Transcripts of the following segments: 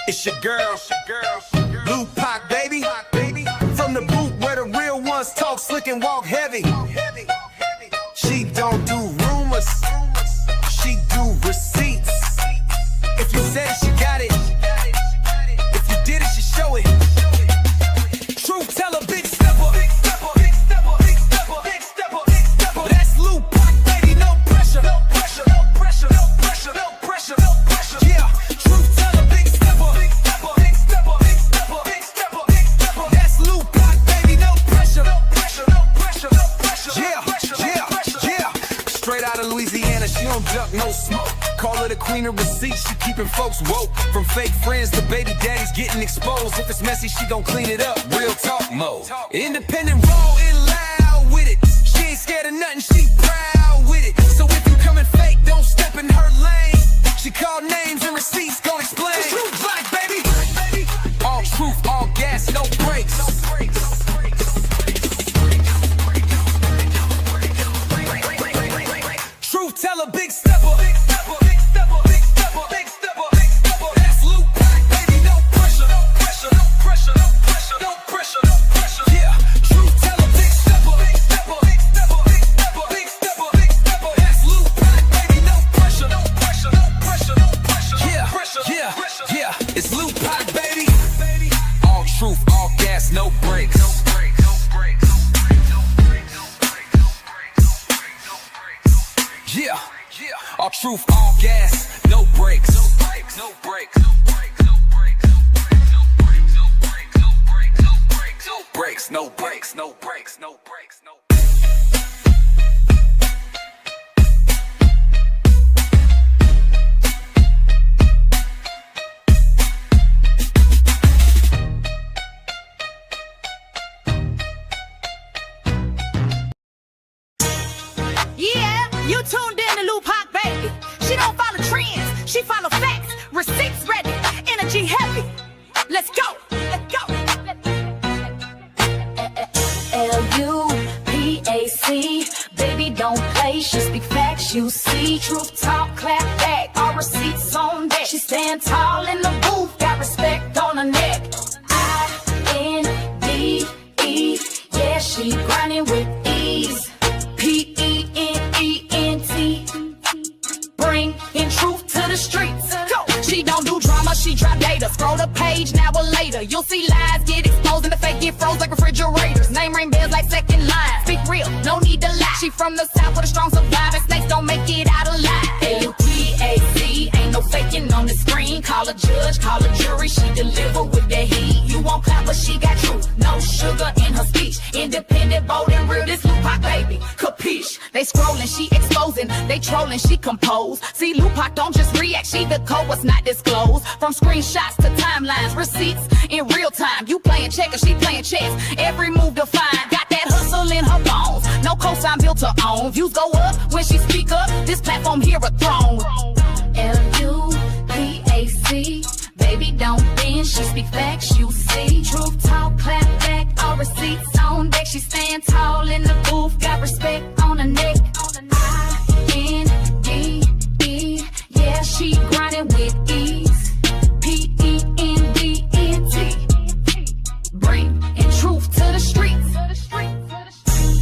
It's your girl, Lou Pac, baby. From the booth where the real ones talk slick and walk heavy. She don't do rumors, she do receipts. If you said it, she got it. If you did it, she show it. Truth teller, big stepper. That's Lou Pac, baby, no pressure. No pressure, no pressure, no pressure, no pressure, no pressure. Yeah, truth teller, big stepper. That's Lou Pac, baby, no pressure. No pressure, no pressure, no pressure. Yeah. Straight out of Louisiana, she don't duck, no smoke. Call her the queen of receipts, she keeping folks woke. From fake friends to baby daddies getting exposed. If it's messy, she gon' clean it up. Real talk mode. Independent, raw and loud with it. She ain't scared of nothing, she proud with it. So if you coming fake, don't step in her lane. She called names and receipts, gon' explain. Truth black, baby. All truth, all gas, no brakes. Truth teller, big stepper. That's Lou Pac, baby, no pressure. No pressure, no pressure, no pressure, no pressure, no pressure. Yeah, truth teller, big stepper. That's Lou Pac, baby, no pressure. No pressure, no pressure, no pressure. Yeah. It's Lou Pac, baby. All truth, all gas, no brakes. Yeah, all truth, all gas, no brakes. No brakes, no brakes, no brakes, no brakes, no brakes, no brakes, no brakes, no brakes, no brakes, no brakes, no brakes, no brakes, no brakes. Yeah, you tuned in to Lou Pac, baby. She don't follow trends, she follow facts. Receipts ready, energy heavy. Let's go, let's go. L-U-P-A-C, baby don't play, she speak facts, you see. Truth talk, clap back, all receipts on deck. She stand tall in the booth, got respect on her neck. I-N-D-E, yeah, she grinding with ease. P-E-N-E-N-T, bring in truth to the streets. Go. She don't do drama, she drop data. Scroll the page, now or later. You'll see lies get exposed and the fake get froze like refrigerators. Name ring bells like second line. Speak real, no need to lie. She from the south with a strong survivor. Snakes don't make it out alive. L-U-P-A-C, ain't no faking on the screen. Call a judge, call a jury, she deliver with that heat. You won't clap, but she got truth, no sugar in her speech. Independent, bold and real, this Lou Pac, baby, capiche. They scrolling, she exposing. They trolling, she compose. See, Lou Pac don't just react, she the code what's not disclosed. From screenshots to timelines, receipts in real time. You playing checkers, she playing chess. Every move defined, got that hustle in her bones. No cosign built to own. Views go up when she speak up. This platform here a throne. L-U-P-A-C, baby don't bend, she speak facts, you see. Truth talk, clap back, all receipts on deck. She stand tall in the booth, got respect on her neck. I-N-D-E, yeah, she grinding with ease. P-E-N-D-N-T, bring in truth to the streets.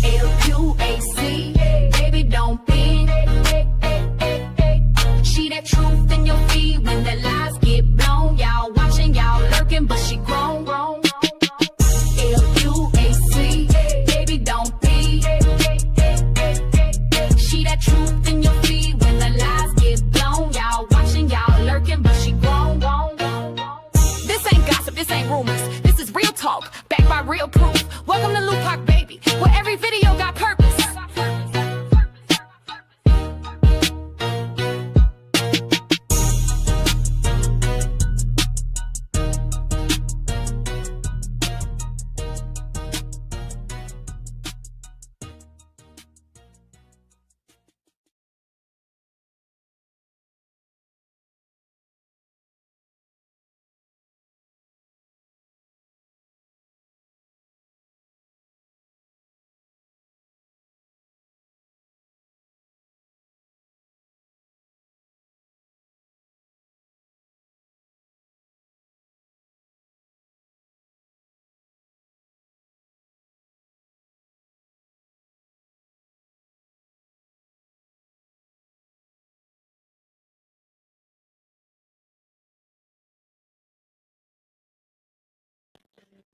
L-U-A-C, baby don't bend,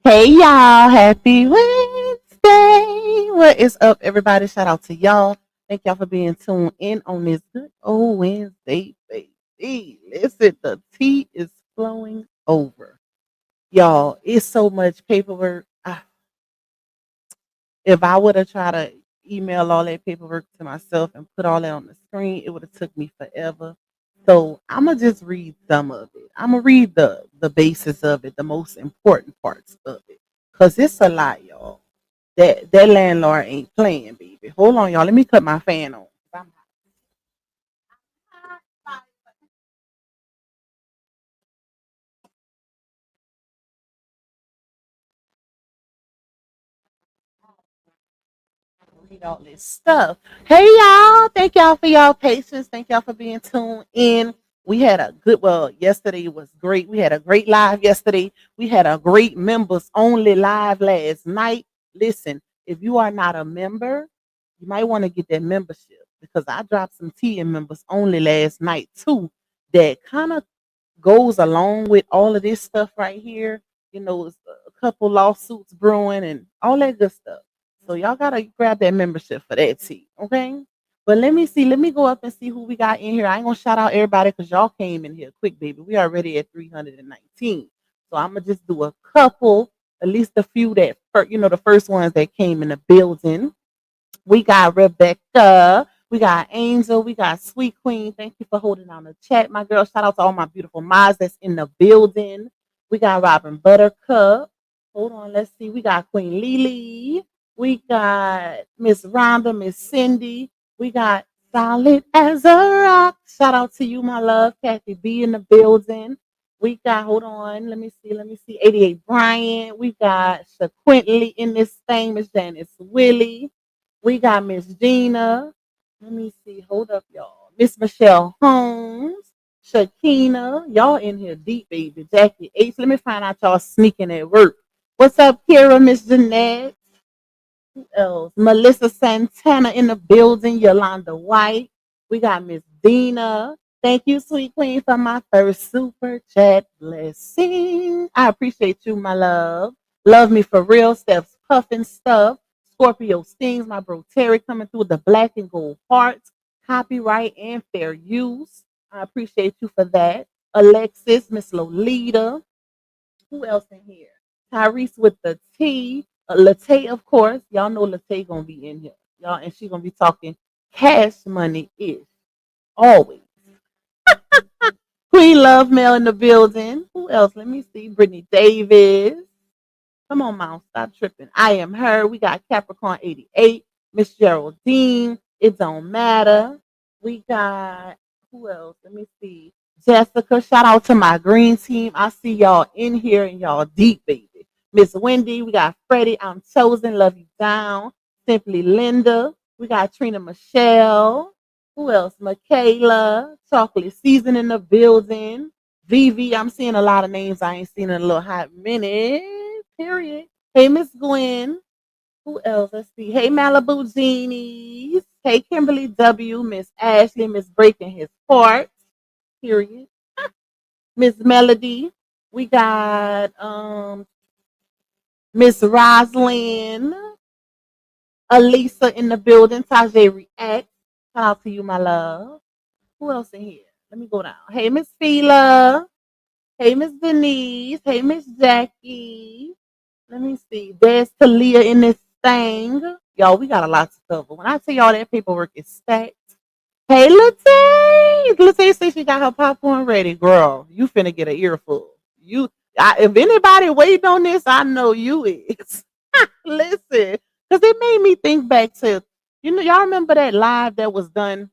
Hey y'all, happy Wednesday. What is up, everybody? Shout out to y'all. Thank y'all for being tuned in on this good old Wednesday, baby. Listen, the tea is flowing over. Y'all, it's so much paperwork. If I would have tried to email all that paperwork to myself and put all that on the screen, it would have took me forever. So I'm gonna just read some of it. I'm gonna read the basis of it, the most important parts of it, cause it's a lot, y'all. That landlord ain't playing, baby. Hold on, y'all. Let me cut my fan on. Read all this stuff. Hey y'all, thank y'all for y'all patience. Thank y'all for being tuned in. We had a good yesterday was great. We had a great live yesterday. We had a great members only live last night. Listen, if you are not a member, you might want to get that membership because I dropped some tea in members only last night too. That kind of goes along with all of this stuff right here. It's a couple lawsuits brewing and all that good stuff. So y'all gotta grab that membership for that tea, okay? But let me see. Let me go up and see who we got in here. I ain't gonna shout out everybody because y'all came in here quick, baby. We already at 319. So I'm gonna just do a couple, at least a few that, the first ones that came in the building. We got Rebecca. We got Angel. We got Sweet Queen. Thank you for holding on the chat, my girl. Shout out to all my beautiful moms that's in the building. We got Robin Buttercup. Hold on, let's see. We got Queen Lily. We got Miss Rhonda, Miss Cindy. We got Solid as a Rock. Shout out to you, my love. Kathy B in the building. We got, hold on, let me see. 88 Brian. We got Shaquintley in this thing, Miss Janice Willie. We got Miss Gina. Let me see. Hold up, y'all. Miss Michelle Holmes. Shakina. Y'all in here deep, baby. Jackie H. Let me find out y'all sneaking at work. What's up, Kira, Miss Jeanette? Who else? Melissa Santana in the building. Yolanda White. We got Miss Dina. Thank you, Sweet Queen, for my first super chat blessing. I appreciate you, my love. Love me for real. Steps puffing stuff. Scorpio Stings, my bro Terry coming through with the black and gold hearts. Copyright and fair use. I appreciate you for that. Alexis, Miss Lolita. Who else in here? Tyrese with the T. Latte, of course. Y'all know Latte gonna be in here. Y'all, and she gonna be talking cash money ish. Always. Queen Love Mail in the building. Who else? Let me see. Brittany Davis. Come on, Mom. Stop tripping. I am her. We got Capricorn 88. Miss Geraldine. It don't matter. We got who else? Let me see. Jessica. Shout out to my green team. I see y'all in here and y'all deep, baby. Miss Wendy. We got Freddie. I'm chosen. Love you down. Simply Linda. We got Trina Michelle. Who else? Michaela. Chocolate Season in the building. Vivi. I'm seeing a lot of names I ain't seen in a little hot minute. Period. Hey, Miss Gwen. Who else? Let's see. Hey, Malibu Genies. Hey, Kimberly W. Miss Ashley. Miss Breaking His Heart. Period. Miss Melody. We got Miss Roslyn. Elisa in the building. Tajay React. Shout out to you, my love. Who else in here? Let me go down. Hey, Miss Fila. Hey, Miss Denise. Hey, Miss Jackie. Let me see. There's Talia in this thing. Y'all, we got a lot to cover. When I tell y'all that paperwork is stacked. Hey, Latte. Latte says she got her popcorn ready. Girl, you finna get an earful. If anybody waiting on this, I know you is. Listen, because it made me think back to, y'all remember that live that was done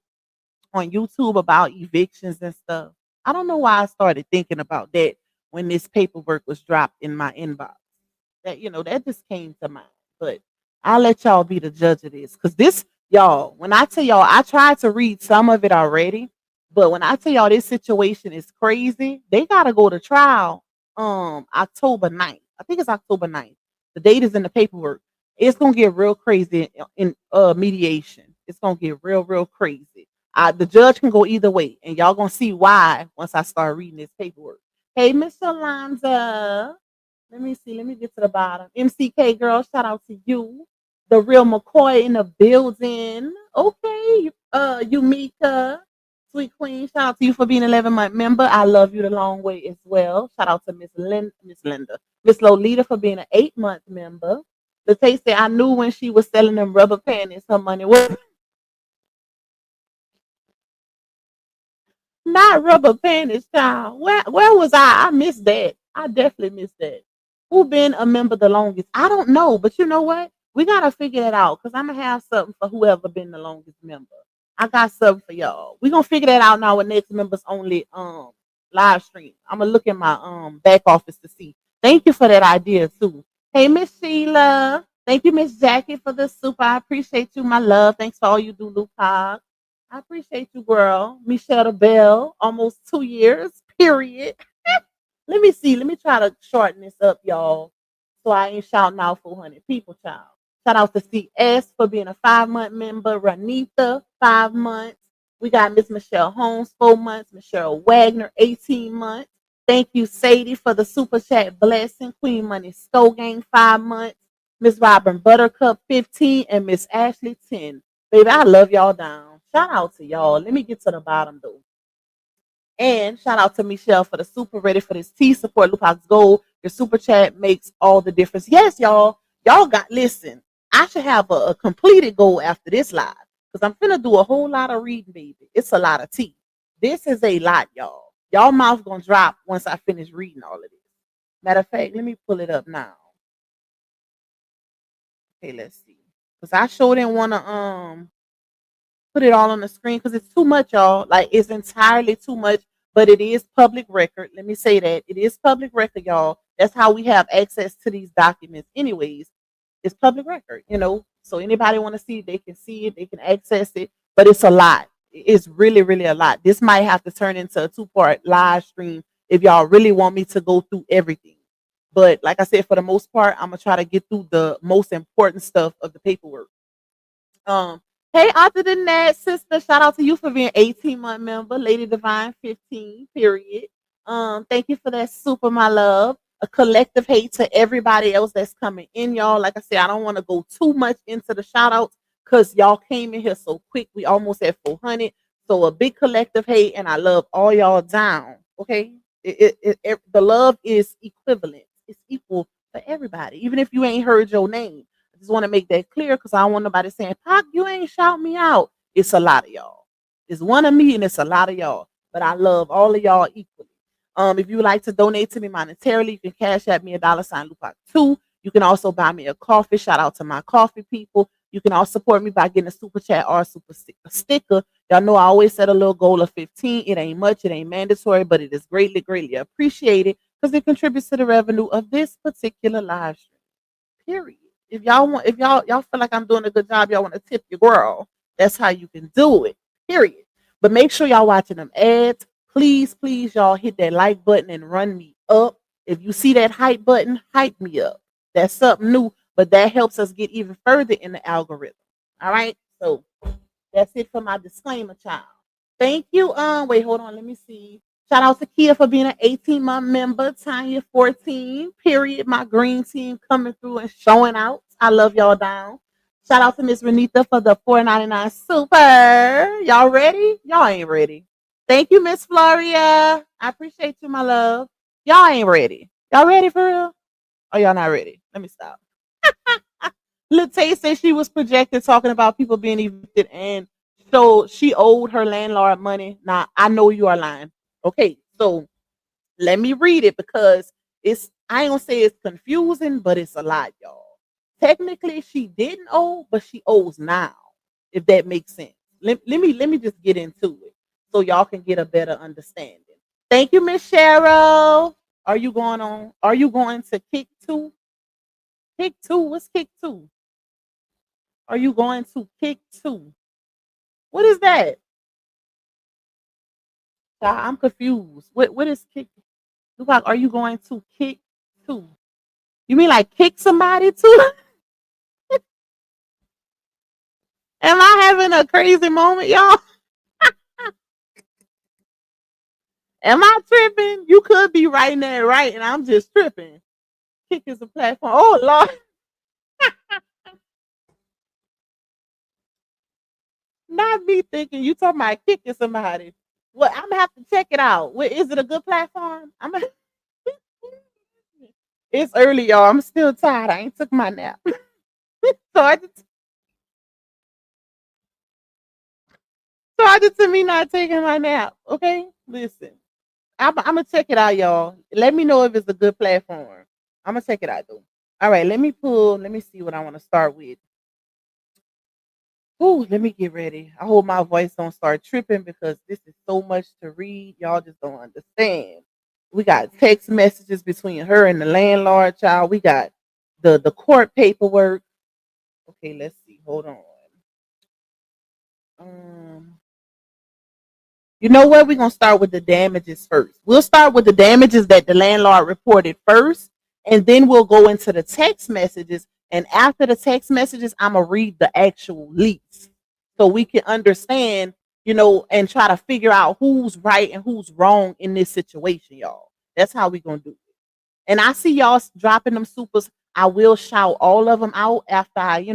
on YouTube about evictions and stuff. I don't know why I started thinking about that when this paperwork was dropped in my inbox. That just came to mind. But I'll let y'all be the judge of this. Cause this, y'all, when I tell y'all, I tried to read some of it already. But when I tell y'all this situation is crazy, they gotta go to trial October 9th. I think it's October 9th. The date is in the paperwork. It's gonna get real crazy in mediation. It's gonna get real, real crazy. The judge can go either way, and y'all gonna see why once I start reading this paperwork. Hey, Miss Alonza. Let me see. Let me get to the bottom. MCK girl, shout out to you. The real McCoy in the building. Okay. Yumika, sweet queen. Shout out to you for being an 11-month member. I love you the long way as well. Shout out to Miss Linda. Miss Lolita for being an 8-month member. The taste that I knew when she was selling them rubber panties, her money was not rubber panties, child. Where was I? I missed that. I definitely missed that. Who been a member the longest? I don't know, but you know what? We gotta figure that out because I'm gonna have something for whoever been the longest member. I got something for y'all. We gonna figure that out now with next members only live stream. I'm gonna look in my back office to see. Thank you for that idea too. Hey Miss Sheila. Thank you, Miss Jackie, for the super. I appreciate you, my love. Thanks for all you do, Luke. I appreciate you, girl. Michelle Bell, almost 2 years, period. Let me see. Let me try to shorten this up, y'all. So I ain't shouting out 400 people, child. Shout out to CS for being a 5-month member. Ranita, 5 months. We got Miss Michelle Holmes, 4 months. Michelle Wagner, 18 months. Thank you, Sadie, for the super chat blessing. Queen Money Skull Gang, 5 months. Miss Robin Buttercup, 15. And Miss Ashley, 10. Baby, I love y'all down. Shout out to y'all. Let me get to the bottom, though. And shout out to Michelle for the super ready for this tea. Support Lupac's goal. Your super chat makes all the difference. Yes, y'all. Y'all got, listen, I should have a completed goal after this live because I'm finna do a whole lot of reading, baby. It's a lot of tea. This is a lot, y'all. Y'all mouth gonna drop once I finish reading all of this. Matter of fact, let me pull it up now. Okay, let's see. Because I sure didn't want to put it all on the screen because it's too much, y'all. Like it's entirely too much, but it is public record. Let me say that it is public record, y'all. That's how we have access to these documents, anyways. It's public record, you know. So anybody want to see it, they can see it, they can access it. But it's a lot. It's really, really a lot. This might have to turn into a 2-part live stream if y'all really want me to go through everything. But like I said, for the most part, I'm gonna try to get through the most important stuff of the paperwork. Um, hey, other than that, sister, shout out to you for being 18-month member, Lady Divine 15, period. Thank you for that super, my love. A collective hate to everybody else that's coming in, y'all. Like I said, I don't want to go too much into the shout outs because y'all came in here so quick. We almost at 400. So a big collective hate, and I love all y'all down. Okay. The love is equivalent. It's equal for everybody, even if you ain't heard your name. I just want to make that clear because I don't want nobody saying, Pac, you ain't shout me out. It's a lot of y'all. It's one of me and it's a lot of y'all. But I love all of y'all equally. If you would like to donate to me monetarily, you can cash at me $sign Lupac 2. You can also buy me a coffee. Shout out to my coffee people. You can also support me by getting a super chat or a super sticker. Y'all know I always set a little goal of 15. It ain't much, it ain't mandatory, but it is greatly, greatly appreciated because it contributes to the revenue of this particular live stream. Period. If y'all want, if y'all feel like I'm doing a good job, y'all want to tip your girl, that's how you can do it. Period. But make sure y'all watching them ads. Please, please, y'all hit that like button and run me up. If you see that hype button, hype me up. That's something new, but that helps us get even further in the algorithm. All right. So that's it for my disclaimer, child. Thank you. Wait, hold on. Let me see. Shout out to Kia for being an 18-month member. Tanya 14. Period. My green team coming through and showing out. I love y'all down. Shout out to Miss Renita for the $4.99 super. Y'all ready? Y'all ain't ready. Thank you, Miss Floria. I appreciate you, my love. Y'all ain't ready. Y'all ready for real? Oh, y'all not ready. Let me stop. Lil Tay said she was projected talking about people being evicted and so she owed her landlord money. Now, I know you are lying. Okay, so let me read it because it's, I ain't gonna say it's confusing, but it's a lot, y'all. Technically, she didn't owe, but she owes now, if that makes sense. Let me just get into it so y'all can get a better understanding. Thank you, Miss Cheryl. Are you going on? Are you going to kick two? Kick two? What's kick two? Are you going to kick two? What is that? I'm confused. What is kick? Tupac, are you going to kick two? You mean like kick somebody too? Am I having a crazy moment, y'all? Am I tripping? You could be writing that right, and I'm just tripping. Kick is a platform. Oh Lord, not me thinking you talking about kicking somebody. Well, I'm gonna have to check it out. Is it a good platform? I'm gonna. It's early, y'all. I'm still tired. I ain't took my nap. Started started to me not taking my nap. Okay, listen. I'm gonna check it out, y'all. Let me know if it's a good platform. I'm gonna check it out though. All right, let me pull. Let me see what I want to start with. Ooh, let me get ready. I hope my voice don't start tripping because this is so much to read. Y'all just don't understand. We got text messages between her and the landlord, child. We got the court paperwork. Okay, let's see. Hold on. Um, you know what? We're gonna start with the damages first. We'll start with the damages that the landlord reported first, and then we'll go into the text messages. And after the text messages, I'm gonna read the actual lease so we can understand, and try to figure out who's right and who's wrong in this situation, y'all. That's how we gonna do it. And I see y'all dropping them supers. I will shout all of them out after I,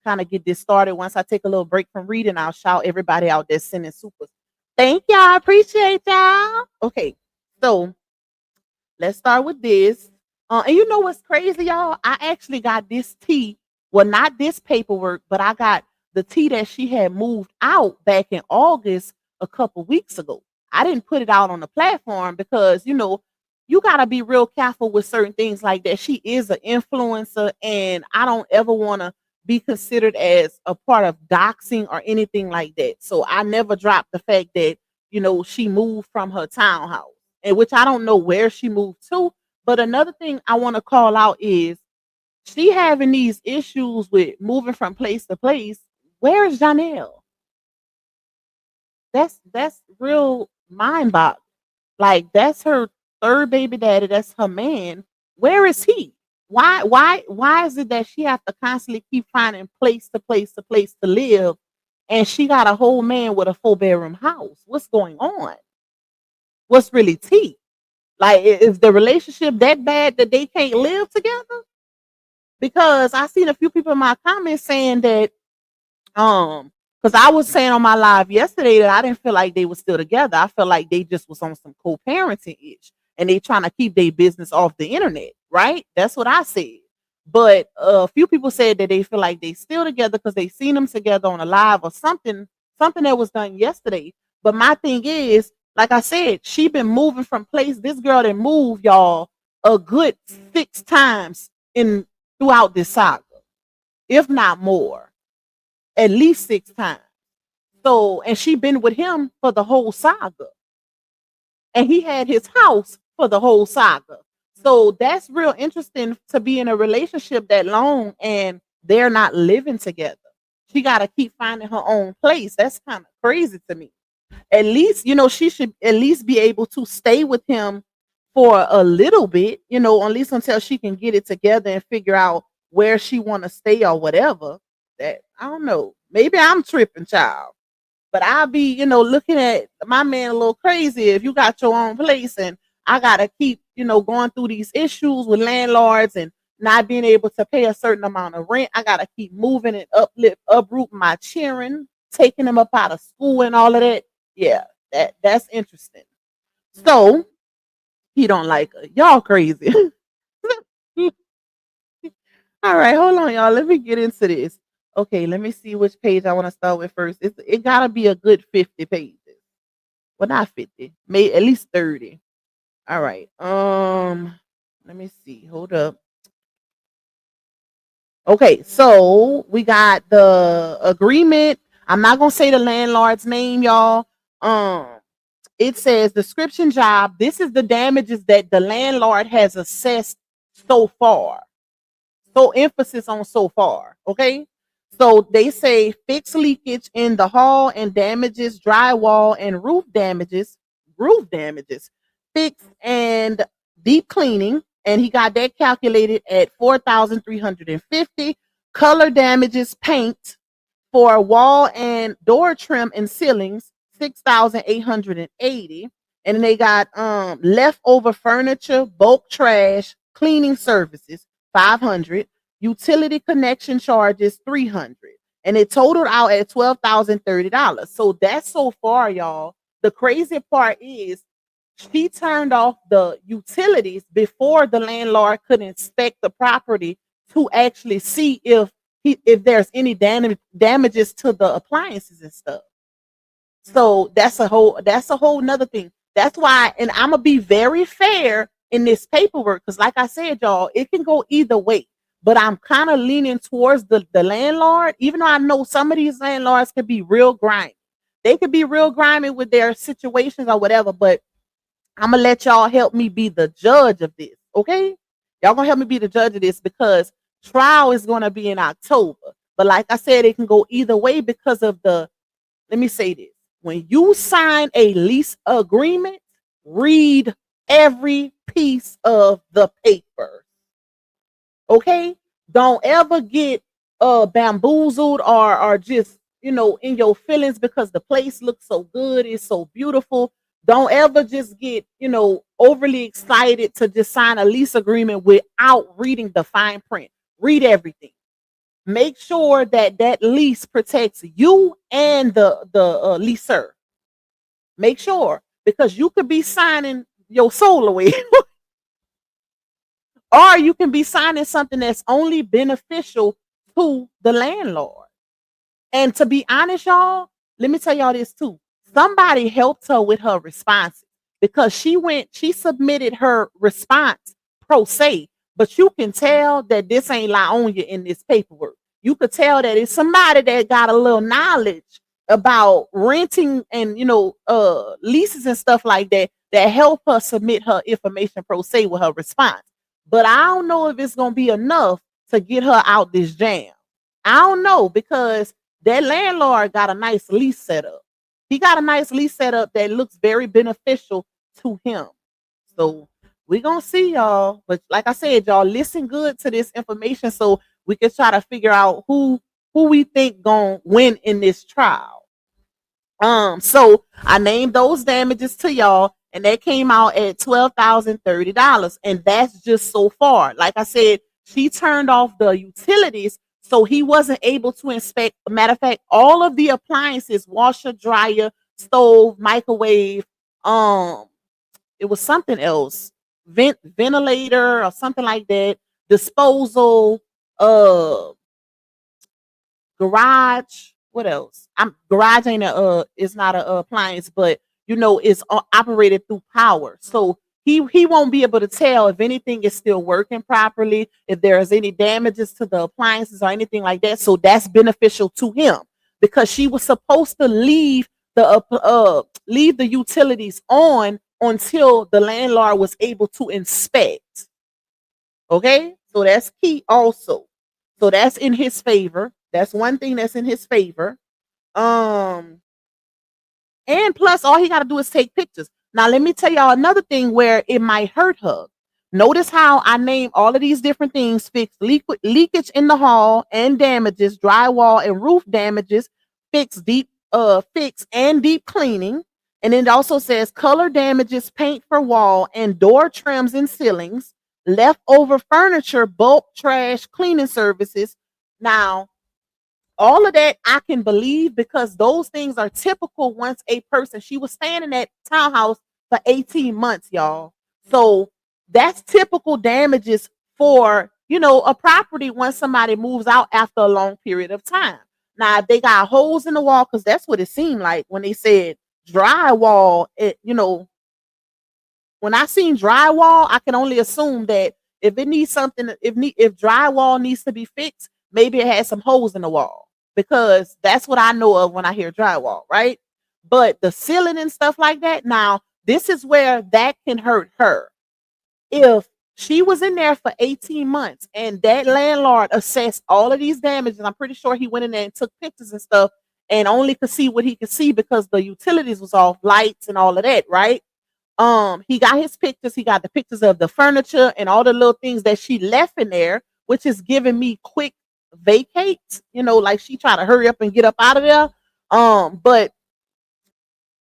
kind of get this started. Once I take a little break from reading, I'll shout everybody out there sending supers. Thank y'all. Appreciate y'all. Okay. So let's start with this. And you know what's crazy, y'all? I actually got this tea. Well, not this paperwork, but I got the tea that she had moved out back in August a couple weeks ago. I didn't put it out on the platform because, you got to be real careful with certain things like that. She is an influencer, and I don't ever want to be considered as a part of doxing or anything like that. So I never dropped the fact that, she moved from her townhouse, and which I don't know where she moved to. But another thing I want to call out is she having these issues with moving from place to place. Where is Janelle? That's real mind boggling. Like that's her third baby daddy. That's her man. Where is he? Why is it that she have to constantly keep finding place to place to place to live, and she got a whole man with a 4-bedroom house? What's going on? What's really tea? Like, is the relationship that bad that they can't live together? Because I seen a few people in my comments saying that, because I was saying on my live yesterday that I didn't feel like they were still together. I felt like they just was on some co-parenting ish, and they trying to keep their business off the internet, right? That's what I said. But a few people said that they feel like they still together because they seen them together on a live or something that was done yesterday. But my thing is, like I said, she been moving from place. This girl that moved, y'all, a good 6 times in throughout this saga, if not more, at least 6 times. So, and she been with him for the whole saga, and he had his house for the whole saga. So that's real interesting to be in a relationship that long and they're not living together. She got to keep finding her own place. That's kind of crazy to me. At least, she should at least be able to stay with him for a little bit, at least until she can get it together and figure out where she want to stay or whatever. That I don't know. Maybe I'm tripping, child. But I'll be, looking at my man a little crazy if you got your own place and I gotta keep, going through these issues with landlords and not being able to pay a certain amount of rent. I gotta keep moving and uprooting my children, taking them up out of school and all of that. Yeah, that's interesting. So he don't like her. Y'all crazy. All right, hold on, y'all. Let me get into this. Okay, let me see which page I want to start with first. It gotta be a good 50 pages. Well, not 50, maybe at least 30. All right. Let me see. Hold up. Okay, so we got the agreement. I'm not gonna say the landlord's name, y'all. Um, it says description job. This is the damages that the landlord has assessed so far. So emphasis on so far. Okay. So they say fix leakage in the hall and damages drywall and roof damages, fix and deep cleaning. And he got that calculated at 4,350. Color damages paint for wall and door trim and ceilings, 6,880. And then they got leftover furniture, bulk trash, cleaning services, $500, utility connection charges, $300, and it totaled out at $12,030. So that's so far, y'all. The crazy part is she turned off the utilities before the landlord could inspect the property to actually see if there's any damages to the appliances and stuff. So that's a whole nother thing. That's why, and I'm gonna be very fair in this paperwork because, like I said, y'all, it can go either way. But I'm kind of leaning towards the landlord, even though I know some of these landlords can be real grimy. They could be real grimy with their situations or whatever. But I'm gonna let y'all help me be the judge of this, okay? Y'all gonna help me be the judge of this because trial is gonna be in October. But like I said, it can go either way because of the. Let me say this: when you sign a lease agreement, read every piece of the paper. Okay? Don't ever get bamboozled or just, in your feelings because the place looks so good, it's so beautiful. Don't ever just get, overly excited to just sign a lease agreement without reading the fine print. Read everything. Make sure that lease protects you and the leaser. Make sure, because you could be signing your soul away or you can be signing something that's only beneficial to the landlord. And to be honest, y'all, let me tell y'all this too. Somebody helped her with her responses because she submitted her response pro se, but you can tell that this ain't Laonia in this paperwork. You could tell that it's somebody that got a little knowledge about renting and leases and stuff like that help her submit her information pro se with her response. But I don't know if it's gonna be enough to get her out this jam. I don't know because that landlord got a nice lease setup. He got a nice lease setup that looks very beneficial to him. So we're gonna see, y'all. But like I said, y'all listen good to this information so we can try to figure out who we think gonna win in this trial. So I named those damages to y'all, and that came out at $12,030. And that's just so far. Like I said, she turned off the utilities, so he wasn't able to inspect. Matter of fact, all of the appliances, washer, dryer, stove, microwave, it was something else, ventilator or something like that, disposal, garage. What else? Garage ain't it's not a appliance, but it's operated through power. So he won't be able to tell if anything is still working properly, if there's any damages to the appliances or anything like that. So that's beneficial to him because she was supposed to leave the utilities on until the landlord was able to inspect. Okay, so that's key also. So that's in his favor. That's one thing that's in his favor. And plus, all he got to do is take pictures. Now, let me tell y'all another thing where it might hurt her. Notice how I named all of these different things: fix leakage in the hall and damages, drywall and roof damages, fix and deep cleaning. And it also says color damages, paint for wall and door trims and ceilings, leftover furniture, bulk trash, cleaning services. Now, all of that I can believe because those things are typical once a person, she was staying in that townhouse for 18 months, y'all. So that's typical damages for, a property once somebody moves out after a long period of time. Now, if they got holes in the wall, because that's what it seemed like when they said drywall, when I seen drywall, I can only assume that if it needs something, if drywall needs to be fixed, maybe it has some holes in the wall because that's what I know of when I hear drywall, right? But the ceiling and stuff like that, now this is where that can hurt her. If she was in there for 18 months and that landlord assessed all of these damages, I'm pretty sure he went in there and took pictures and stuff and only could see what he could see because the utilities was off, lights and all of that, right? He got his pictures. He got the pictures of the furniture and all the little things that she left in there, which is giving me quick vacates. Like she tried to hurry up and get up out of there. But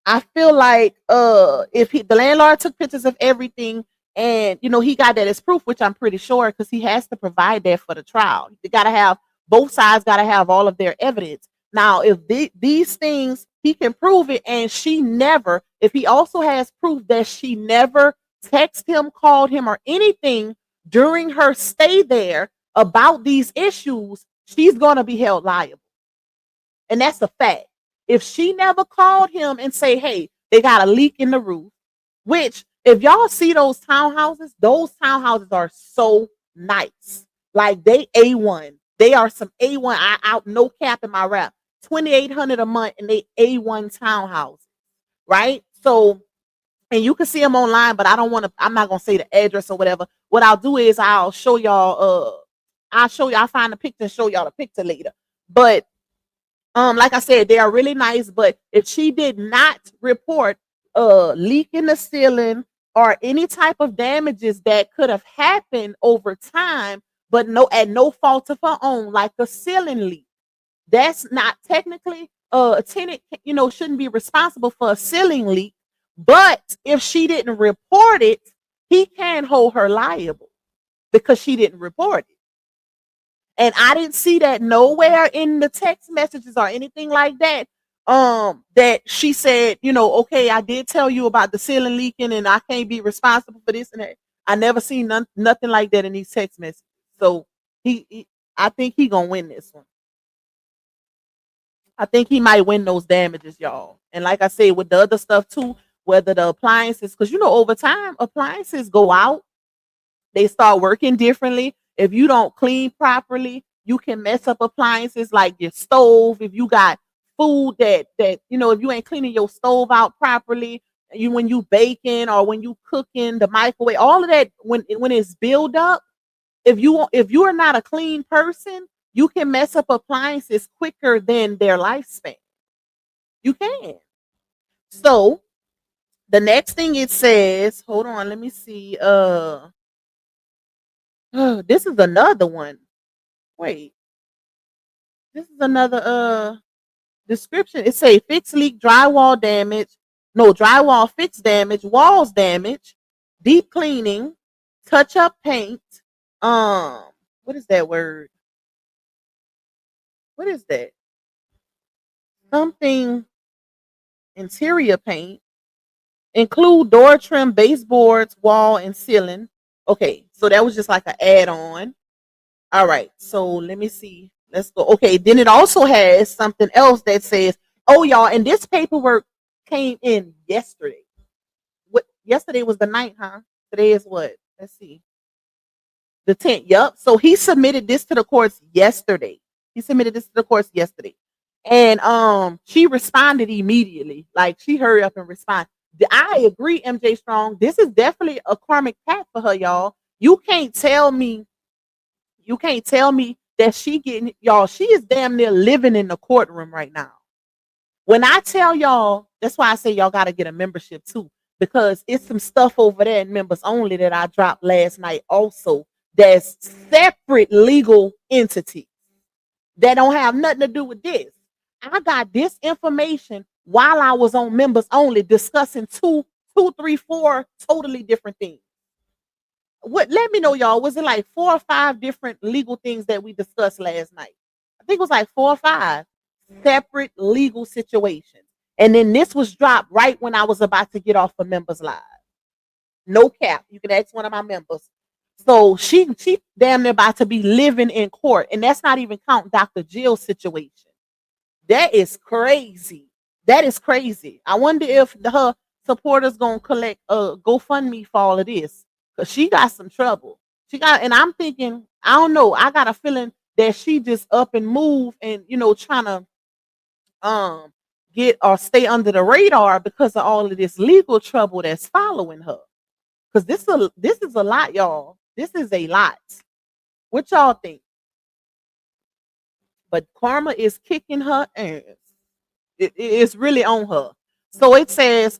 I feel like if the landlord took pictures of everything, And he got that as proof, which I'm pretty sure, because he has to provide that for the trial. You got to have both sides, got to have all of their evidence. Now, if these things, he can prove it, and she never, if he also has proof that she never texted him, called him, or anything during her stay there about these issues, she's going to be held liable. And that's a fact. If she never called him and say, hey, they got a leak in the roof, which if y'all see those townhouses are so nice. Like they A1. They are some A1. I out no cap in my rap. $2,800 a month and they A1 townhouses. Right? So, and you can see them online, but I'm not gonna say the address or whatever. What I'll do is I'll show y'all I'll find the picture and show y'all the picture later. But like I said, they are really nice. But if she did not report leak in the ceiling or any type of damages that could have happened over time, but at no fault of her own, like a ceiling leak, that's not technically a tenant, shouldn't be responsible for a ceiling leak. But if she didn't report it, he can hold her liable because she didn't report it. And I didn't see that nowhere in the text messages or anything like that. That she said, okay, I did tell you about the ceiling leaking and I can't be responsible for this and that. I never seen nothing like that in these text messages. So I think he gonna win this one. I think he might win those damages, y'all. And like I said, with the other stuff too, whether the appliances, because over time appliances go out, they start working differently. If you don't clean properly, you can mess up appliances like your stove. If you got food that if you ain't cleaning your stove out properly, when you baking or when you cooking, the microwave, all of that, when it's built up, if you are not a clean person, you can mess up appliances quicker than their lifespan. You can. So the next thing it says, hold on, let me see. This is another one. Wait. This is another description. It say fixed leak, drywall damage. No, drywall fixed damage, walls damage, deep cleaning, touch up paint. What is that word? What is that? Something interior paint. Include door trim, baseboards, wall, and ceiling. Okay, so that was just like an add-on. All right, so let me see. Let's go. Okay, then it also has something else that says, oh, y'all, and this paperwork came in yesterday. What? Yesterday was the 9th, huh? Today is what? Let's see. The 10th. Yup. So he submitted this to the courts yesterday. And she responded immediately. Like she hurried up and responded. I agree, MJ Strong. This is definitely a karmic path for her, y'all. You can't tell me that she is damn near living in the courtroom right now. When I tell y'all, that's why I say y'all got to get a membership too, because it's some stuff over there in members only that I dropped last night also. There's separate legal entities that don't have nothing to do with this. I got this information while I was on members only discussing two, three, four totally different things. Let me know, y'all. Was it like 4 or 5 different legal things that we discussed last night? I think it was like 4 or 5 separate legal situations. And then this was dropped right when I was about to get off of Members Live. No cap. You can ask one of my members. So she damn near about to be living in court. And that's not even counting Dr. Jill's situation. That is crazy. I wonder if her supporters gonna collect a GoFundMe for all of this. Because she got some trouble. And I'm thinking, I don't know. I got a feeling that she just up and move and trying to get or stay under the radar because of all of this legal trouble that's following her. Because this is a lot, y'all. This is a lot. What y'all think? But karma is kicking her ass. It's really on her. So it says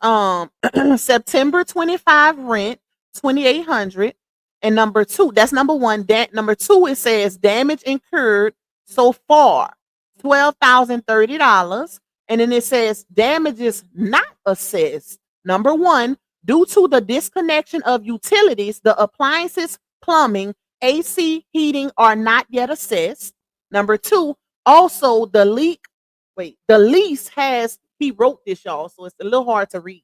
September 25 rent $2,800, and number 2, that's number 1. Number 2, it says damage incurred so far $12,030, and then it says damages not assessed. Number 1, Due to the disconnection of utilities, the appliances, plumbing, AC, heating are not yet assessed. Number two, also the lease has, he wrote this, y'all, so it's a little hard to read.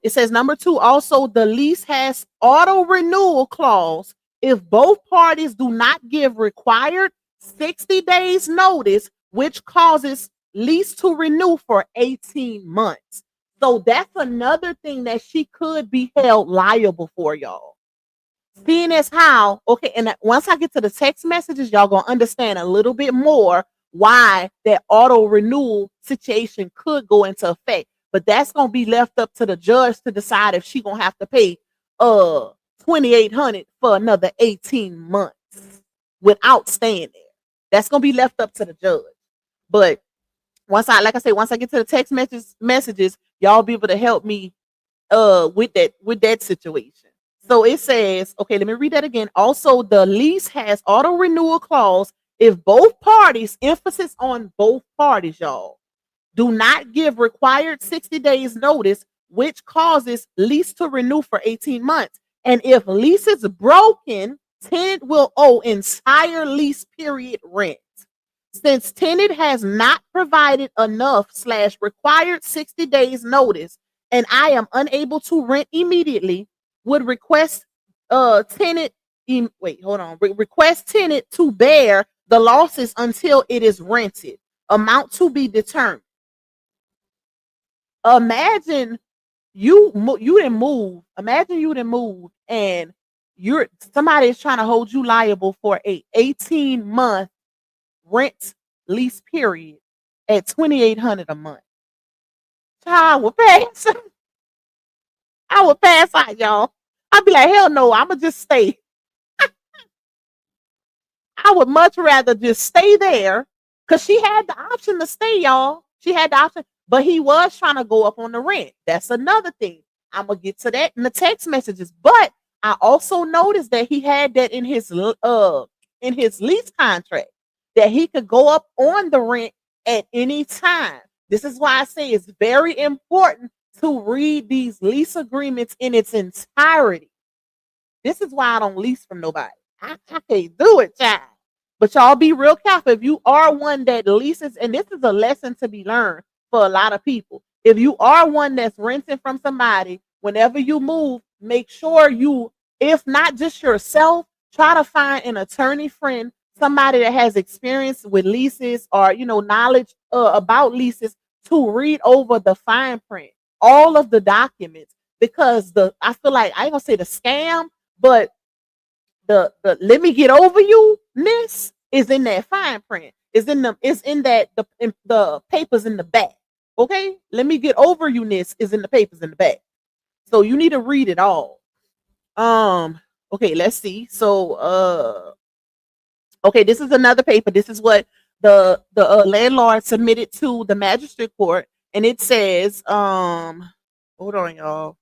It says number two, also the lease has auto renewal clause if both parties do not give required 60 days notice, which causes lease to renew for 18 months. So that's another thing that she could be held liable for, y'all. Seeing as how, okay, and once I get to the text messages, y'all gonna understand a little bit more why that auto renewal situation could go into effect. But that's gonna be left up to the judge to decide if she gonna have to pay 2,800 for another 18 months without staying there. That's gonna be left up to the judge. But once I, like I say, once I get to the text messages, y'all be able to help me with that situation. So it says, okay, let me read that again. Also, the lease has auto renewal clause if both parties, emphasis on both parties, y'all, do not give required 60 days notice, which causes lease to renew for 18 months. And if lease is broken, tenant will owe entire lease period rent. Since tenant has not provided enough / required 60 days notice, and I am unable to rent immediately, would request tenant request tenant to bear the losses until it is rented. Amount to be determined. Imagine you didn't move. Imagine you didn't move, and somebody is trying to hold you liable for a 18-month rent lease period at 2,800 a month. Child will pass. I would pass out, y'all. I'd be like, hell no, I'ma just stay. I would much rather just stay there because she had the option to stay, y'all. She had the option, but he was trying to go up on the rent. That's another thing. I'm gonna get to that in the text messages. But I also noticed that he had that in his lease contract that he could go up on the rent at any time. This is why I say it's very important to read these lease agreements in its entirety. This is why I don't lease from nobody. I can't do it, child. But y'all be real careful. If you are one that leases, and this is a lesson to be learned for a lot of people. If you are one that's renting from somebody, whenever you move, make sure you, if not just yourself, try to find an attorney friend, somebody that has experience with leases or, knowledge about leases to read over the fine print, all of the documents, because I feel like, I ain't gonna say the scam, but the let me get over you miss is in that fine print. Is in the papers in the back. Okay? Let me get over you ness is in the papers in the back. So you need to read it all. Okay, let's see. So okay, this is another paper. This is what the landlord submitted to the magistrate court, and it says, hold on, y'all.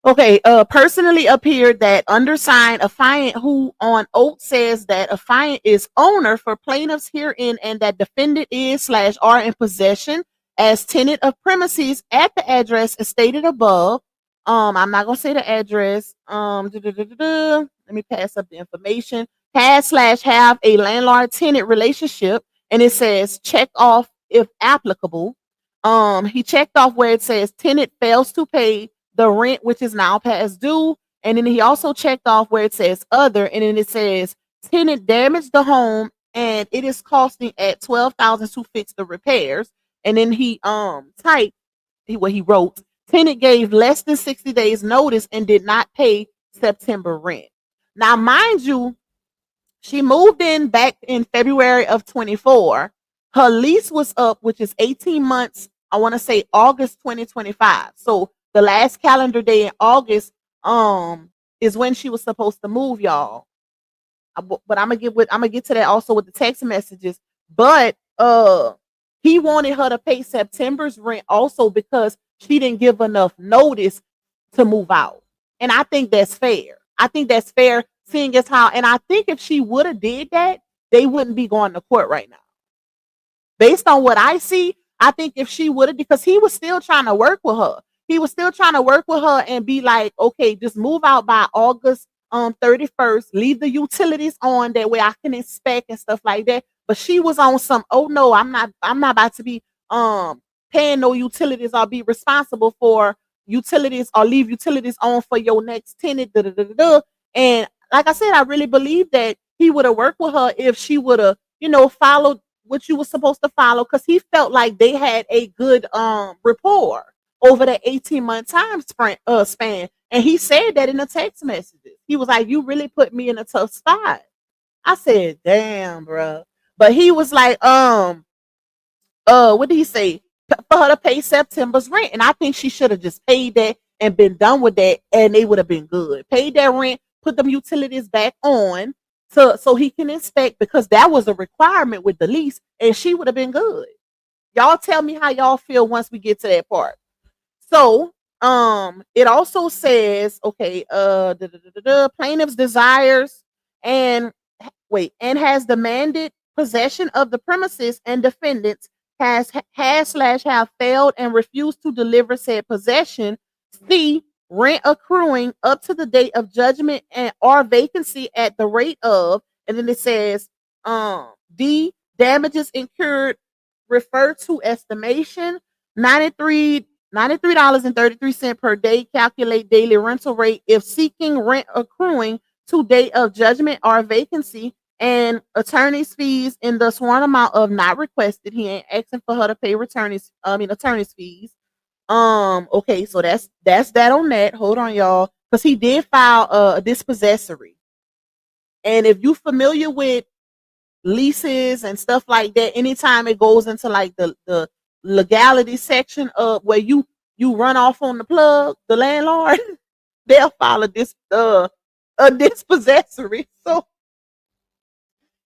Okay, personally appeared that undersigned affiant who on oath says that affiant is owner for plaintiffs herein and that defendant is / are in possession as tenant of premises at the address as stated above. I'm not gonna say the address. Let me pass up the information. Has / have a landlord tenant relationship, and it says check off if applicable. He checked off where it says tenant fails to pay the rent, which is now past due. And then he also checked off where it says other, and then it says tenant damaged the home and it is costing at $12,000 to fix the repairs. And then he typed what he wrote, tenant gave less than 60 days notice and did not pay September rent. Now, mind you, she moved in back in February of 24. Her lease was up, which is 18 months. I want to say August 2025. So the last calendar day in August is when she was supposed to move, y'all. But I'm gonna get to that also with the text messages. But he wanted her to pay September's rent also because she didn't give enough notice to move out. And I think that's fair. I think that's fair, seeing as how, and I think if she would have did that, they wouldn't be going to court right now. Based on what I see, I think if she would have, because he was still trying to work with her. he was still trying to work with her and be like, okay, just move out by August 31st, leave the utilities on, that way I can inspect and stuff like that. But she was on some, oh no, I'm not about to be paying no utilities or be responsible for utilities or leave utilities on for your next tenant. Da, da, da, da, da. And like I said, I really believe that he would have worked with her if she would have, followed what you were supposed to follow, because he felt like they had a good rapport over that 18-month span. And he said that in the text messages. He was like, you really put me in a tough spot. I said, damn, bro. But he was like, what did he say? For her to pay September's rent. And I think she should have just paid that and been done with that, and they would have been good. Paid that rent, put them utilities back on so he can inspect, because that was a requirement with the lease, and she would have been good. Y'all tell me how y'all feel once we get to that part. So, it also says, okay, plaintiff's desires and has demanded possession of the premises, and defendants have failed and refused to deliver said possession. C, rent accruing up to the date of judgment and or vacancy at the rate of, and then it says, D, damages incurred refer to estimation. 93 $93.33 per day. Calculate daily rental rate if seeking rent accruing to date of judgment or vacancy, and attorney's fees in the sworn amount of not requested. He ain't asking for her to pay attorney's fees. Okay, so that's that on that. Hold on, y'all, because he did file a dispossessory. And if you familiar with leases and stuff like that, anytime it goes into like the legality section of where you run off on the plug, the landlord, they'll file a dispossessory. So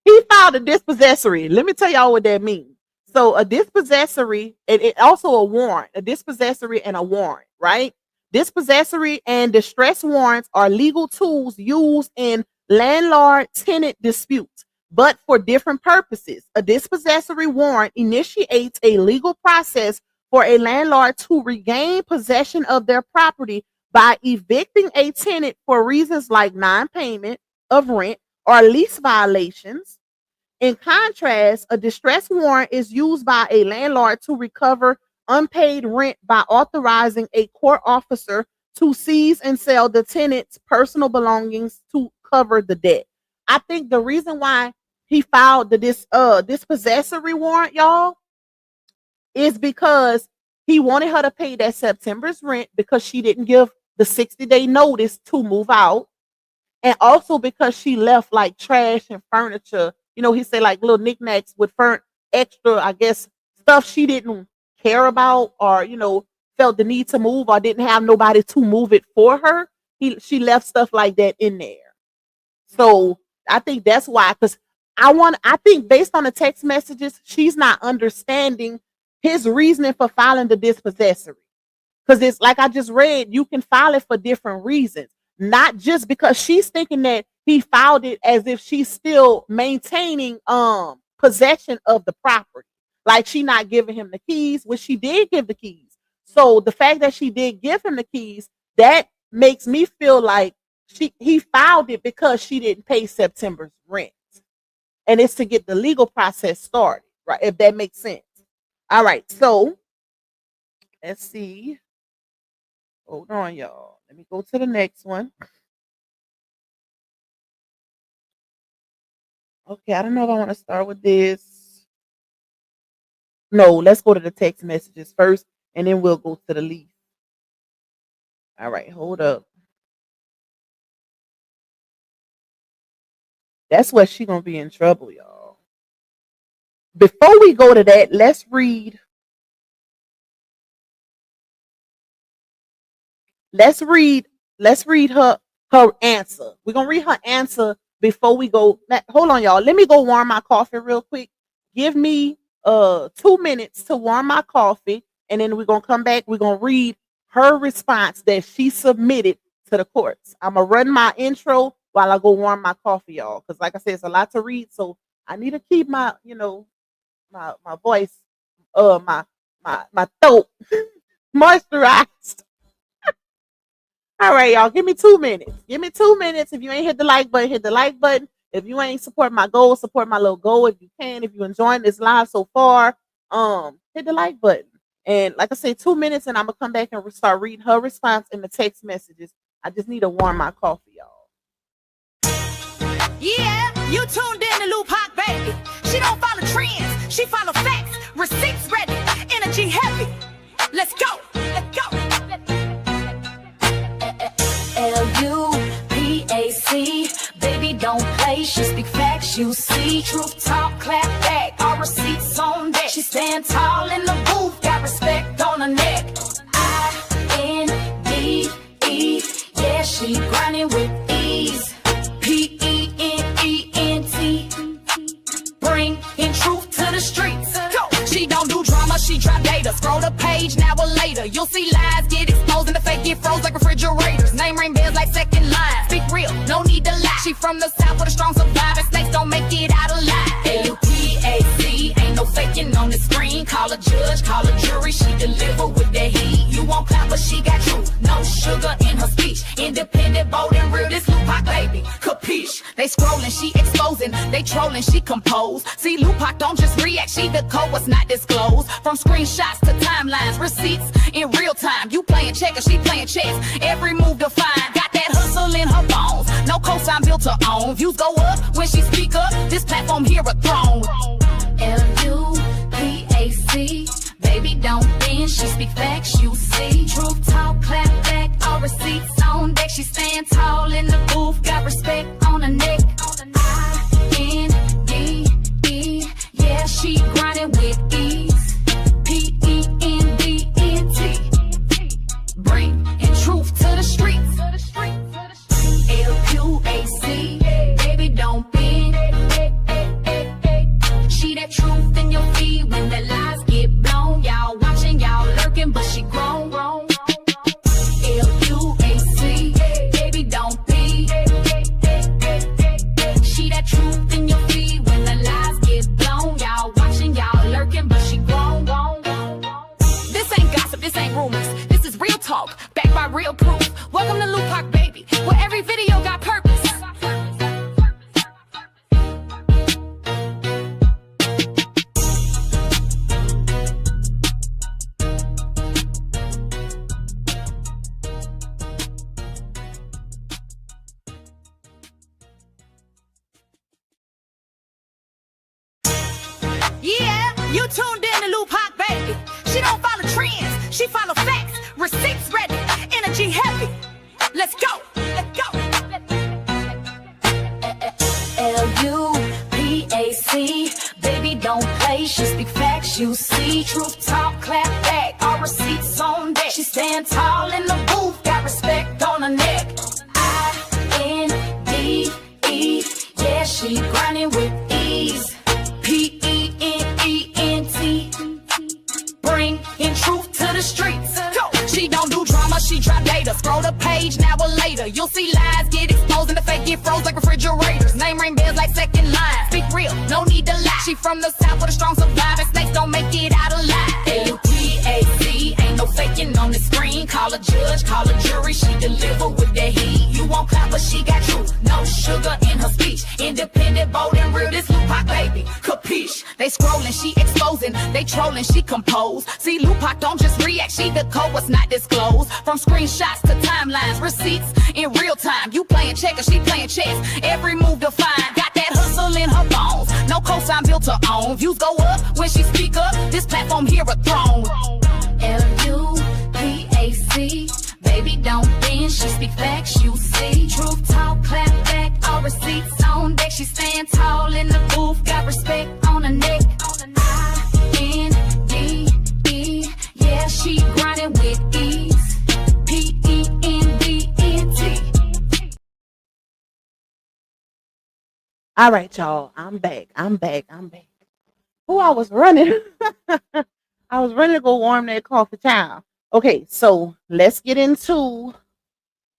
he filed a dispossessory. Let me tell y'all what that means. So a dispossessory, and it also a warrant, a dispossessory and a warrant, right? Dispossessory and distress warrants are legal tools used in landlord-tenant disputes, but for different purposes. A dispossessory warrant initiates a legal process for a landlord to regain possession of their property by evicting a tenant for reasons like non-payment of rent or lease violations. In contrast, a distress warrant is used by a landlord to recover unpaid rent by authorizing a court officer to seize and sell the tenant's personal belongings to cover the debt. I think the reason why he filed the dispossessory warrant, y'all, is because he wanted her to pay that September's rent because she didn't give the 60-day notice to move out. And also because she left like trash and furniture. He said like little knickknacks with extra, I guess, stuff she didn't care about, or, felt the need to move, or didn't have nobody to move it for her. She left stuff like that in there. So I think that's why, because I think based on the text messages, she's not understanding his reasoning for filing the dispossessory. Because it's like I just read, you can file it for different reasons. Not just because she's thinking that he filed it as if she's still maintaining possession of the property. Like she not giving him the keys, which she did give the keys. So the fact that she did give him the keys, that makes me feel like he filed it because she didn't pay September's rent. And it's to get the legal process started, right? If that makes sense. All right, so let's see. Hold on, y'all. Let me go to the next one. Okay, I don't know if I want to start with this. No, let's go to the text messages first, and then we'll go to the lease. All right, hold up. That's where she gonna be in trouble, y'all. Before we go to that, let's read her answer. We're gonna read her answer before we go. Hold on, y'all. Let me go warm my coffee real quick. Give me 2 minutes to warm my coffee, and then we're gonna come back. We're gonna read her response that she submitted to the courts. I'm gonna run my intro while I go warm my coffee, y'all. Because like I said, it's a lot to read, so I need to keep my, my voice, my throat moisturized. All right, y'all. Give me 2 minutes. Give me 2 minutes. If you ain't hit the like button, hit the like button. If you ain't support my goal, support my little goal. If you can, if you enjoying this live so far, hit the like button. And like I said, 2 minutes, and I'm gonna come back and start reading her response in the text messages. I just need to warm my coffee, y'all. Yeah, you tuned in to Lou Pac, baby. She don't follow trends, she follow facts. Receipts ready, energy heavy. Let's go, let's go. Lupac, baby, don't play. She speak facts, you see. Truth talk, clap back. All receipts on deck. She stand tall in the booth, got respect on her neck. INDE, yeah, she grinding with ease. PENENT, bring in truth to the streets. Go. She don't do drama, she drop data. Scroll the page now or later. You'll see lies get exposed and the fake get froze like refrigerators. Name ring bells like second line. Speak real, no need to lie. She from the south with a strong survivor. Snakes don't make it out alive. LUPAC, ain't no faking on the screen. Call a judge, call a jury. She deliver with that heat. You won't clap, but she got truth. No sugar in her speech. Independent, bold and real. This Lupac, baby. Capiche? They scrolling, she exposing. They trolling, she compose. See, Lupac don't just react. She the code was not disclosed. From screenshots to timelines, receipts in real time. You playing checkers, she playing chess. Every move defined. Got that hustle in her bones. No cosign built to own. Views go up when she speak up. This platform here a throne. LUPAC, baby, don't bend. She speak facts, you see. Truth talk, clap back. All receipts on deck. She stand tall in the booth, got respect on her neck. INDE, yeah, she grinding with ease. PENDENT, bring in truth to the streets. LQAC, baby, don't bend. She that truth in your feed when the lies get blown. Y'all watching, y'all lurking, but she grown. LUAC, baby, don't be. She that truth in your feed when the lies get blown. Y'all watching, y'all lurking, but she grown. This ain't gossip, this ain't rumors. This is real talk, backed by real proof. Welcome to Lupac, baby, where every video got purpose. Yeah, you tuned in to Lupac, baby. She don't follow trends, she follow facts. Receipts ready, energy heavy. Let's go, let's go. LUPAC, baby, don't play. She speak facts, you see. Truth talk, clap back. All receipts on deck. She stand tall in the booth, got respect on her neck. INDE, yeah, she grinding with ease. PENENT, bring in truth to the streets. Go. She don't do drama, she drop data. Scroll the page now or later. You'll see lies get exposed and the fake get froze like refrigerators. Name ring bells like second line. Speak real, no need to lie. She from the south with a strong survivor. Snakes don't make it out alive. LUPAC, ain't no faking on the screen. Call a judge, call a jury. She deliver with that heat. You won't clap, but she got truth. No sugar in her speech. Independent, bold and real. This Lupac, baby. Capiche? They scrolling, she exposing. They trolling, she compose. See, Lupac don't just react. She the code was not disclosed. From screenshots to timelines, receipts in real time. You playing checkers, she playing chess. Every move defined. Got that hustle in her bones. No cosign built to own. Views go up when she speak up. This platform here a throne. LUPAC, baby, don't bend. She speak facts, you see. Truth talk, clap back. All receipts on deck. She stand tall in the booth, got respect on her neck. INDE, yeah, she grinding with ease. PENDENT. All right, y'all. I'm back. Oh, I was running. I was running to go warm that coffee, child. Okay, so let's get into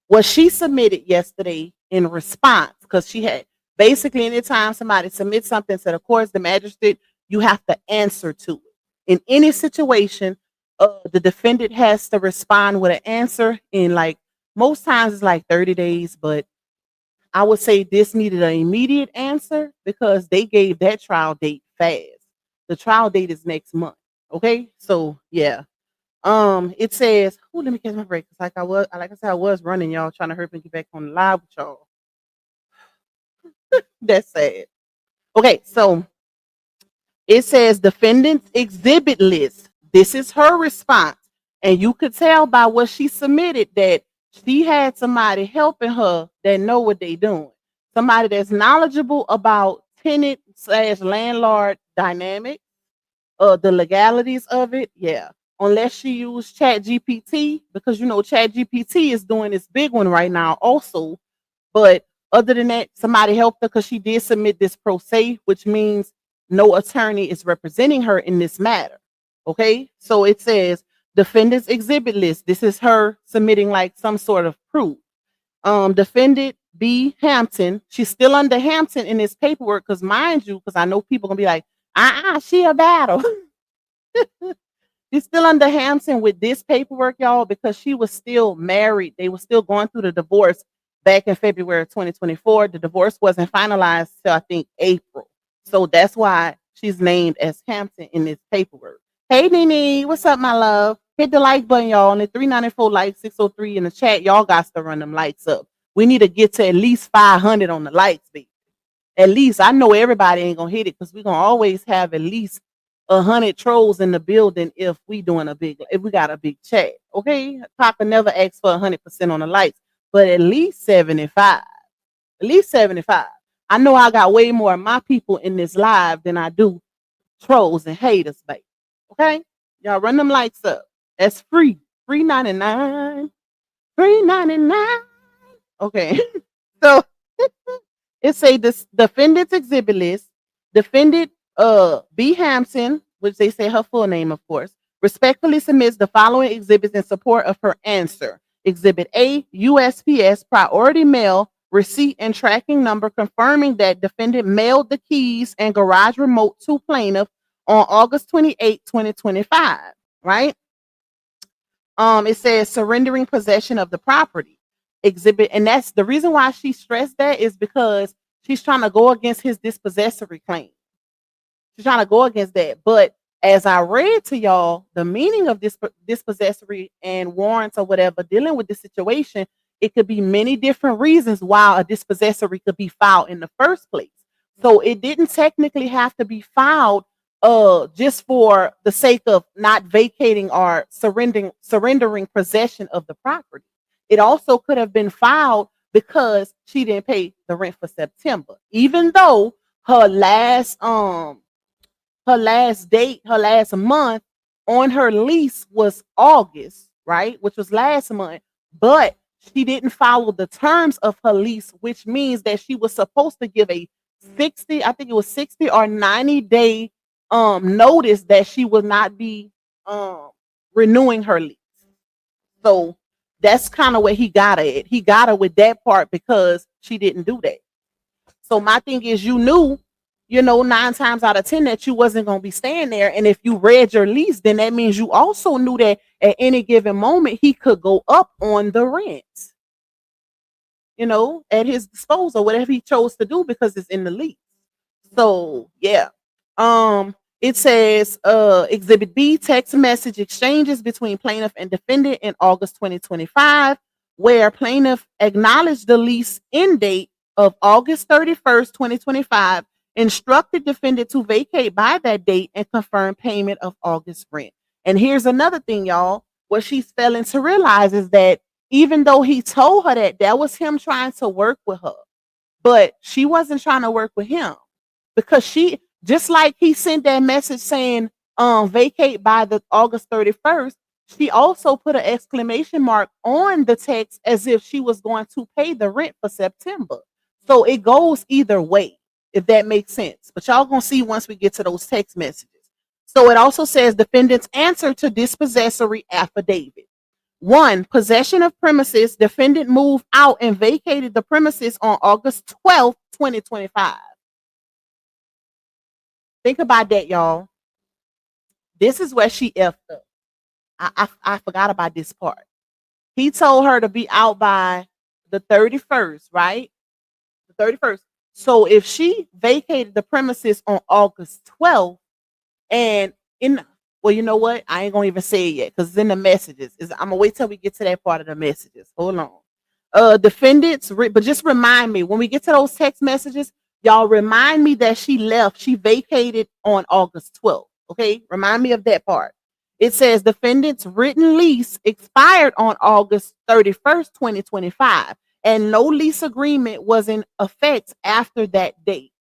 what she submitted yesterday in response, because she had basically anytime somebody submits something to the courts, the magistrate, you have to answer to it. In any situation, the defendant has to respond with an answer in like Most times it's like 30 days, but I would say this needed an immediate answer because they gave that trial date fast. The trial date is next month. Okay, so yeah. It says, oh, let me catch my break. Cause like I said, I was running, y'all, trying to hurry up and get back on the live with y'all. That's sad. Okay, so it says defendant's exhibit list. This is her response. And you could tell by what she submitted that she had somebody helping her that know what they doing. Somebody that's knowledgeable about tenant slash landlord dynamic, the legalities of it. Yeah. Unless she used Chat GPT, because you know Chat GPT is doing this big one right now also. But other than that, somebody helped her because she did submit this pro se, which means no attorney is representing her in this matter. Okay, so it says defendant's exhibit list. This is her submitting like some sort of proof. Defendant B Hampton. She's still under Hampton in this paperwork because, mind you, because I know people gonna be like, she a battle. She's still under Hampton with this paperwork, y'all, because she was still married. They were still going through the divorce back in February 2024. The divorce wasn't finalized till I think April. So that's why she's named as Hampton in this paperwork. Hey, Nene, what's up, my love? Hit the like button, y'all. Only 394 likes, 603 in the chat. Y'all got to run them likes up. We need to get to at least 500 on the likes, baby. At least I know everybody ain't gonna hit it because we're gonna always have at least 100 trolls in the building if we got a big chat. Okay, Papa never asks for 100% on the likes, but at least 75. At least 75. I know I got way more of my people in this live than I do trolls and haters, baby. Okay, y'all run them likes up. That's free. Free 99. Free 99. Okay, so it say this defendant's exhibit list. Defendant B Hampton, which they say her full name, of course, respectfully submits the following exhibits in support of her answer. Exhibit A, USPS priority mail receipt and tracking number confirming that defendant mailed the keys and garage remote to plaintiff on August 28, 2025, right? It says surrendering possession of the property exhibit, and that's the reason why she stressed that is because she's trying to go against his dispossessory claim. She's trying to go against that. But as I read to y'all, the meaning of this dispossessory and warrants or whatever dealing with the situation, it could be many different reasons why a dispossessory could be filed in the first place. So it didn't technically have to be filed just for the sake of not vacating or surrendering possession of the property. It also could have been filed because she didn't pay the rent for September, even though her last month on her lease was August, right? Which was last month, but she didn't follow the terms of her lease, which means that she was supposed to give a 60, I think it was 60 or 90-day notice that she would not be renewing her lease. So that's kind of where he got her at. He got her with that part because she didn't do that. So my thing is, you knew, 9 times out of 10 that you wasn't going to be staying there. And if you read your lease, then that means you also knew that at any given moment he could go up on the rent, at his disposal, whatever he chose to do because it's in the lease. So yeah. It says exhibit B, text message exchanges between plaintiff and defendant in August 2025, where plaintiff acknowledged the lease end date of August 31st, 2025, instructed defendant to vacate by that date and confirm payment of August rent. And here's another thing, y'all. What she's failing to realize is that even though he told her that was him trying to work with her, but she wasn't trying to work with him because she, just like he sent that message saying vacate by the August 31st, she also put an exclamation mark on the text as if she was going to pay the rent for September. So it goes either way, if that makes sense. But y'all gonna see once we get to those text messages. So it also says defendant's answer to dispossessory affidavit. 1, possession of premises. Defendant moved out and vacated the premises on August 12th, 2025. Think about that, y'all. This is where she effed up. I forgot about this part. He told her to be out by the 31st, right? The 31st. So if she vacated the premises on August 12th, and in well, you know what? I ain't gonna even say it yet because it's in the messages. I'm gonna wait till we get to that part of the messages. Hold on. Defendants, but just remind me when we get to those text messages, y'all remind me that she left. She vacated on August 12th. Okay, remind me of that part. It says defendant's written lease expired on August 31st, 2025, and no lease agreement was in effect after that date.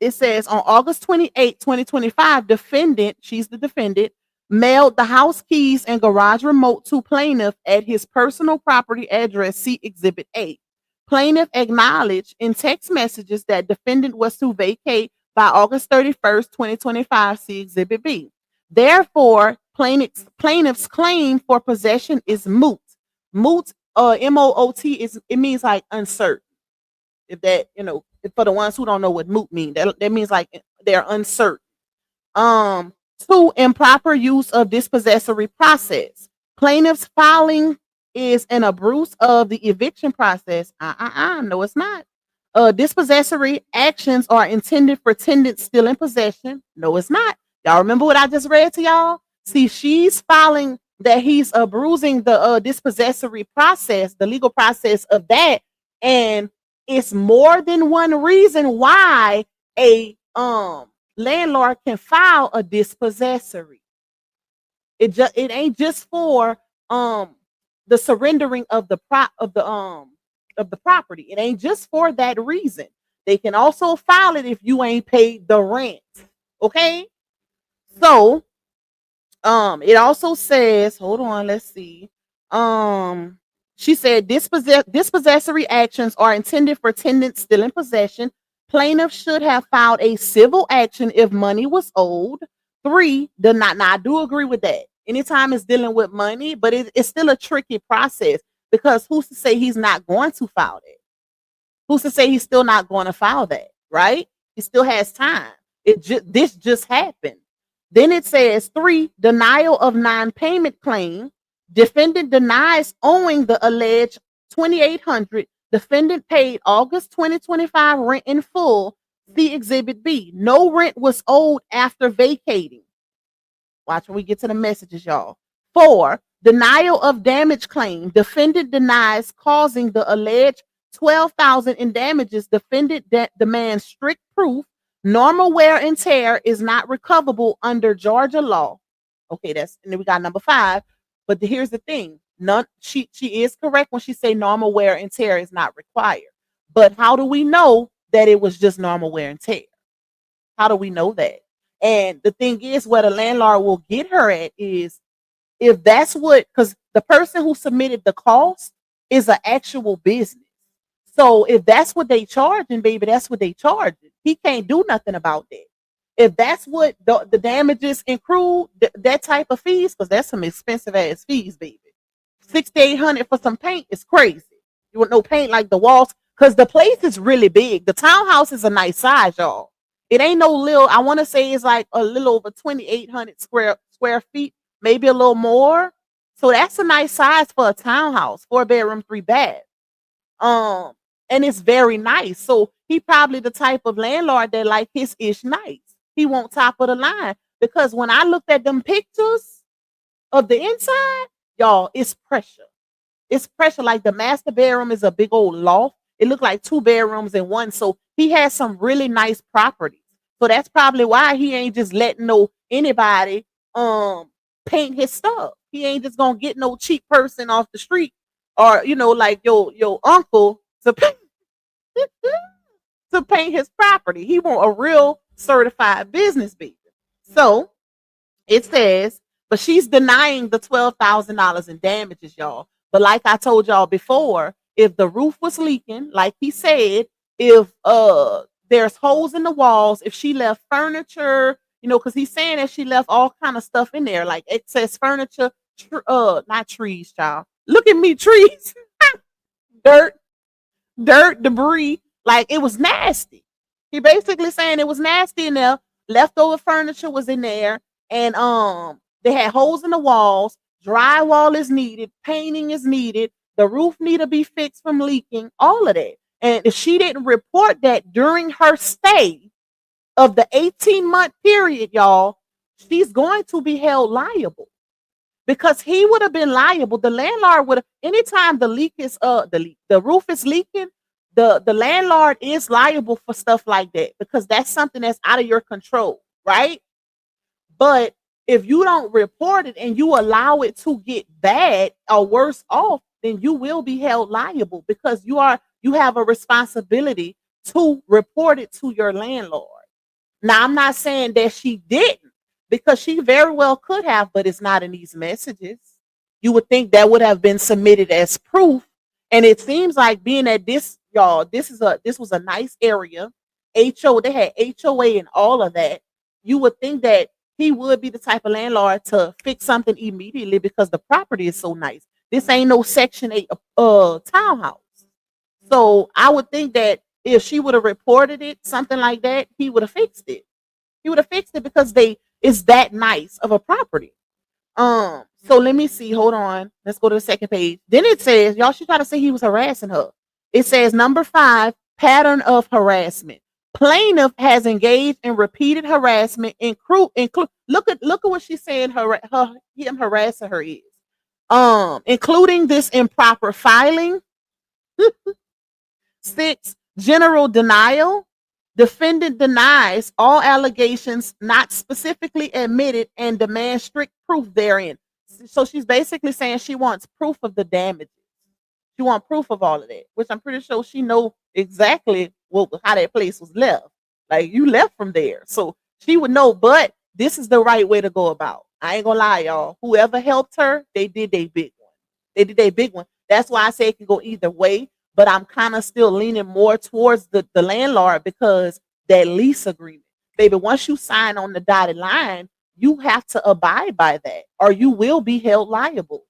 It says on August 28, 2025, defendant, she's the defendant, mailed the house keys and garage remote to plaintiff at his personal property address, see Exhibit 8. Plaintiff acknowledged in text messages that defendant was to vacate by August 31st, 2025, see Exhibit B. Therefore, plaintiff's claim for possession is moot. Moot, M-O-O-T, it means like uncertain. If that, for the ones who don't know what moot means, that means like they're uncertain. Two, improper use of dispossessory process. Plaintiff's filing is an abuse of the eviction process. No, it's not. Dispossessory actions are intended for tenants still in possession. No, it's not. Y'all remember what I just read to y'all? See, she's filing that he's abusing the dispossessory process, the legal process of that, and it's more than one reason why a landlord can file a dispossessory. It ain't just for the surrendering of the property. It ain't just for that reason. They can also file it if you ain't paid the rent. Okay? So it also says, hold on, let's see. She said dispossessory actions are intended for tenants still in possession. Plaintiff should have filed a civil action if money was owed. 3, now I do agree with that. Anytime it's dealing with money, but it's still a tricky process because who's to say he's not going to file that? Who's to say he's still not going to file that, right? He still has time. This just happened. Then it says 3, denial of non-payment claim. Defendant denies owing the alleged $2,800. Defendant paid August 2025 rent in full. See Exhibit B. No rent was owed after vacating. Watch when we get to the messages, y'all. 4, denial of damage claim. Defendant denies causing the alleged $12,000 in damages. Defendant demands strict proof. Normal wear and tear is not recoverable under Georgia law. Okay, and then we got number 5. But here's the thing. She is correct when she say normal wear and tear is not required. But how do we know that it was just normal wear and tear? How do we know that? And the thing is, where the landlord will get her at is if that's what, because the person who submitted the cost is an actual business. So if that's what they charging, baby, that's what they charging. He can't do nothing about that. If that's what the damages include, that type of fees, because that's some expensive ass fees, baby. $6,800 for some paint is crazy. You want no paint like the walls, because the place is really big. The townhouse is a nice size, y'all. It ain't no little. I want to say it's like a little over 2,800 square feet, maybe a little more. So that's a nice size for a townhouse, 4-bedroom, 3-bath. And it's very nice. So he probably the type of landlord that like his ish nice. He won't top of the line, because when I looked at them pictures of the inside, y'all, it's pressure. It's pressure. Like the master bedroom is a big old loft. It looked like 2 bedrooms in one. So he has some really nice properties. So that's probably why he ain't just letting anybody paint his stuff. He ain't just gonna get no cheap person off the street, or like your uncle to paint to paint his property. He want a real certified business baby. So it says, but she's denying the $12,000 in damages, y'all. But like I told y'all before, if the roof was leaking, like he said, if there's holes in the walls, if she left furniture, because he's saying that she left all kind of stuff in there, like excess furniture, not trees, child. Look at me, trees, dirt, debris, like it was nasty. He basically saying it was nasty in there. Leftover furniture was in there, and they had holes in the walls. drywall is needed, painting is needed, the roof need to be fixed from leaking, all of that. And if she didn't report that during her stay of the 18-month period, y'all, she's going to be held liable because he would have been liable. The landlord would have, anytime the leak is the roof is leaking, the landlord is liable for stuff like that because that's something that's out of your control, right? But if you don't report it and you allow it to get bad or worse off, then you will be held liable because you have a responsibility to report it to your landlord. Now, I'm not saying that she didn't because she very well could have, but it's not in these messages. You would think that would have been submitted as proof. And it seems like being at this, y'all, this was a nice area. They had HOA and all of that. You would think that he would be the type of landlord to fix something immediately because the property is so nice. This ain't no Section 8 townhouse. So I would think that if she would have reported it, something like that, he would have fixed it. He would have fixed it because it's that nice of a property. So let me see. Hold on. Let's go to the second page. Then it says, y'all, she tried to say he was harassing her. It says number 5, pattern of harassment. Plaintiff has engaged in repeated harassment. Look at what she's saying. Him harassing her is, including this improper filing. 6, general denial. Defendant denies all allegations not specifically admitted and demands strict proof therein. So she's basically saying she wants proof of the damages. She wants proof of all of that, which I'm pretty sure she know exactly how that place was left. Like you left from there. So she would know, but this is the right way to go about. I ain't gonna lie, y'all. Whoever helped her, they did a big one. They did a big one. That's why I say it can go either way. But I'm kind of still leaning more towards the landlord because that lease agreement. Baby, once you sign on the dotted line, you have to abide by that or you will be held liable.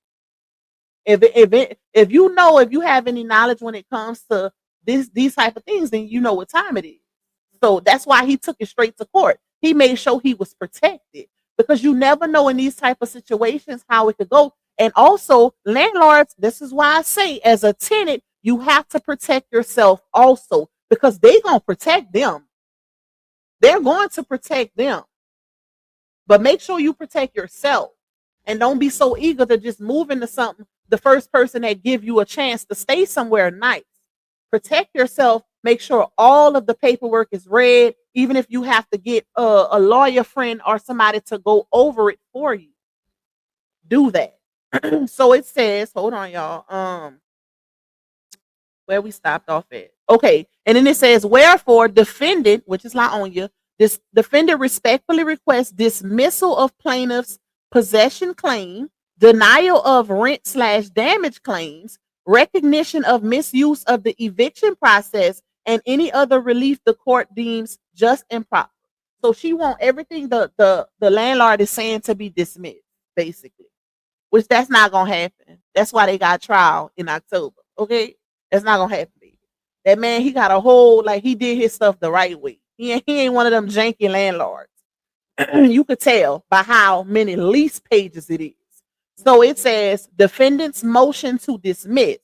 If you have any knowledge when it comes to these type of things, then you know what time it is. So that's why he took it straight to court. He made sure he was protected because you never know in these type of situations how it could go. And also landlords, this is why I say as a tenant, you have to protect yourself also because they're going to protect them. They're going to protect them. But make sure you protect yourself and don't be so eager to just move into something. The first person that give you a chance to stay somewhere nice. Protect yourself. Make sure all of the paperwork is read, even if you have to get a lawyer friend or somebody to go over it for you. Do that. So it says, hold on, y'all. Where we stopped off at. Okay. And then it says, wherefore defendant, which is LaOnya, this defendant respectfully requests dismissal of plaintiff's possession claim, denial of rent/damage claims, recognition of misuse of the eviction process, and any other relief the court deems just and proper. So she wants everything the landlord is saying to be dismissed, basically. Which that's not gonna happen. That's why they got trial in October. Okay. That's not gonna happen, baby. That man, he got a whole he did his stuff the right way. He ain't one of them janky landlords. You could tell by how many lease pages it is. So it says defendant's motion to dismiss.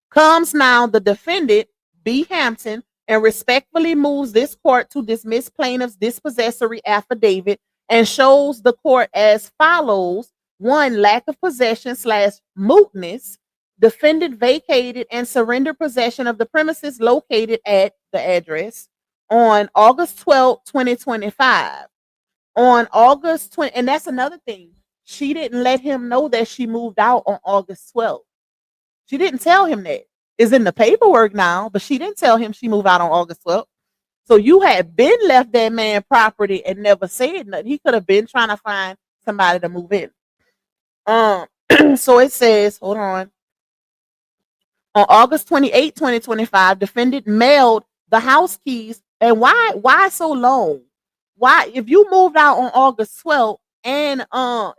Comes now the defendant, B. Hampton, and respectfully moves this court to dismiss plaintiff's dispossessory affidavit and shows the court as follows. 1, lack of possession/mootness. Defendant vacated and surrendered possession of the premises located at the address on August 12, 2025. On August 20, and that's another thing. She didn't let him know that she moved out on August 12th. She didn't tell him that. It's in the paperwork now, but she didn't tell him she moved out on August 12th. So you had been left that man property and never said nothing. He could have been trying to find somebody to move in. So it says, hold on. On August 28, 2025, defendant mailed the house keys. And why so long? Why, if you moved out on August 12th and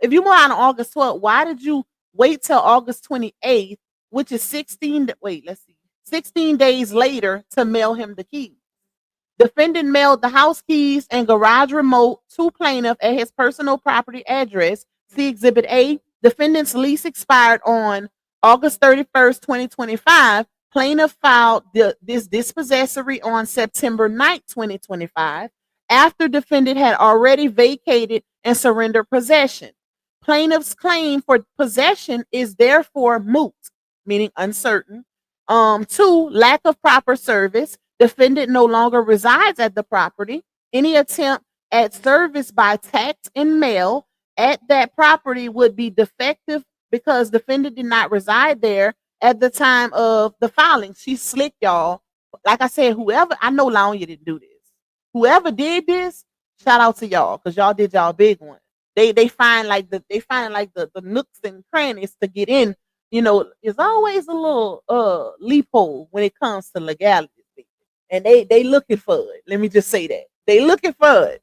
if you moved out on August 12th, why did you wait till August 28th, which is 16 days later to mail him the keys? Defendant mailed the house keys and garage remote to plaintiff at his personal property address, see Exhibit A, Defendant's lease expired on August 31st, 2025. Plaintiff filed this dispossessory on September 9th, 2025, after defendant had already vacated and surrendered possession. Plaintiff's claim for possession is therefore moot, meaning uncertain. Two, lack of proper service. Defendant no longer resides at the property. Any attempt at service by text and mail at that property would be defective because defendant did not reside there at the time of the filing. She's slick, y'all. Like I said, whoever, I know Laonia didn't do this. Whoever did this, shout out to y'all, because y'all did y'all big one. They find like the nooks and crannies to get in. You know, there's always a little loophole when it comes to legality. And they looking for it. Let me just say that. They looking for it.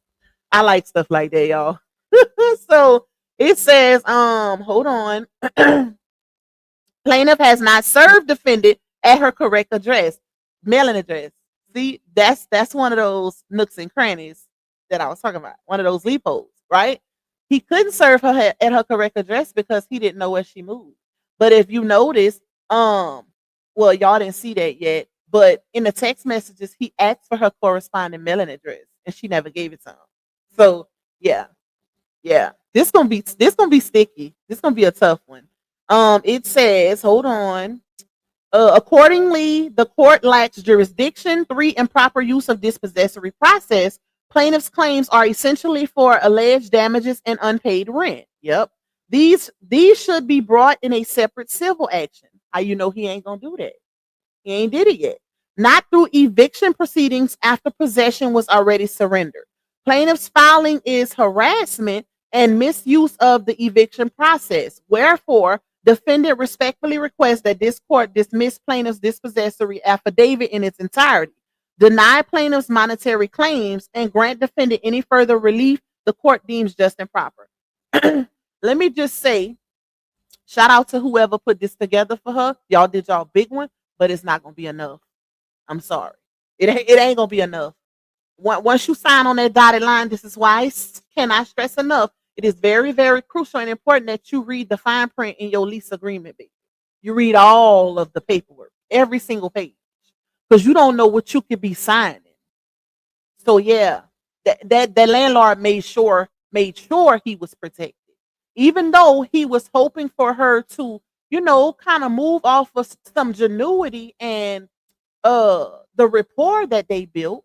I like stuff like that, y'all. So it says, hold on. Plaintiff has not served defendant at her correct address, mailing address. See, that's one of those nooks and crannies that I was talking about. One of those loopholes, right? He couldn't serve her at her correct address because he didn't know where she moved. But if you notice, well, y'all didn't see that yet, but in the text messages, he asked for her corresponding mailing address, and she never gave it to him. So yeah. This gonna be sticky. This gonna be a tough one. It says, hold on. Accordingly, the court lacks jurisdiction. 3, improper use of dispossessory process. Plaintiff's claims are essentially for alleged damages and unpaid rent. Yep. These should be brought in a separate civil action. How you know he ain't gonna do that? He ain't did it yet. Not through eviction proceedings after possession was already surrendered. Plaintiff's filing is harassment and misuse of the eviction process. Wherefore, defendant respectfully requests that this court dismiss plaintiff's dispossessory affidavit in its entirety, deny plaintiff's monetary claims, and grant defendant any further relief the court deems just and proper. Let me just say, shout out to whoever put this together for her. Y'all did y'all big one, but it's not going to be enough. I'm sorry. It ain't going to be enough. Once you sign on that dotted line, this is why I cannot stress enough. It is very, very crucial and important that you read the fine print in your lease agreement, baby. You read all of the paperwork, every single page, because you don't know what you could be signing. So yeah, that landlord made sure he was protected, even though he was hoping for her to, kind of move off of some genuity and the rapport that they built.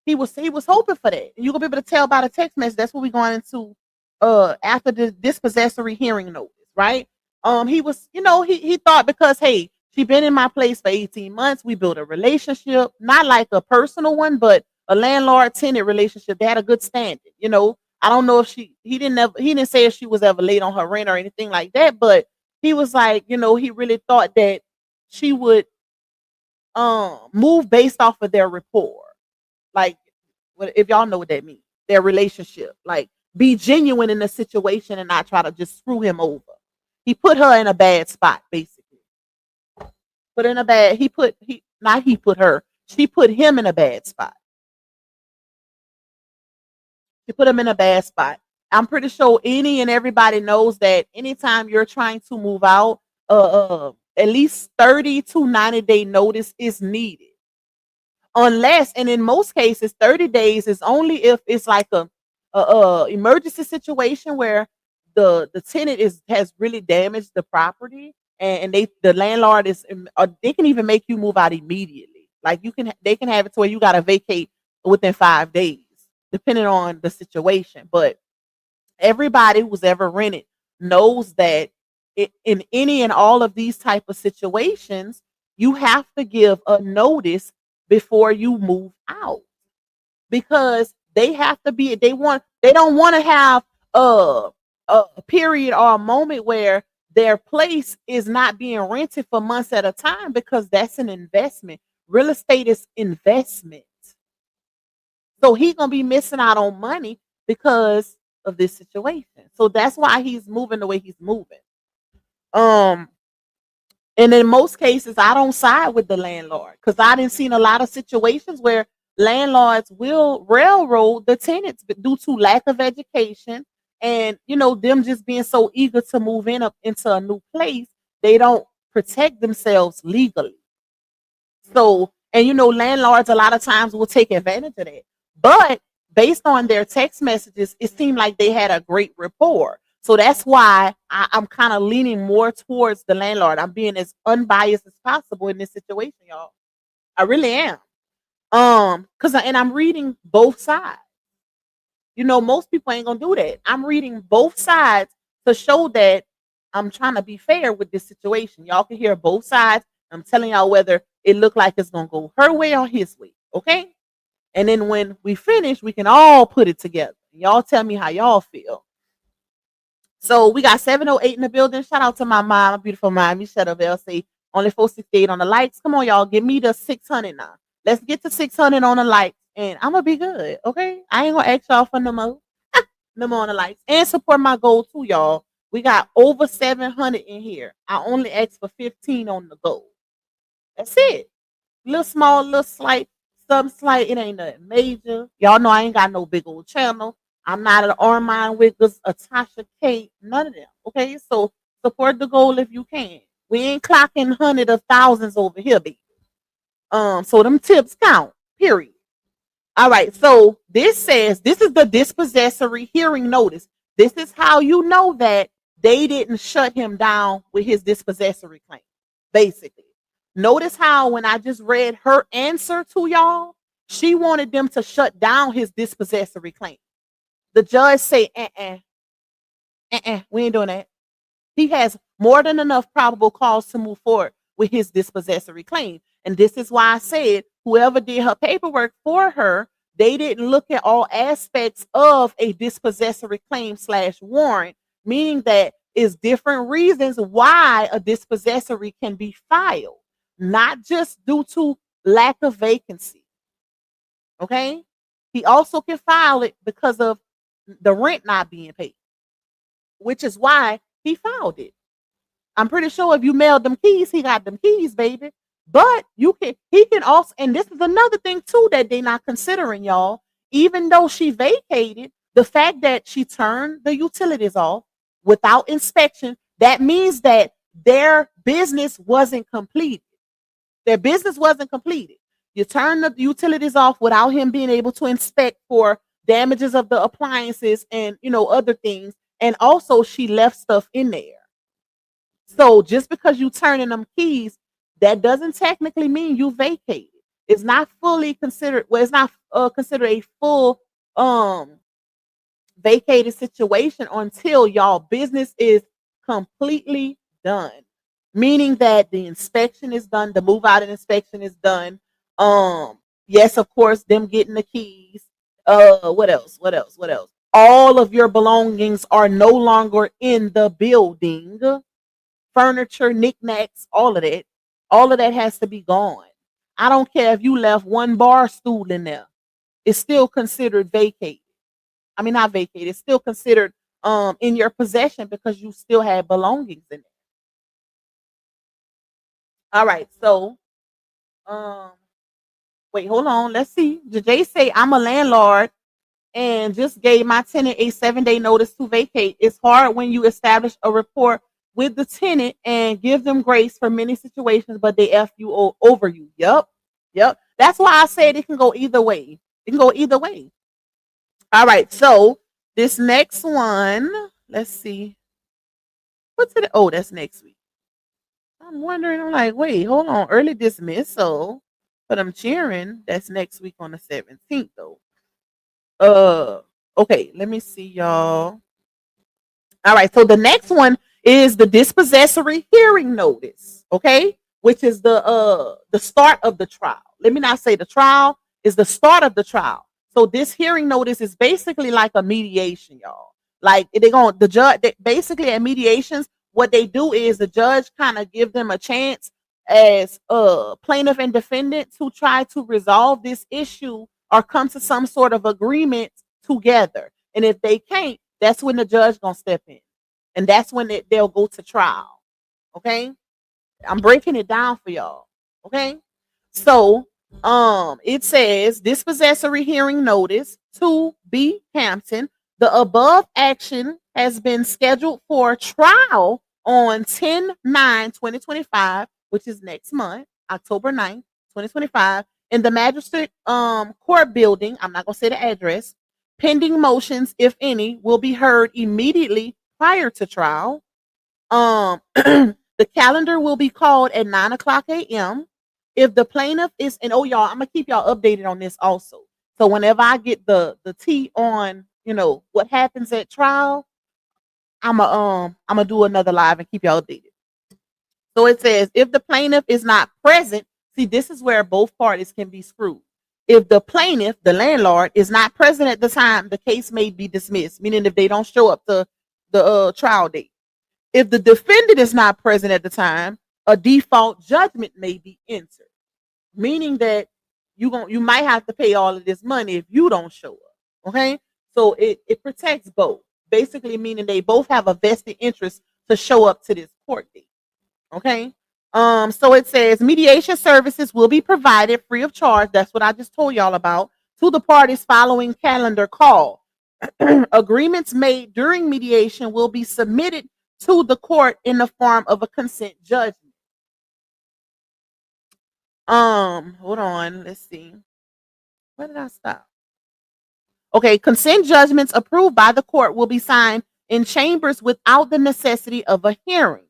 He was hoping for that. You're gonna be able to tell by the text message. That's what we're going into after the dispossessory hearing notice, right? He was, he thought because hey, she been in my place for 18 months. We built a relationship, not like a personal one, but a landlord-tenant relationship. They had a good standing. I don't know if he didn't say if she was ever late on her rent or anything like that, but he was like, he really thought that she would move based off of their rapport. Like, if y'all know what that means, their relationship, like be genuine in the situation and not try to just screw him over. He put her in a bad spot, basically. She put him in a bad spot. She put him in a bad spot. I'm pretty sure any and everybody knows that anytime you're trying to move out, at least 30 to 90-day notice is needed. Unless, and in most cases, 30 days is only if it's like a emergency situation where the tenant has really damaged the property, and the landlord they can even make you move out immediately. Like they can have it to where you got to vacate within 5 days, depending on the situation. But everybody who's ever rented knows that in any and all of these type of situations, you have to give a notice before you move out, because they have to be, they don't want to have a period or a moment where their place is not being rented for months at a time, because that's an investment. Real estate is investment. So he's going to be missing out on money because of this situation. So that's why he's moving the way he's moving. And in most cases, I don't side with the landlord, because I didn't seen a lot of situations where landlords will railroad the tenants due to lack of education, And them just being so eager to move in up into a new place, they don't protect themselves legally. So, and landlords a lot of times will take advantage of that. But based on their text messages, it seemed like they had a great rapport. So that's why I'm kind of leaning more towards the landlord. I'm being as unbiased as possible in this situation, y'all. I really am. And I'm reading both sides. Most people ain't gonna do that. I'm reading both sides to show that I'm trying to be fair with this situation. Y'all can hear both sides. I'm telling y'all whether it look like it's gonna go her way or his way. Okay. And then when we finish, we can all put it together. Y'all tell me how y'all feel. So we got 708 in the building. Shout out to my mom, my beautiful mom. You shut up, LC. Only 468 on the likes. Come on, y'all. Give me the 600 now. Let's get to 600 on the likes, and I'm gonna be good. Okay, I ain't gonna ask y'all for no more, no more on the likes, and support my goal too, y'all. We got over 700 in here. I only asked for 15 on the goal. That's it. Little small, little slight, some slight. It ain't nothing major. Y'all know I ain't got no big old channel. I'm not an Armand Wiggles, a Tasha Kate, none of them. Okay, so support the goal if you can. We ain't clocking hundreds of thousands over here, baby. So them tips count. Period. All right. So this says this is the dispossessory hearing notice. This is how you know that they didn't shut him down with his dispossessory claim. Basically, notice how when I just read her answer to y'all, she wanted them to shut down his dispossessory claim. The judge say, we ain't doing that. He has more than enough probable cause to move forward with his dispossessory claim. And this is why I said whoever did her paperwork for her, they didn't look at all aspects of a dispossessory claim / warrant, meaning that is different reasons why a dispossessory can be filed, not just due to lack of vacancy. Okay? He also can file it because of the rent not being paid, which is why he filed it. I'm pretty sure if you mailed them keys, he got them keys, baby. But he can also, and this is another thing too that they're not considering, y'all. Even though she vacated, the fact that she turned the utilities off without inspection, that means that their business wasn't completed. Their business wasn't completed. You turn the utilities off without him being able to inspect for damages of the appliances and other things. And also she left stuff in there. So just because you turning them keys, that doesn't technically mean you vacated. It's not fully considered. Well, it's not considered a full vacated situation until y'all business is completely done. Meaning that the inspection is done, the move out and inspection is done. Yes, of course, them getting the keys. What else? All of your belongings are no longer in the building. Furniture, knickknacks, all of that has to be gone. I don't care if you left one bar stool in there. It's still considered vacated. I mean, not vacated. It's still considered in your possession because you still have belongings in it. All right. So, wait, hold on. Let's see. Jay say I'm a landlord and just gave my tenant a 7-day notice to vacate. It's hard when you establish a rapport with the tenant and give them grace for many situations, but they F you over you. Yep. That's why I said it can go either way. It can go either way. All right. So this next one, let's see. What's it? Oh, that's next week. I'm wondering, I'm like, wait, hold on. Early dismissal, but I'm cheering. That's next week on the 17th, though. Okay, let me see, y'all. All right, so the next one is the dispossessory hearing notice, okay, which is the start of the trial. Let me not say the trial is the start of the trial. So this hearing notice is basically like a mediation, y'all. Like the judge basically at mediations, what they do is the judge kind of give them a chance as plaintiff and defendant to try to resolve this issue or come to some sort of agreement together. And if they can't, that's when the judge gonna step in, and that's when they'll go to trial. Okay, I'm breaking it down for y'all. Okay, so it says dispossessory hearing notice to B. Hampton, The above action has been scheduled for trial on 10/9/2025, which is next month, October 9th, 2025, in the magistrate court building. I'm not going to say the address. Pending motions, if any, will be heard immediately prior to trial. The calendar will be called at 9 o'clock a.m. If the plaintiff is, and oh y'all, I'm gonna keep y'all updated on this also. So whenever I get the tea on, what happens at trial, I'm gonna do another live and keep y'all updated. So it says if the plaintiff is not present, see, this is where both parties can be screwed. If the plaintiff, the landlord, is not present at the time, the case may be dismissed, meaning if they don't show up to the trial date. If the defendant is not present at the time, a default judgment may be entered, meaning that you might have to pay all of this money if you don't show up. Okay, so it protects both, basically meaning they both have a vested interest to show up to this court date. Okay, so it says mediation services will be provided free of charge. That's what I just told y'all about, to the parties following calendar call. Agreements made during mediation will be submitted to the court in the form of a consent judgment. Hold on, let's see. Where did I stop? Okay, consent judgments approved by the court will be signed in chambers without the necessity of a hearing.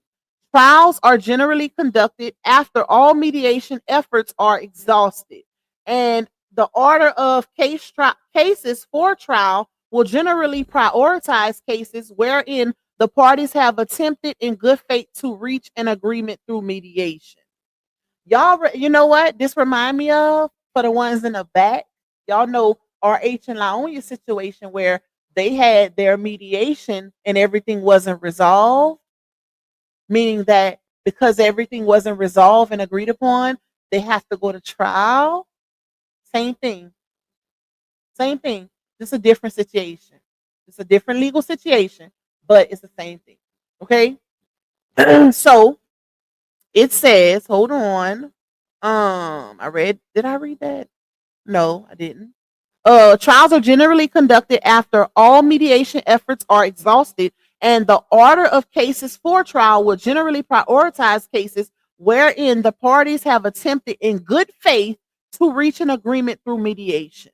Trials are generally conducted after all mediation efforts are exhausted, and the order of cases for trial will generally prioritize cases wherein the parties have attempted in good faith to reach an agreement through mediation. Y'all, you know what this remind me of? For the ones in the back, y'all know RH and Laonia situation where they had their mediation and everything wasn't resolved, meaning that because everything wasn't resolved and agreed upon, they have to go to trial. Same thing. Same thing. Just a different situation. It's a different legal situation, but it's the same thing. Okay? So it says, hold on. Did I read that? No, I didn't. Trials are generally conducted after all mediation efforts are exhausted, and the order of cases for trial will generally prioritize cases wherein the parties have attempted in good faith to reach an agreement through mediation.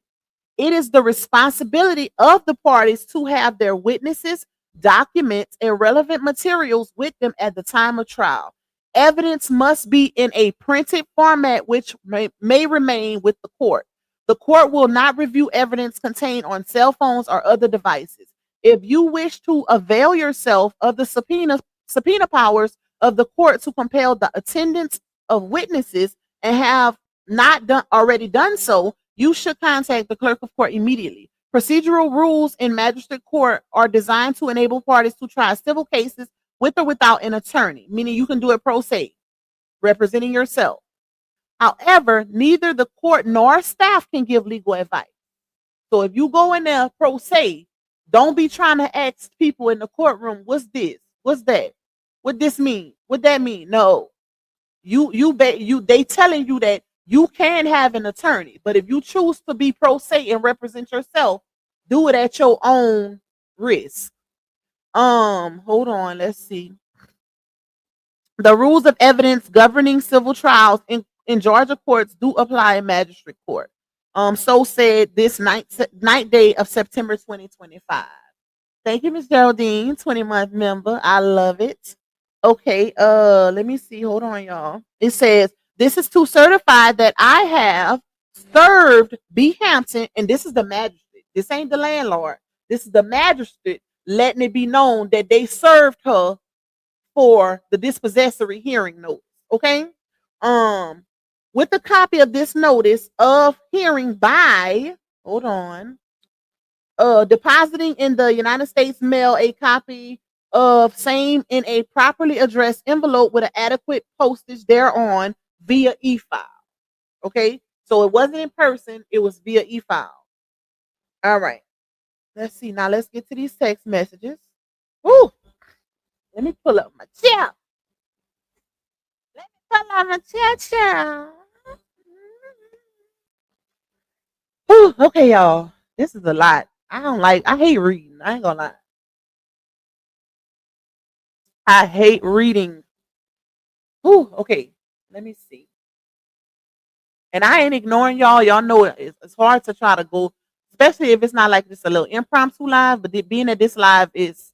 It is the responsibility of the parties to have their witnesses, documents, and relevant materials with them at the time of trial. Evidence must be in a printed format which may remain with the court. The court will not review evidence contained on cell phones or other devices. If you wish to avail yourself of the subpoena powers of the court to compel the attendance of witnesses and have not already done so, you should contact the clerk of court immediately. Procedural rules in magistrate court are designed to enable parties to try civil cases with or without an attorney, meaning you can do it pro se, representing yourself. However, neither the court nor staff can give legal advice. So if you go in there pro se, don't be trying to ask people in the courtroom, what's this? What's that? What this mean? What that mean? No. They telling you that you can have an attorney, but if you choose to be pro se and represent yourself, do it at your own risk. Hold on, let's see. The rules of evidence governing civil trials in Georgia courts do apply in magistrate court. So said this night day of September 2025. Thank you, Ms. Geraldine, 20-month member. I love it. Okay, let me see. Hold on, y'all. It says, this is to certify that I have served B. Hampton, and this is the magistrate. This ain't the landlord. This is the magistrate letting it be known that they served her for the dispossessory hearing notice. Okay? With a copy of this notice of hearing by, hold on, depositing in the United States mail a copy of same in a properly addressed envelope with an adequate postage thereon via e-file. Okay, so it wasn't in person, it was via e-file. All right, let's see. Now let's get to these text messages. Woo! Let me pull up my chair. Let me pull up my chair. Whew, okay, y'all. This is a lot. I hate reading. I ain't gonna lie. I hate reading. Ooh, okay. Let me see. And I ain't ignoring y'all. Y'all know it's hard to try to go, especially if it's not like just a little impromptu live. But being that this live is,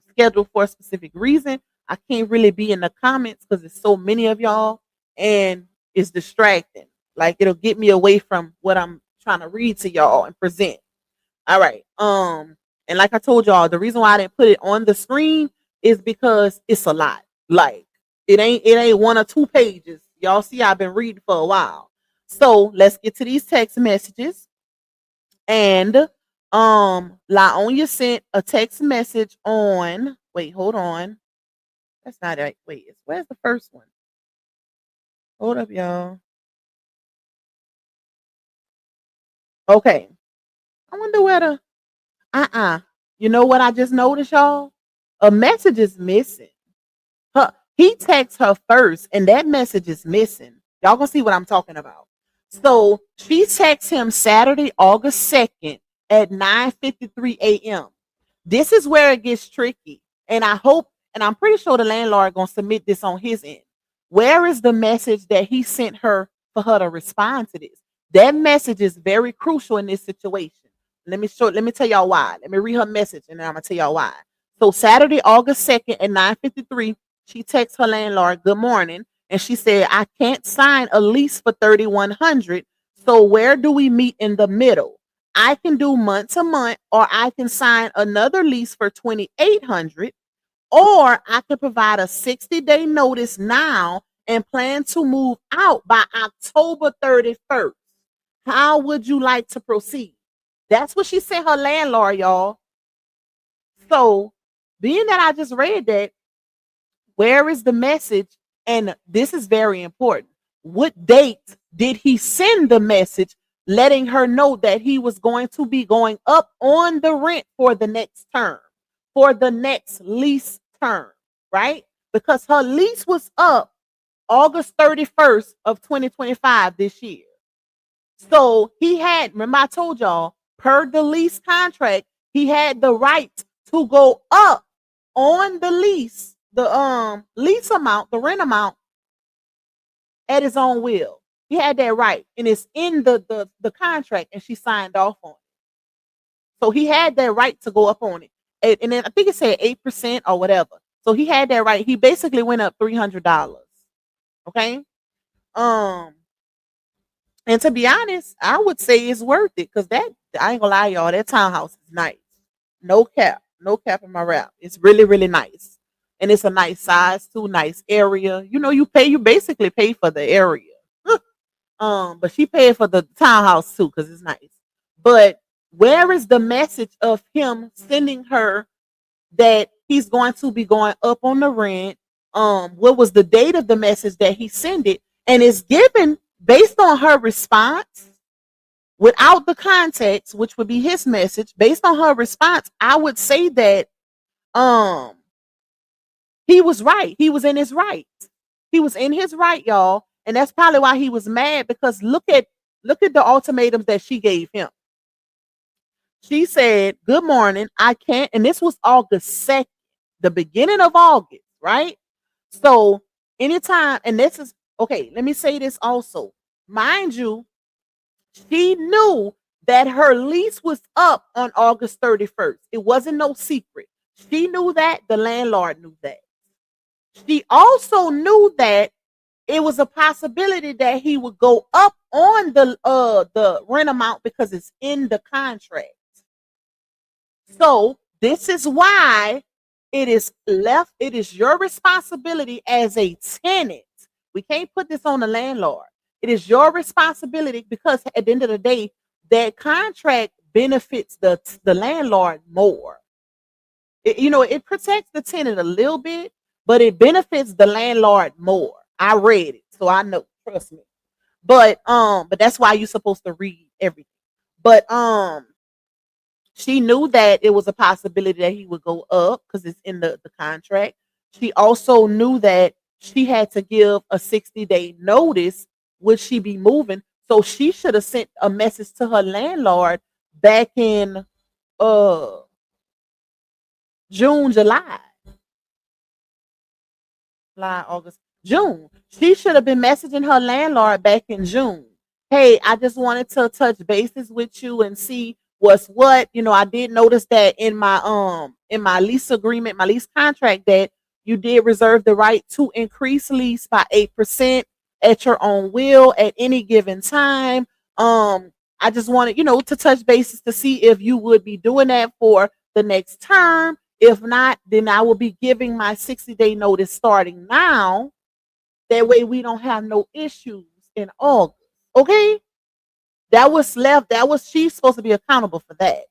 scheduled for a specific reason, I can't really be in the comments because there's so many of y'all and it's distracting. Like it'll get me away from what I'm trying to read to y'all and present. All right. And like I told y'all, the reason why I didn't put it on the screen is because it's a lot. Like it ain't one or two pages. Y'all see, I've been reading for a while. So let's get to these text messages. And Laonia sent a text message on. Wait, hold on. That's not it. Wait, where's the first one? Hold up, y'all. Okay. I wonder where the You know what I just noticed, y'all? A message is missing. He texts her first, and that message is missing. Y'all gonna see what I'm talking about. So she texts him Saturday, August 2nd at 9:53 a.m. This is where it gets tricky. And I hope, and I'm pretty sure the landlord gonna submit this on his end. Where is the message that he sent her for her to respond to this? That message is very crucial in this situation. Let me tell y'all why. Let me read her message and then I'm gonna tell y'all why. So Saturday, August 2nd at 9:53, she texts her landlord, good morning. And she said, I can't sign a lease for 3,100. So where do we meet in the middle? I can do month to month, or I can sign another lease for 2,800, or I can provide a 60-day notice now and plan to move out by October 31st. How would you like to proceed? That's what she sent her landlord, y'all. So, being that I just read that, where is the message? And this is very important. What date did he send the message letting her know that he was going to be going up on the rent for the next term, for the next lease term, right? Because her lease was up August 31st of 2025 this year. So he had, remember I told y'all, per the lease contract, he had the right to go up on the lease, the lease amount, the rent amount at his own will. He had that right, and it's in the contract, and she signed off on it. So he had that right to go up on it, and then I think it said 8% or whatever. So he had that right. He basically went up $300. Okay, and to be honest, I would say it's worth it because that I ain't gonna lie, y'all. That townhouse is nice. No cap, no cap in my rap. It's really, really nice, and it's a nice size too. Nice area. You basically pay for the area. But she paid for the townhouse too because it's nice. But where is the message of him sending her that he's going to be going up on the rent? What was the date of the message that he sent it? And it's given based on her response without the context, which would be his message. Based on her response, I would say that he was right. He was in his right. He was in his right, y'all. And that's probably why he was mad, because look at the ultimatums that she gave him. She said, good morning. I can't, and this was August 2nd, the beginning of August, right? So anytime, and this is okay, let me say this also. Mind you, she knew that her lease was up on August 31st. It wasn't no secret. She knew that. The landlord knew that. She also knew that it was a possibility that he would go up on the rent amount because it's in the contract. So this is why it is your responsibility as a tenant. We can't put this on the landlord. It is your responsibility because at the end of the day, that contract benefits the landlord more. It protects the tenant a little bit, but it benefits the landlord more. I read it, so I know. Trust me. But that's why you're supposed to read everything. But she knew that it was a possibility that he would go up because it's in the contract. She also knew that she had to give a 60-day notice. Would she be moving? So she should have sent a message to her landlord back in June, July, August, June. She should have been messaging her landlord back in June. Hey, I just wanted to touch bases with you and see what's what. I did notice that in my lease agreement, my lease contract, that you did reserve the right to increase lease by 8% at your own will at any given time. I just wanted, to touch bases to see if you would be doing that for the next term. If not, then I will be giving my 60-day notice starting now. That way we don't have no issues in August. Okay? She's supposed to be accountable for that.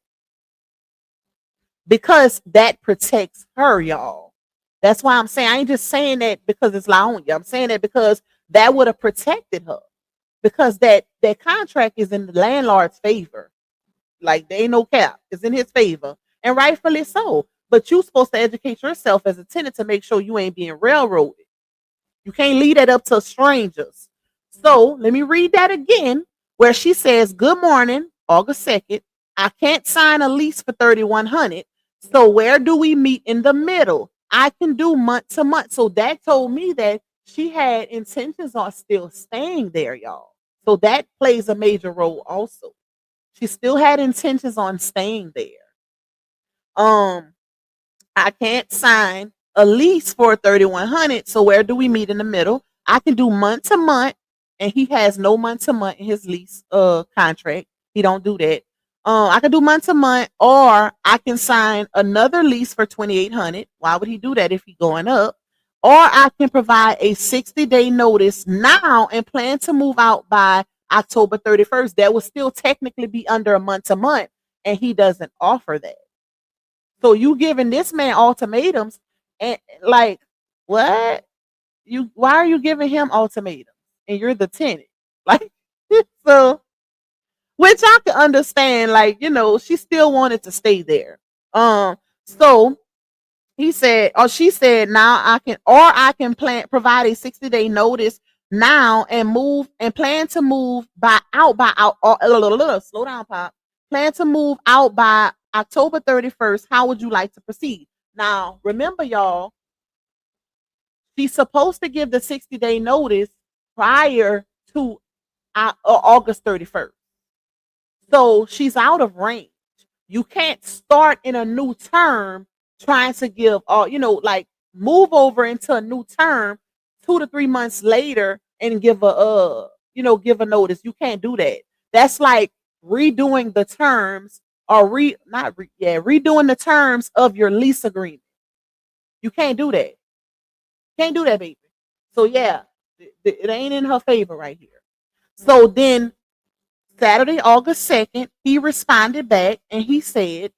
Because that protects her, y'all. That's why I'm saying, I ain't just saying that because it's Laonia. I'm saying that because that would have protected her. Because that contract is in the landlord's favor. Like, there ain't no cap. It's in his favor. And rightfully so. But you're supposed to educate yourself as a tenant to make sure you ain't being railroaded. You can't leave that up to strangers. So let me read that again, where she says, "Good morning, August 2nd. I can't sign a lease for 3,100. So where do we meet in the middle? I can do month to month." So that told me that she had intentions on still staying there, y'all. So that plays a major role also. She still had intentions on staying there. I can't sign a lease for 3,100. So where do we meet in the middle? I can do month to month, and he has no month to month in his lease contract. He don't do that. I can do month to month, or I can sign another lease for 2,800. Why would he do that if he going up? Or I can provide a 60-day notice now and plan to move out by October 31st. That would still technically be under a month to month, and he doesn't offer that. So you giving this man ultimatums, and like, what? Why are you giving him ultimatums? And you're the tenant. Like, so, which I can understand, like, she still wanted to stay there. So he said, or she said, now I can provide a 60-day notice now and plan to move slow down, Pop. Plan to move out by October 31st. How would you like to proceed? Now, remember, y'all, she's supposed to give the 60-day notice prior to August 31st. So she's out of range. You can't start in a new term trying to give like move over into a new term 2 to 3 months later and give give a notice. You can't do that. That's like redoing the terms, or redoing the terms of your lease agreement. You can't do that. Can't do that, baby. So yeah, it ain't in her favor right here. So then Saturday, August 2nd, he responded back and he said,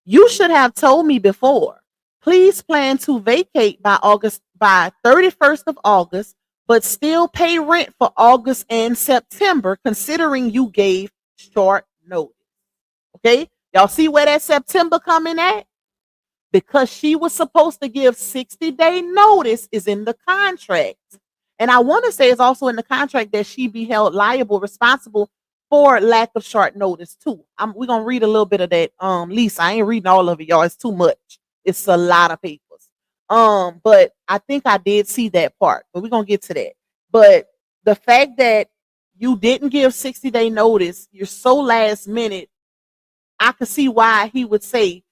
"You should have told me before. Please plan to vacate by 31st of August, but still pay rent for August and September, considering you gave short notice." Okay? Y'all see where that September coming at? Because she was supposed to give 60-day notice is in the contract. And I want to say it's also in the contract that she be held responsible for lack of short notice too. We're gonna read a little bit of that lease. I ain't reading all of it, y'all. It's too much. It's a lot of papers. But I think I did see that part, but we're gonna get to that. But the fact that you didn't give 60-day notice, you're so last minute, I could see why he would say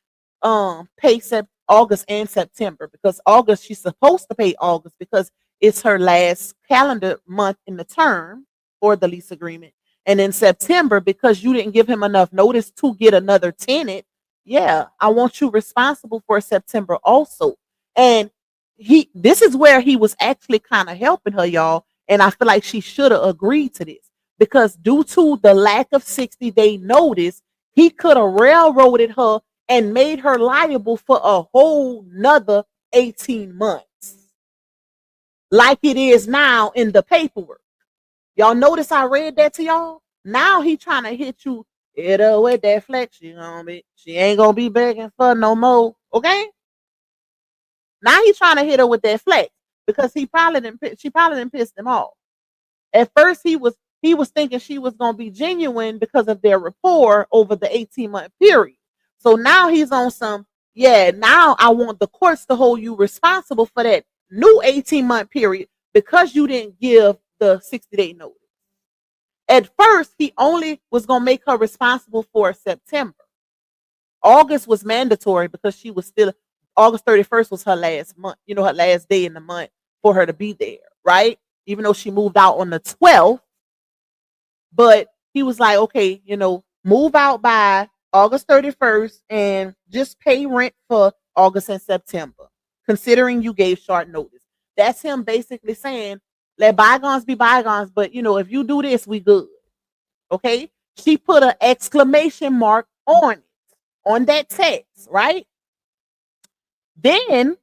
pay August and September, because August, she's supposed to pay August because it's her last calendar month in the term for the lease agreement. And in September, because you didn't give him enough notice to get another tenant, yeah, I want you responsible for September also. And this is where he was actually kind of helping her, y'all. And I feel like she should have agreed to this, because due to the lack of 60-day notice, he could have railroaded her and made her liable for a whole nother 18 months. Like it is now in the paperwork. Y'all notice I read that to y'all? Now he trying to hit you with that flex. She ain't gonna be begging for no more. Okay? Now he trying to hit her with that flex because she probably didn't piss him off. At first he was thinking she was gonna be genuine because of their rapport over the 18-month period. So now he's on some, Yeah, now I want the courts to hold you responsible for that new 18-month period because you didn't give the 60-day notice. At first, he only was going to make her responsible for September. August was mandatory because she was still, August 31st was her last month, her last day in the month for her to be there, right? Even though she moved out on the 12th, but he was like, okay, move out by August 31st and just pay rent for August and September, considering you gave short notice. That's him basically saying, let bygones be bygones, but if you do this, we good. Okay? She put an exclamation mark on it, on that text, right? Then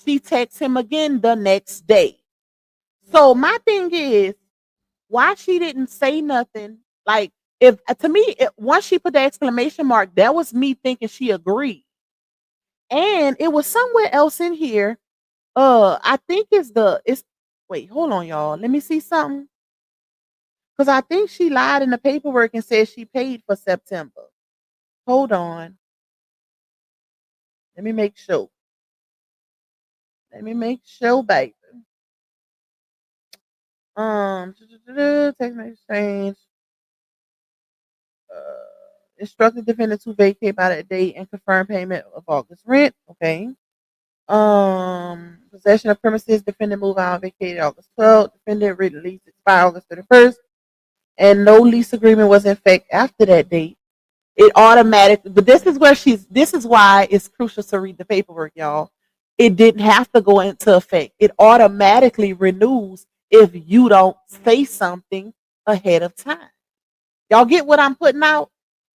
she texts him again the next day. So my thing is, why she didn't say nothing? Like, if to me, once she put the exclamation mark, that was me thinking she agreed. And it was somewhere else in here. I think it's wait, hold on, y'all. Let me see something. Because I think she lied in the paperwork and said she paid for September. Hold on. Let me make sure. Let me make sure, baby. Text message exchange. Instructed defendant to vacate by that date and confirm payment of August rent. Okay. Possession of premises. Defendant move out vacated August 12th. Defendant written lease expired August 31st, and no lease agreement was in effect after that date. It automatically, but this is where this is why it's crucial to read the paperwork, y'all. It didn't have to go into effect. It automatically renews if you don't say something ahead of time. Y'all get what I'm putting out?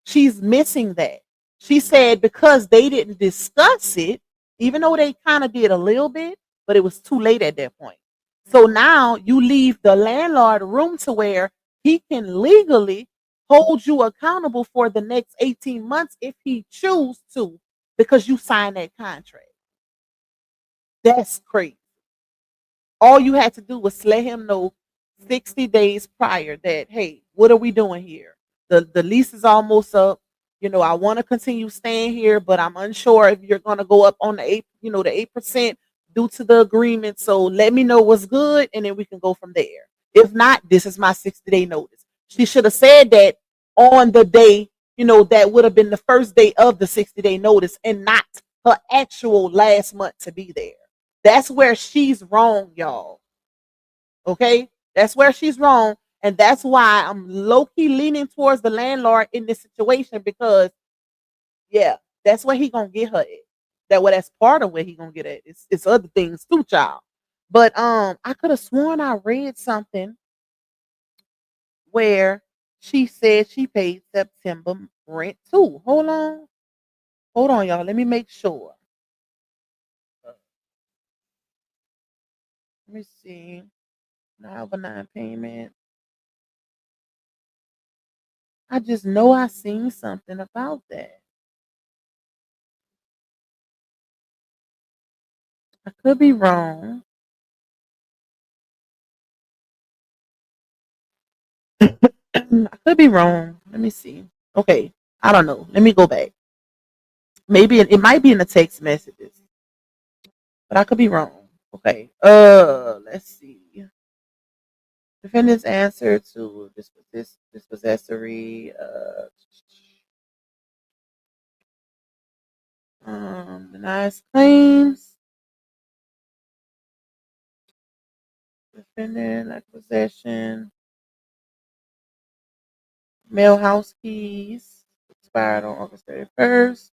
She's missing that. She said because they didn't discuss it, even though they kind of did a little bit, but it was too late at that point. So now you leave the landlord room to where he can legally hold you accountable for the next 18 months if he chooses to, because you signed that contract. That's crazy. All you had to do was let him know 60 days prior that, hey, what are we doing here? The lease is almost up. I want to continue staying here, but I'm unsure if you're going to go up on the 8% due to the agreement. So let me know what's good, and then we can go from there. If not, this is my 60-day notice. She should have said that on the day, that would have been the first day of the 60-day notice and not her actual last month to be there. That's where she's wrong, y'all. Okay? That's where she's wrong. And that's why I'm low-key leaning towards the landlord in this situation because, yeah, that's where he gonna get her at. That's part of where he gonna get at. It's other things too, child. But I could have sworn I read something where she said she paid September rent too. Hold on, y'all. Let me make sure. Let me see. 9/9 payment. I just know I seen something about that. I could be wrong. I could be wrong. Let me see. Okay. I don't know. Let me go back. Maybe it might be in the text messages, but I could be wrong. Okay. Let's see. Defendant's answer to this possessory. Denies claims. Defendant lack possession. Mail house keys expired on August 31st.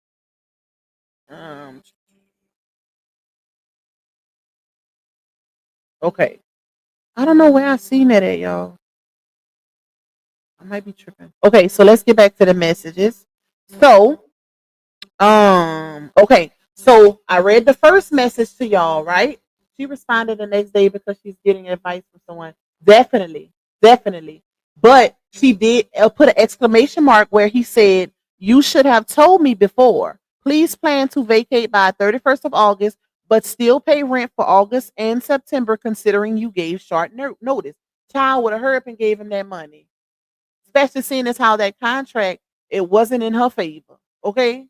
Okay. I don't know where I seen that at, y'all. I might be tripping. Okay, so let's get back to the messages. So, okay. So I read the first message to y'all, right? She responded the next day because she's getting advice from someone. Definitely, definitely. But she did put an exclamation mark where he said, "You should have told me before. Please plan to vacate by 31st of August, but still pay rent for August and September, considering you gave short notice." Child would have hurried up and gave him that money, especially seeing as how that contract it wasn't in her favor. Okay,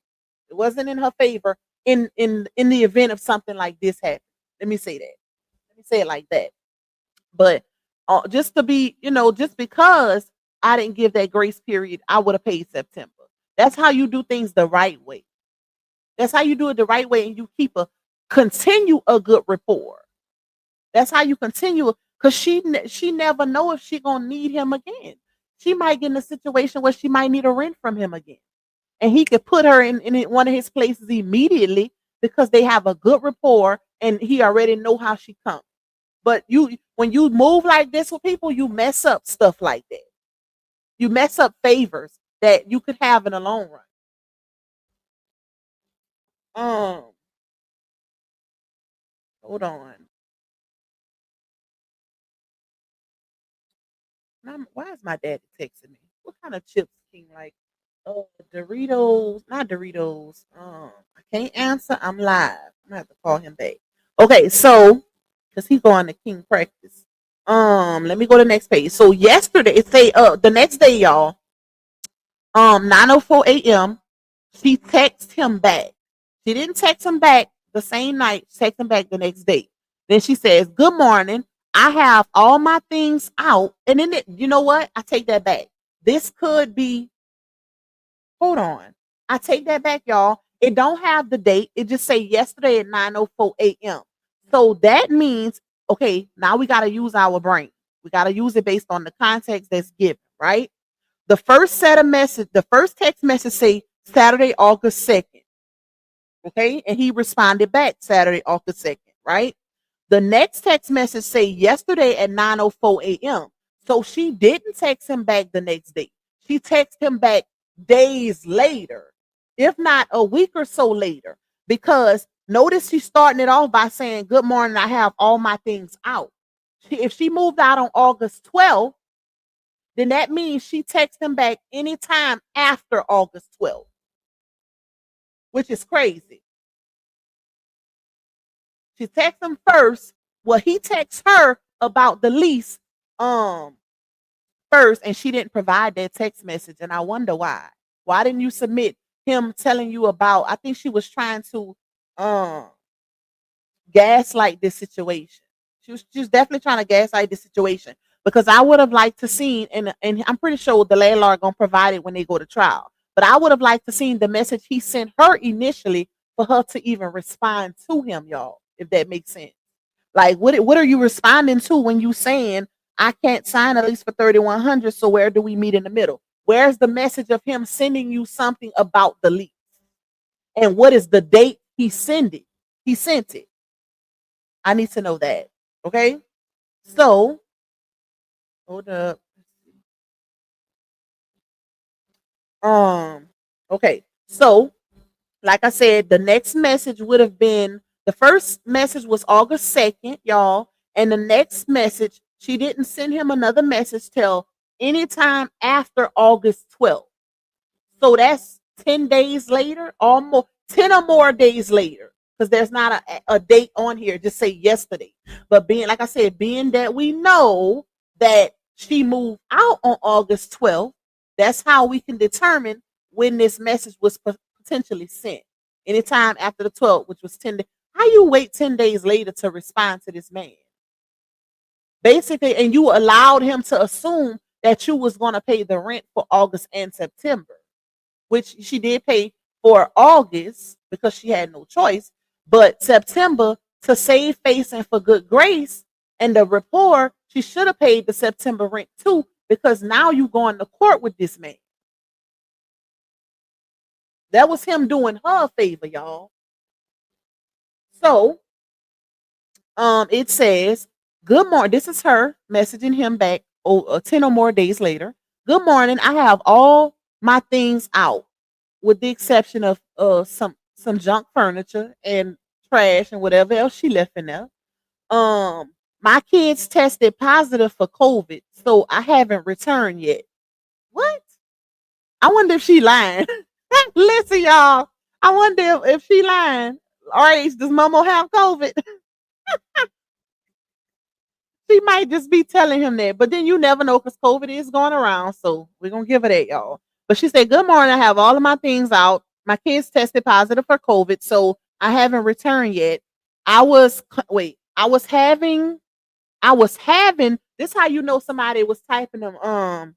It wasn't in her favor in the event of something like this happening. Let me say that. Let me say it like that. But just to be, just because I didn't give that grace period, I would have paid September. That's how you do things the right way. That's how you do it the right way, and you continue a good rapport. That's how you continue, because she never know if she gonna need him again. She might get in a situation where she might need a rent from him again, and he could put her in one of his places immediately because they have a good rapport and he already know how she comes. But when you move like this with people, you mess up stuff like that. You mess up favors that you could have in the long run. Hold on. Why is my daddy texting me? What kind of chips King like? Doritos, not Doritos. I can't answer. I'm live. I'm gonna have to call him back. Okay, so because he's going to King practice. Let me go to the next page. So yesterday, it say the next day, y'all. 9:04 a.m. She texted him back. She didn't text him back the same night. She texted him back the next day. Then she says, "Good morning. I have all my things out." And then you know what? I take that back. This could be. Hold on. I take that back, y'all. It don't have the date. It just say yesterday at 9:04 a.m. So that means, okay, now we got to use our brain. We got to use it based on the context that's given, right? The first text message say Saturday, August 2nd. Okay. And he responded back Saturday, August 2nd, right? The next text message say yesterday at 9:04 a.m. So she didn't text him back the next day. She texted him back days later, if not a week or so later, because notice she's starting it off by saying, "Good morning, I have all my things out." If she moved out on August 12th, then that means she texts him back anytime after August 12th, which is crazy. She texts him first. Well, he texts her about the lease first, and she didn't provide that text message. And I wonder why. Why didn't you submit him telling you about? I think she was trying to gaslight this situation. She was definitely trying to gaslight this situation, because I would have liked to seen, and I'm pretty sure the landlord gonna provide it when they go to trial. But I would have liked to seen the message he sent her initially for her to even respond to him, y'all. If that makes sense. Like, what are you responding to when you saying I can't sign a lease for 3,100? So where do we meet in the middle? Where's the message of him sending you something about the lease? And what is the date he sent it? He sent it. I need to know that. Okay. So hold up. Okay. So, like I said, the next message would have been, the first message was August 2nd, y'all. And the next message, she didn't send him another message till anytime after August 12th. So that's 10 days later, almost 10 or more days later, because there's not a date on here, just say yesterday. But being, like I said, being that we know that she moved out on August 12th, that's how we can determine when this message was potentially sent. Anytime after the 12th, which was 10 days. How you wait 10 days later to respond to this man? Basically, and you allowed him to assume that you was going to pay the rent for August and September, which she did pay for August because she had no choice. But September, to save face and for good grace and the rapport, she should have paid the September rent too, because now you going to court with this man. That was him doing her a favor, y'all. So, it says, "Good morning." This is her messaging him back 10 or more days later. "Good morning. I have all my things out, with the exception of some junk furniture and trash and whatever else she left in there. My kids tested positive for COVID, so I haven't returned yet." What? I wonder if she lying. Listen, y'all. I wonder if she lying. RH, does Momo have COVID? She might just be telling him that, but then you never know, because COVID is going around. So we're gonna give her that, y'all. But she said, "Good morning. I have all of my things out My kids tested positive for COVID, so I haven't returned yet. I was wait, I was having this how you know somebody was typing them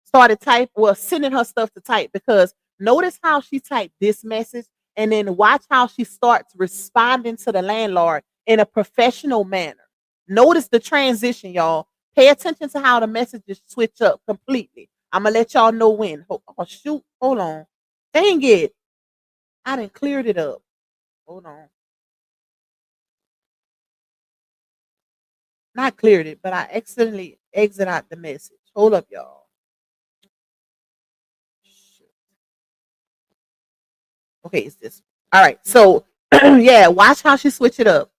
started type sending her stuff to type because notice how she typed this message and then watch how she starts responding to the landlord in a professional manner. Notice the transition, y'all. Pay attention to how the messages switch up completely. I'm gonna let y'all know when. Oh shoot, hold on. Dang it. I done cleared it up. Hold on. Not cleared it, but I accidentally exit out the message. Hold up, y'all. Okay, it's this. All right. So yeah, watch how she switch it up.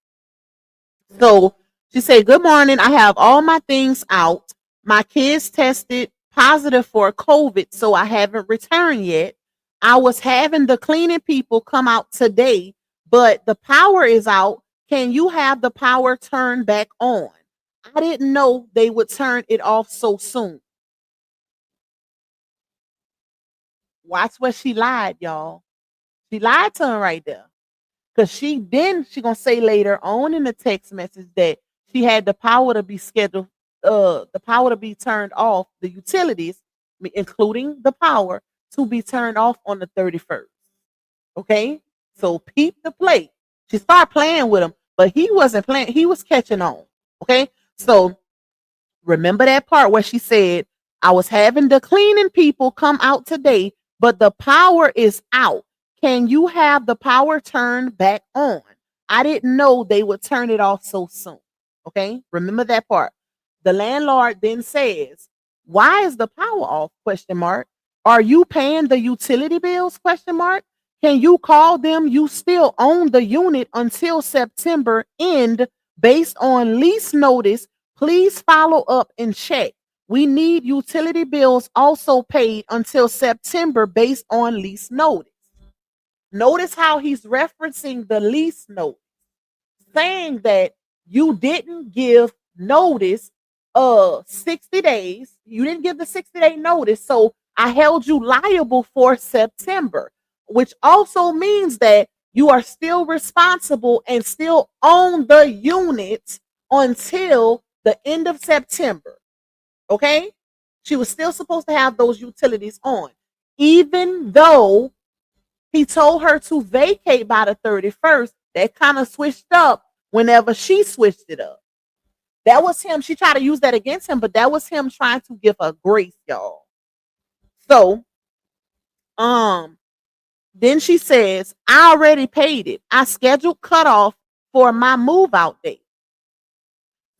So she said, "Good morning. I have all my things out. My kids tested positive for COVID, so I haven't returned yet. I was having the cleaning people come out today, but the power is out. Can you have the power turned back on? I didn't know they would turn it off so soon." Watch what she lied, y'all. She lied to him right there. Cause she gonna say later on in the text message that she had the power to be scheduled, the power to be turned off, the utilities, including the power, to be turned off on the 31st. Okay, so peep the play. She started playing with him, but he wasn't playing. He was catching on. Okay, so remember that part where she said, "I was having the cleaning people come out today, but the power is out. Can you have the power turned back on? I didn't know they would turn it off so soon." Okay, remember that part. The landlord then says, "Why is the power off? Question mark. Are you paying the utility bills? Question mark. Can you call them? You still own the unit until September end based on lease notice. Please follow up and check. We need utility bills also paid until September based on lease notice." Notice how he's referencing the lease note, saying that you didn't give notice 60 days. You didn't give the 60-day notice. So I held you liable for September, which also means that you are still responsible and still own the unit until the end of September. Okay? She was still supposed to have those utilities on, even though he told her to vacate by the 31st. That kind of switched up whenever she switched it up. That was him. She tried to use that against him, but that was him trying to give her grace, y'all. So, then she says, "I already paid it. I scheduled cutoff for my move out date."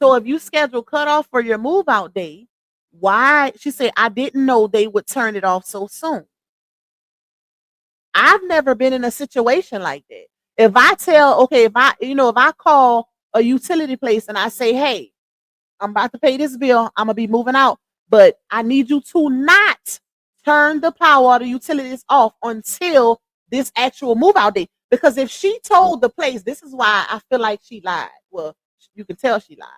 So if you schedule cutoff for your move out date, why? She said, "I didn't know they would turn it off so soon." I've never been in a situation like that. If I tell, okay, if I call a utility place and I say, "Hey, I'm about to pay this bill. I'm gonna be moving out, but I need you to not turn the power or the utilities off until this actual move out date." Because if she told the place, this is why I feel like she lied. Well, you can tell she lied.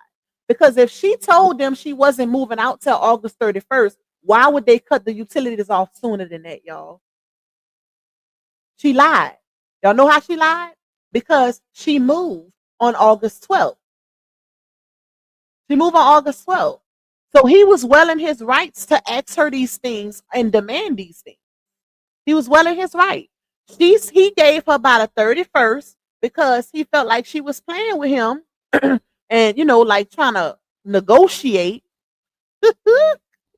Because if she told them she wasn't moving out till August 31st, why would they cut the utilities off sooner than that, y'all? She lied. Y'all know how she lied? Because she moved on August 12th. She moved on August 12th. So he was well in his rights to ask her these things and demand these things. He was well in his right. He gave her by the 31st because he felt like she was playing with him and, like trying to negotiate,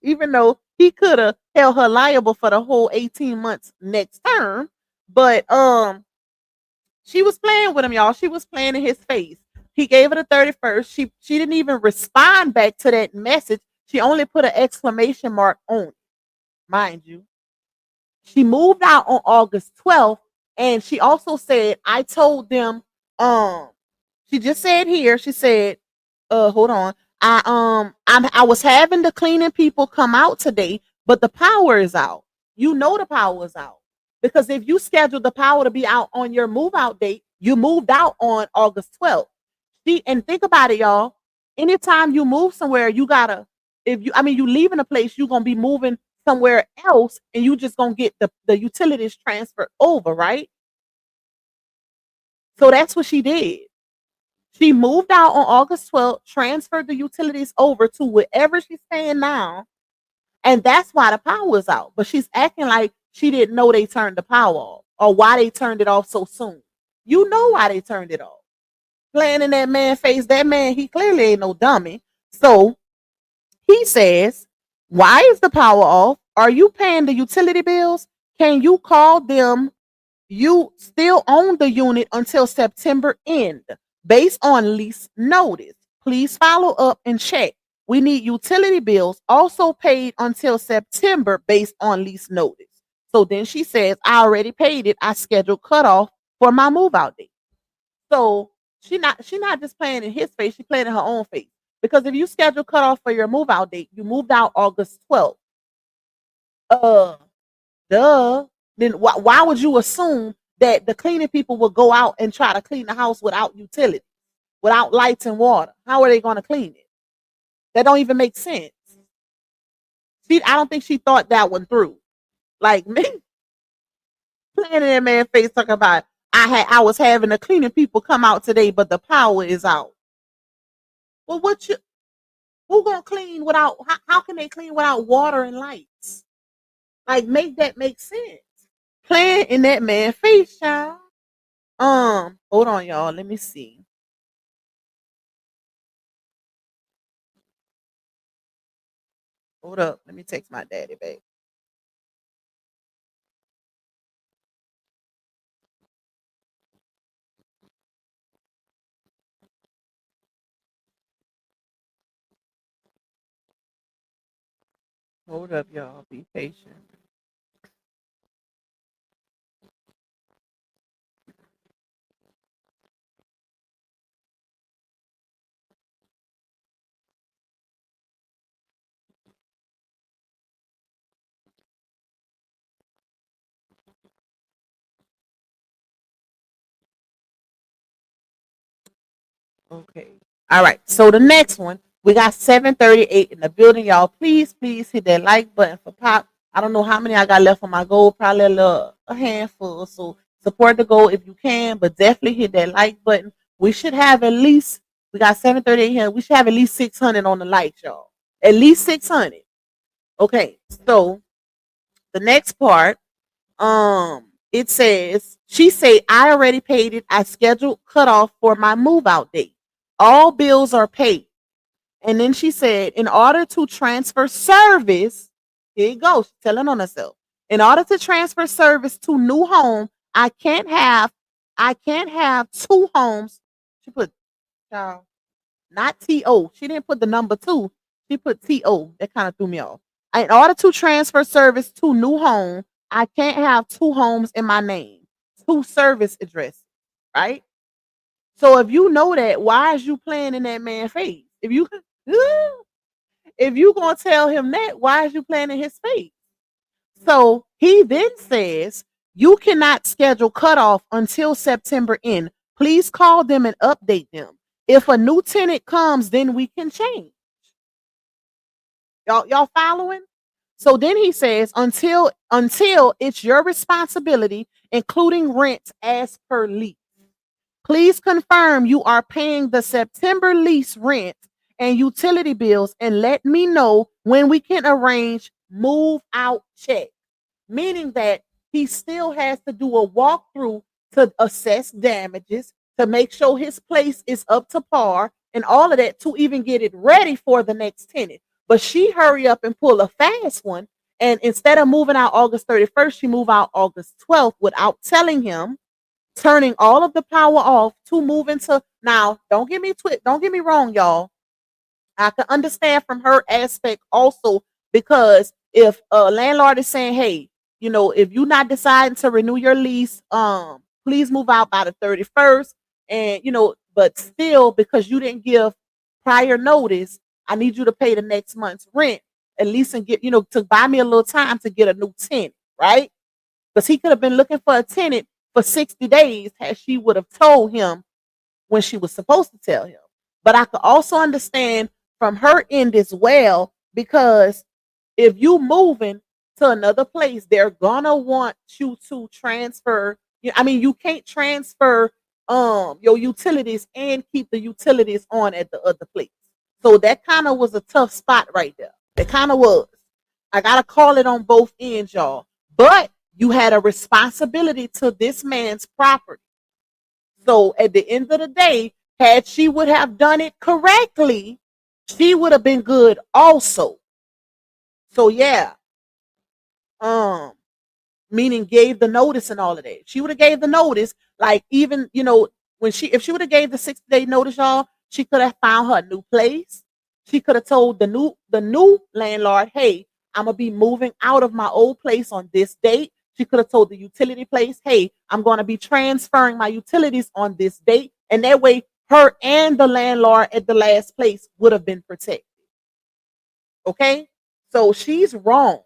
even though he could have held her liable for the whole 18 months next term. But she was playing with him, y'all. She was playing in his face. He gave her the 31st. She didn't even respond back to that message. She only put an exclamation mark on it, mind you. She moved out on August 12th, and she also said, "I told them." She just said here. She said, hold on. I was having the cleaning people come out today, but the power is out. You know the power is out because if you scheduled the power to be out on your move out date, you moved out on August 12th. And think about it, y'all. Anytime you move somewhere, you gotta, you leaving a place, you're gonna be moving somewhere else and you just gonna get the utilities transferred over, right? So that's what she did. She moved out on August 12th, transferred the utilities over to wherever she's staying now, and that's why the power was out. But she's acting like she didn't know they turned the power off or why they turned it off so soon. You know why they turned it off. Playing in that man's face, that man, he clearly ain't no dummy. So he says, why is the power off? Are you paying the utility bills? Can you call them? You still own the unit until September end based on lease notice. Please follow up and check. We need utility bills also paid until September based on lease notice. So then she says, I already paid it. I scheduled cutoff for my move out date. So she not just playing in his face, she's playing in her own face. Because if you schedule cutoff for your move out date, you moved out August 12th. Uh duh. Then why would you assume that the cleaning people will go out and try to clean the house without utilities, without lights and water? How are they going to clean it? That don't even make sense. I don't think she thought that one through. Like me, playing in that man's face talking about I was having the cleaning people come out today, but the power is out. Well, who gonna clean without? How can they clean without water and lights? Like make that make sense. Playing in that man's face, child. Hold on, y'all. Let me see. Hold up. Let me text my daddy back. Hold up, y'all. Be patient. Okay. All right. So the next one, we got 738 in the building, y'all. Please hit that like button for Pop. I don't know how many I got left on my goal. Probably a handful. So support the goal if you can, but definitely hit that like button. We should have at least, we got 738 here. We should have at least 600 on the likes, y'all. At least 600. Okay. So the next part, it says, she say, I already paid it. I scheduled cutoff for my move out date. All bills are paid. And then she said, in order to transfer service, here you go, she's telling on herself. In order to transfer service to new home, I can't have two homes. She put child, not TO. She didn't put the number two. She put TO. That kind of threw me off. In order to transfer service to new home, I can't have two homes in my name, two service addresses, right? So if you know that, why is you playing in that man's face? If you gonna tell him that, why is you playing in his face? So he then says, you cannot schedule cutoff until September end. Please call them and update them. If a new tenant comes, then we can change. Y'all following? So then he says, until it's your responsibility, including rent as per lease. Please confirm you are paying the September lease rent and utility bills and let me know when we can arrange move out check. Meaning that he still has to do a walkthrough to assess damages, to make sure his place is up to par and all of that to even get it ready for the next tenant. But she hurry up and pull a fast one. And instead of moving out August 31st, she moved out August 12th without telling him, turning all of the power off to move into. Now, don't get me wrong, y'all. I can understand from her aspect also, because if a landlord is saying, hey, if you're not deciding to renew your lease, please move out by the 31st. And but still, because you didn't give prior notice, I need you to pay the next month's rent at least, and get, to buy me a little time to get a new tenant, right? Because he could have been looking for a tenant for 60 days had she would have told him when she was supposed to tell him. But I could also understand from her end as well, because if you moving to another place, they're gonna want you to transfer. I mean, you can't transfer your utilities and keep the utilities on at the other place. So that kind of was a tough spot right there. It kind of was. I gotta call it on both ends, y'all. But you had a responsibility to this man's property. So at the end of the day, had she would have done it correctly, she would have been good also. So yeah, um, meaning gave the notice and all of that. She would have gave the notice, like even when if she would have gave the 60-day notice, y'all, she could have found her a new place. She could have told the new landlord, hey, I'm gonna be moving out of my old place on this date. She could have told the utility place, hey, I'm gonna be transferring my utilities on this date, and that way her and the landlord at the last place would have been protected. Okay, so she's wrong.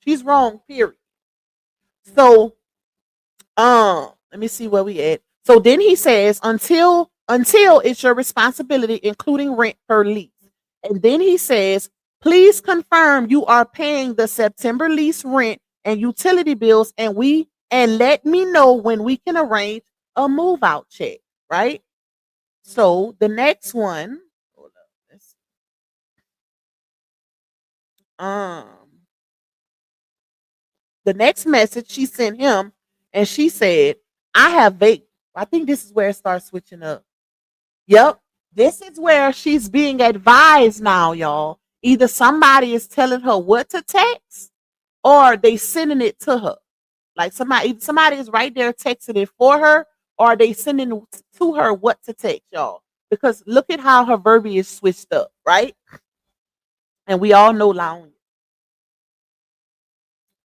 She's wrong. Period. So let me see where we at. So then he says, until it's your responsibility, including rent per lease. And then he says, please confirm you are paying the September lease rent and utility bills, and let me know when we can arrange a move out check. Right. So the next one, hold up, let's see. The next message she sent him, and she said, I think this is where it starts switching up. Yep. This is where she's being advised now, y'all. Either somebody is telling her what to text or they sending it to her. Like somebody is right there texting it for her, or they sending to her what to text, y'all. Because look at how her verbiage is switched up, right? And we all know Laonia.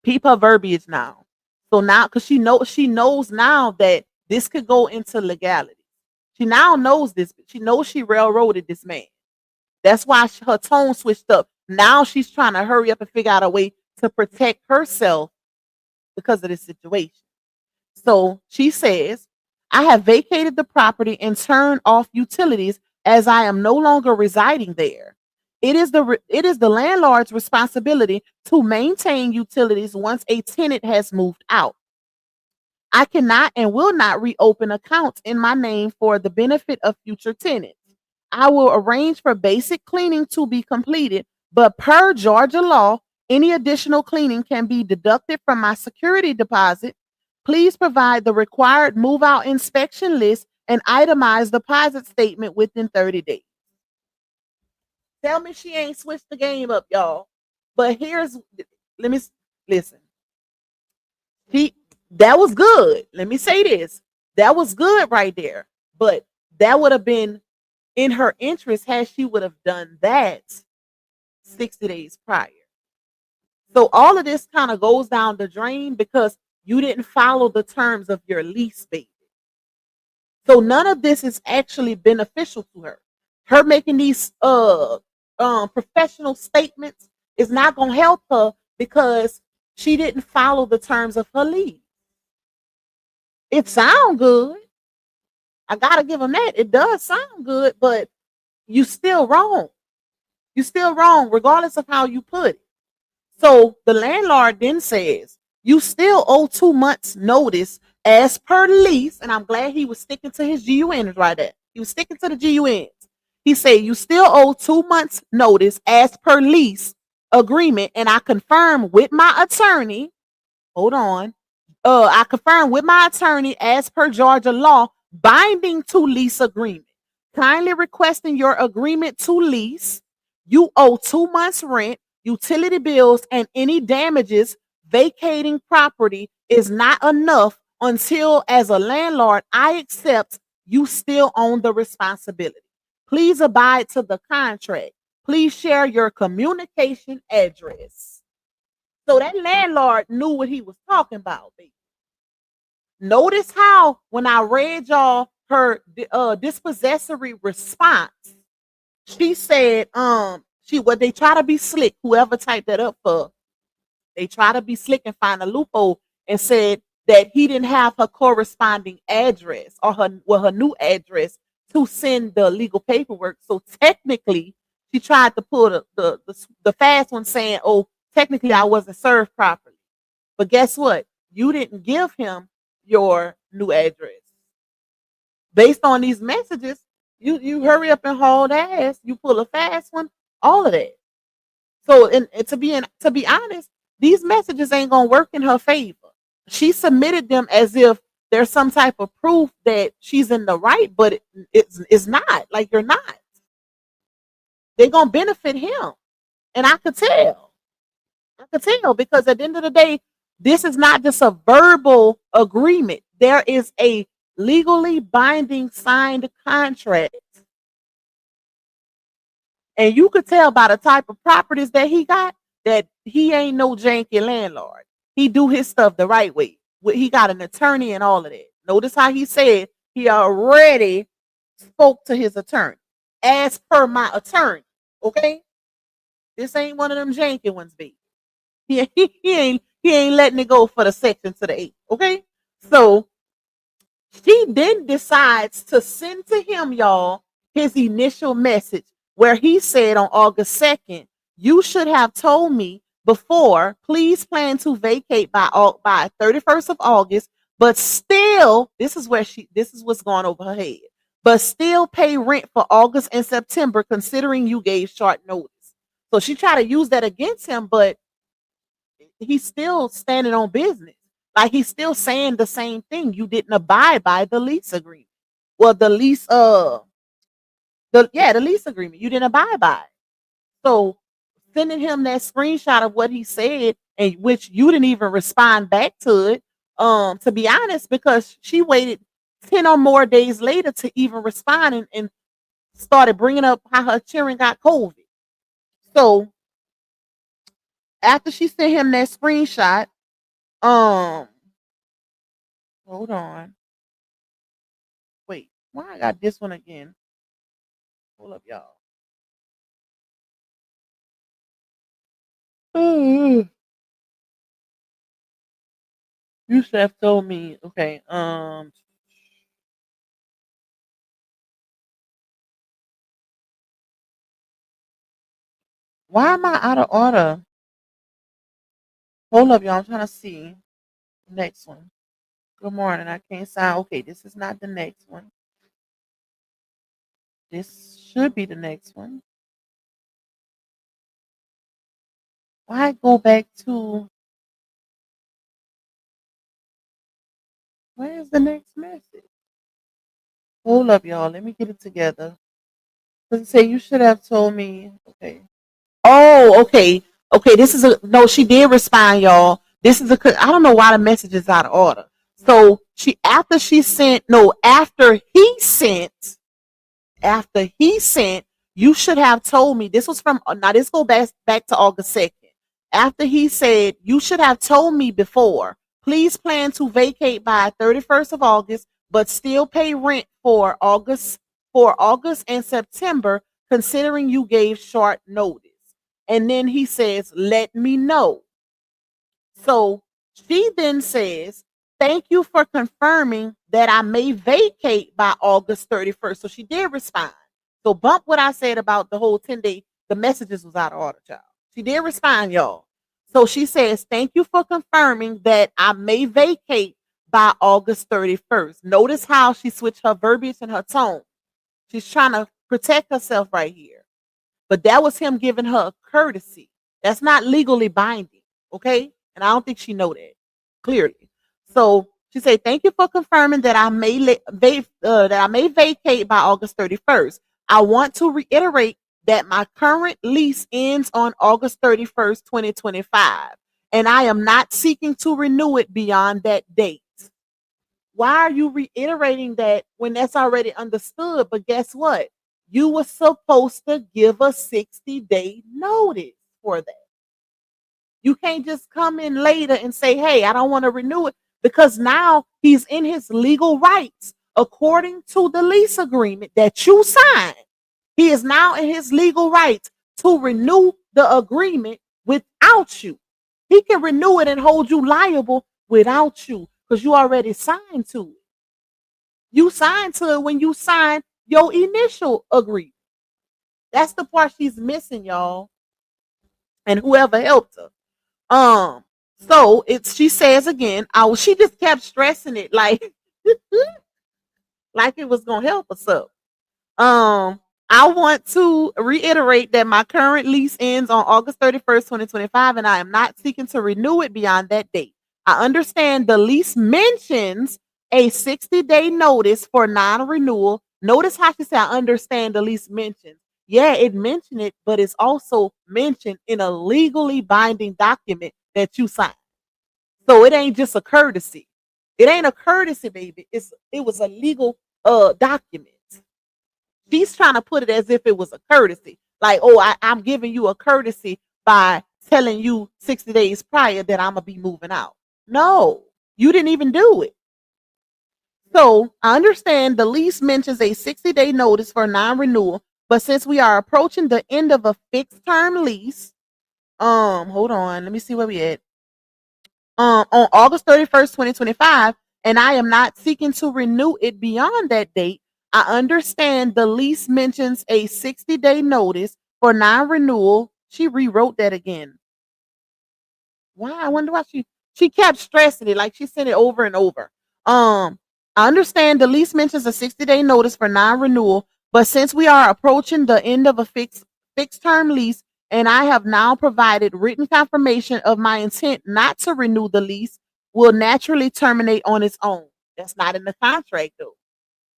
Peep her verbiage now. So now, because she knows now that this could go into legality. She now knows this. She knows she railroaded this man. That's why her tone switched up. Now she's trying to hurry up and figure out a way to protect herself because of this situation. So she says, I have vacated the property and turned off utilities as I am no longer residing there. It is the landlord's responsibility to maintain utilities once a tenant has moved out. I cannot and will not reopen accounts in my name for the benefit of future tenants. I will arrange for basic cleaning to be completed, but per Georgia law, any additional cleaning can be deducted from my security deposit. Please provide the required move out inspection list and itemize deposit statement within 30 days. Tell me she ain't switched the game up, y'all. But let me listen. That was good. Let me say this. That was good right there. But that would have been in her interest had she would have done that 60 days prior. So all of this kind of goes down the drain because you didn't follow the terms of your lease, baby. So none of this is actually beneficial to her. Her making these professional statements is not going to help her because she didn't follow the terms of her lease. It sounds good. I gotta give them that. It does sound good, but you still wrong. You still wrong, regardless of how you put it. So the landlord then says, you still owe 2 months notice as per lease. And I'm glad he was sticking to his GUNs right there. He was sticking to the GUNs. He said, you still owe 2 months notice as per lease agreement. And I confirm with my attorney. Hold on. I confirm with my attorney as per Georgia law binding to lease agreement. Kindly requesting your agreement to lease. You owe 2 months rent, utility bills, and any damages. Vacating property is not enough until, as a landlord, I accept you still own the responsibility. Please abide to the contract. Please share your communication address. So that landlord knew what he was talking about, baby. Notice how when I read y'all her dispossessory response, she said, they try to be slick. Whoever typed that up for, they try to be slick and find a loophole and said that he didn't have her corresponding address or her new address to send the legal paperwork. So technically, she tried to pull the fast one saying, oh, technically I wasn't served properly. But guess what? You didn't give him your new address. Based on these messages, you hurry up and haul ass, you pull a fast one, all of that. So, and to be honest, these messages ain't gonna work in her favor. She submitted them as if there's some type of proof that she's in the right, but it's not. Like, you're not. They're gonna benefit him, and I could tell. I could tell because at the end of the day, this is not just a verbal agreement. There is a legally binding signed contract. And you could tell by the type of properties that he got that he ain't no janky landlord. He do his stuff the right way. He got an attorney and all of that. Notice how he said he already spoke to his attorney. As per my attorney. Okay? This ain't one of them janky ones, baby. He ain't letting it go for the section to the 8. Okay? So she then decides to send to him, y'all, his initial message where he said on August 2nd, you should have told me before, please plan to vacate by 31st of August, but still, this is what's going over her head, but still pay rent for August and September considering you gave short notice. So she tried to use that against him, but he's still standing on business. Like, he's still saying the same thing. You didn't abide by the lease agreement. Well, the lease agreement. You didn't abide by it. So sending him that screenshot of what he said, and which you didn't even respond back to it. To be honest, because she waited 10 or more days later to even respond and started bringing up how her children got COVID. So after she sent him that screenshot, hold on. Wait, why I got this one again? Hold up, y'all. You should have told me. Okay. Why am I out of order? Hold up, y'all. I'm trying to see. Next one. Good morning. I can't sign. Okay, this is not the next one. This should be the next one. Why go back to where's the next message? Hold up, y'all. Let me get it together. Does it say you should have told me? Okay. Oh, okay. Okay, this is a no, she did respond, y'all. This is I don't know why the message is out of order. So after he sent, you should have told me. This was from now. This go back to August 2nd. After he said, you should have told me before. Please plan to vacate by 31st of August, but still pay rent for August and September, considering you gave short notice. And then he says, let me know. So she then says, thank you for confirming that I may vacate by August 31st. So she did respond. So bump what I said about the whole 10-day, the messages was out of order, child. She did respond, y'all. So she says, thank you for confirming that I may vacate by August 31st. Notice how she switched her verbiage and her tone. She's trying to protect herself right here. But that was him giving her a courtesy. That's not legally binding, okay? And I don't think she know that clearly. So she said, thank you for confirming that I may vacate by August 31st. I want to reiterate that my current lease ends on August 31st, 2025, and I am not seeking to renew it beyond that date. Why are you reiterating that when that's already understood? But guess what? You were supposed to give a 60-day notice for that. You can't just come in later and say, hey, I don't want to renew it, because now he's in his legal rights according to the lease agreement that you signed. He is now in his legal rights to renew the agreement without you. He can renew it and hold you liable without you because you already signed to it. You signed to it when you signed your initial agreement. That's the part she's missing, y'all. And whoever helped her. Um, so it's she says again, she just kept stressing it like it was gonna help us up. Um, I want to reiterate that my current lease ends on August 31st, 2025, and I am not seeking to renew it beyond that date. I understand the lease mentions a 60-day notice for non-renewal. Notice how she said, I understand the lease mentions. Yeah, it mentioned it, but it's also mentioned in a legally binding document that you signed. So it ain't just a courtesy. It ain't a courtesy, baby. It was a legal document. She's trying to put it as if it was a courtesy. Like, oh, I'm giving you a courtesy by telling you 60 days prior that I'm going to be moving out. No, you didn't even do it. So I understand the lease mentions a 60-day notice for non-renewal, but since we are approaching the end of a fixed term lease, hold on, let me see where we at. On August 31st, 2025, and I am not seeking to renew it beyond that date. I understand the lease mentions a 60-day notice for non-renewal. She rewrote that again. Why? I wonder why she kept stressing it, like she said it over and over. I understand the lease mentions a 60-day notice for non-renewal, but since we are approaching the end of a fixed term lease, and I have now provided written confirmation of my intent not to renew the lease, will naturally terminate on its own. That's not in the contract though.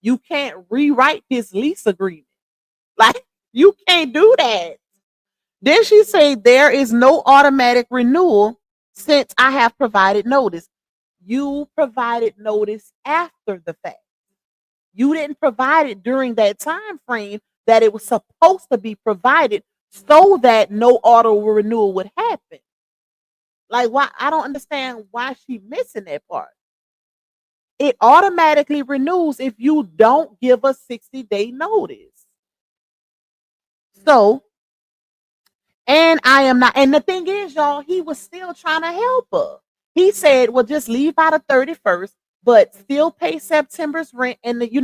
You can't rewrite this lease agreement. Like you can't do that. Then she said there is no automatic renewal since I have provided notice. You provided notice after the fact. You didn't provide it during that time frame that it was supposed to be provided so that no auto renewal would happen. Like why? I don't understand why she missing that part. It automatically renews if you don't give a 60-day notice. So, and I am not, and the thing is, y'all, he was still trying to help her. He said, well, just leave by the 31st, but still pay September's rent. And you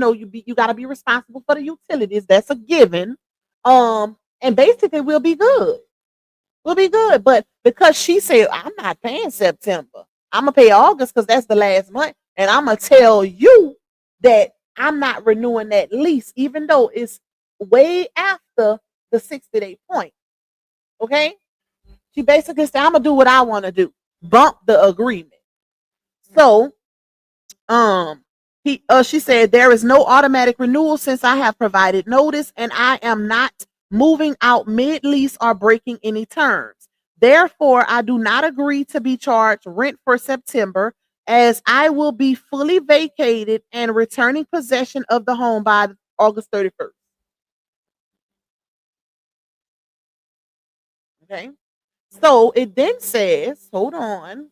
gotta be responsible for the utilities. That's a given. And basically we'll be good. We'll be good. But because she said, I'm not paying September, I'm gonna pay August because that's the last month. And I'm gonna tell you that I'm not renewing that lease, even though it's way after the 60-day point. Okay. She basically said, I'm gonna do what I want to do. Bump the agreement. So she said there is no automatic renewal since I have provided notice and I am not moving out mid-lease or breaking any terms. Therefore, I do not agree to be charged rent for September as I will be fully vacated and returning possession of the home by August 31st. Okay. So it then says, hold on.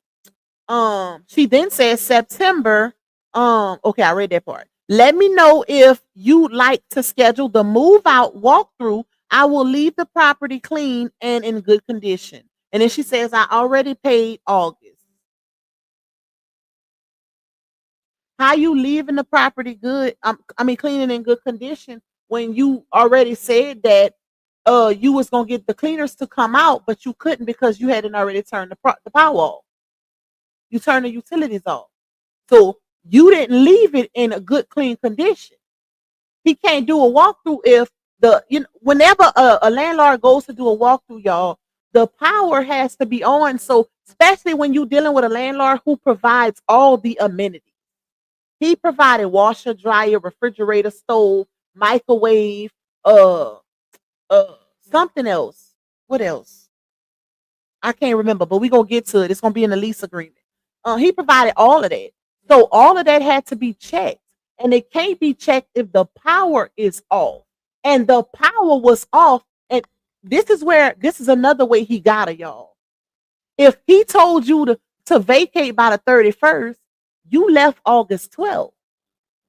She then says September. Okay, I read that part. Let me know if you like to schedule the move out walkthrough. I will leave the property clean and in good condition. And then she says, I already paid August. How you leaving the property good? Cleaning in good condition when you already said that you was gonna get the cleaners to come out, but you couldn't because you hadn't already turned the power off. You turned the utilities off. So you didn't leave it in a good, clean condition. He can't do a walkthrough if whenever a landlord goes to do a walkthrough, y'all, the power has to be on. So especially when you're dealing with a landlord who provides all the amenities. He provided washer, dryer, refrigerator, stove, microwave, uh, something else. What else? I can't remember, but we're gonna get to it. It's gonna be in the lease agreement. He provided all of that. So all of that had to be checked. And it can't be checked if the power is off. And the power was off. And this is another way he got it, y'all. If he told you to vacate by the 31st, you left August 12th.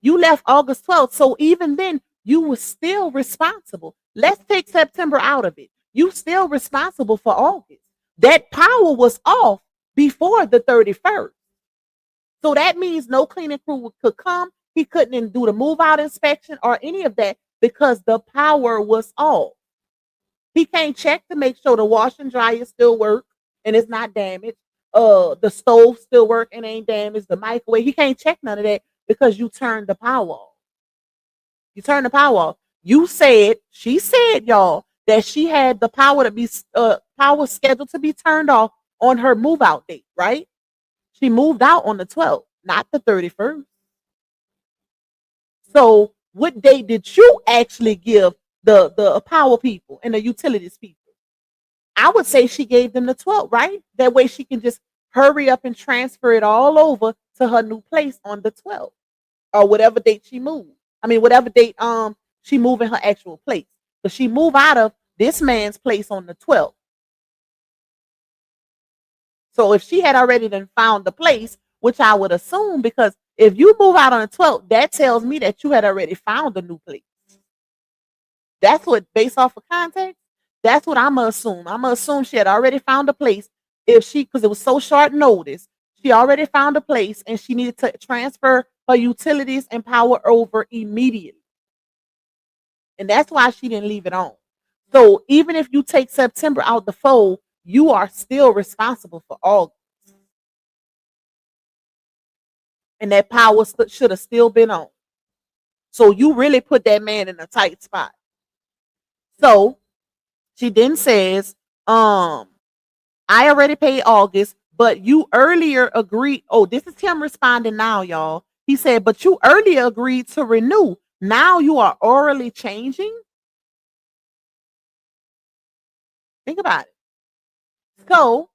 You left August 12th. So even then, you were still responsible. Let's take September out of it. You still responsible for August. That power was off before the 31st. So that means no cleaning crew could come. He couldn't do the move out inspection or any of that because the power was off. He can't check to make sure the wash and dryer still work. and it's not damaged. The stove still work and ain't damaged. The microwave, he can't check none of that because you turned the power off. You turned the power off. She said, y'all, that she had the power to be power scheduled to be turned off on her move out date, right? She moved out on the 12th, not the 31st. So, what date did you actually give the power people and the utilities people? I would say she gave them the 12th, right? That way she can just hurry up and transfer it all over to her new place on the 12th or whatever date she moved. I mean, whatever date she moved in her actual place. But she moved out of this man's place on the 12th. So if she had already then found the place, which I would assume, because if you move out on the 12th, that tells me that you had already found a new place. That's what, based off of context, that's what I'm gonna assume. I'm gonna assume she had already found a place. Because it was so short notice, she already found a place and she needed to transfer her utilities and power over immediately. And that's why she didn't leave it on. So even if you take September out the fold, you are still responsible for August. And that power should have still been on. So you really put that man in a tight spot. So she then says, I already paid August, but you earlier agreed. Oh, this is him responding now, y'all. He said, but you earlier agreed to renew. Now you are orally changing. Think about it. So,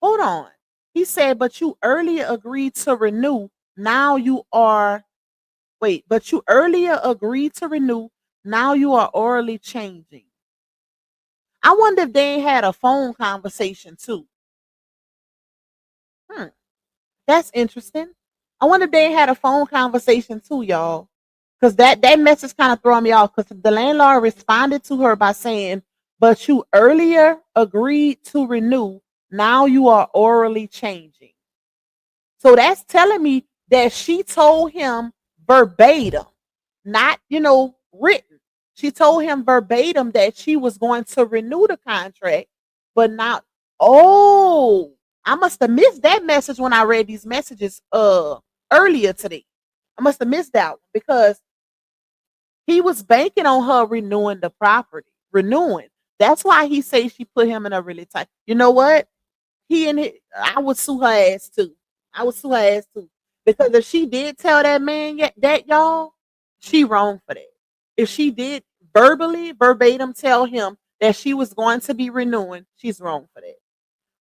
hold on. He said, but you earlier agreed to renew. Now you are, but you earlier agreed to renew. Now you are orally changing. I wonder if they had a phone conversation too. That's interesting. I wonder if they had a phone conversation too, y'all. Because that message kind of threw me off. Because the landlord responded to her by saying, but you earlier agreed to renew. Now you are orally changing. So that's telling me that she told him verbatim, not, written. She told him verbatim that she was going to renew the contract, but not, oh, I must have missed that message when I read these messages earlier today. I must have missed that one because he was banking on her renewing the property. Renewing. That's why he says she put him in a really tight. You know what? I would sue her ass too. I would sue her ass too. Because if she did tell that man that, y'all, she wrong for that. If she did verbatim tell him that she was going to be renewing, she's wrong for that.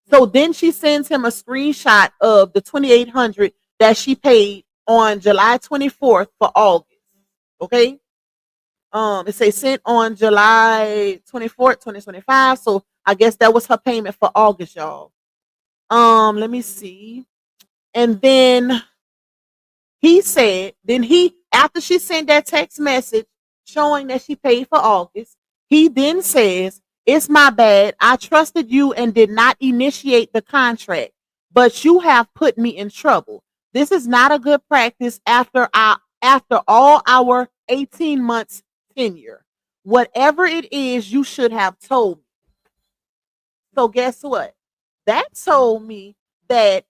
So then she sends him a screenshot of the $2,800 that she paid on July 24th for August. Okay. It says sent on July 24th, 2025. So I guess that was her payment for August, y'all. Let me see. And then he said, after she sent that text message showing that she paid for August, he then says, it's my bad. I trusted you and did not initiate the contract, but you have put me in trouble. This is not a good practice after all our 18 months tenure. Whatever it is, you should have told me. So guess what? That told me that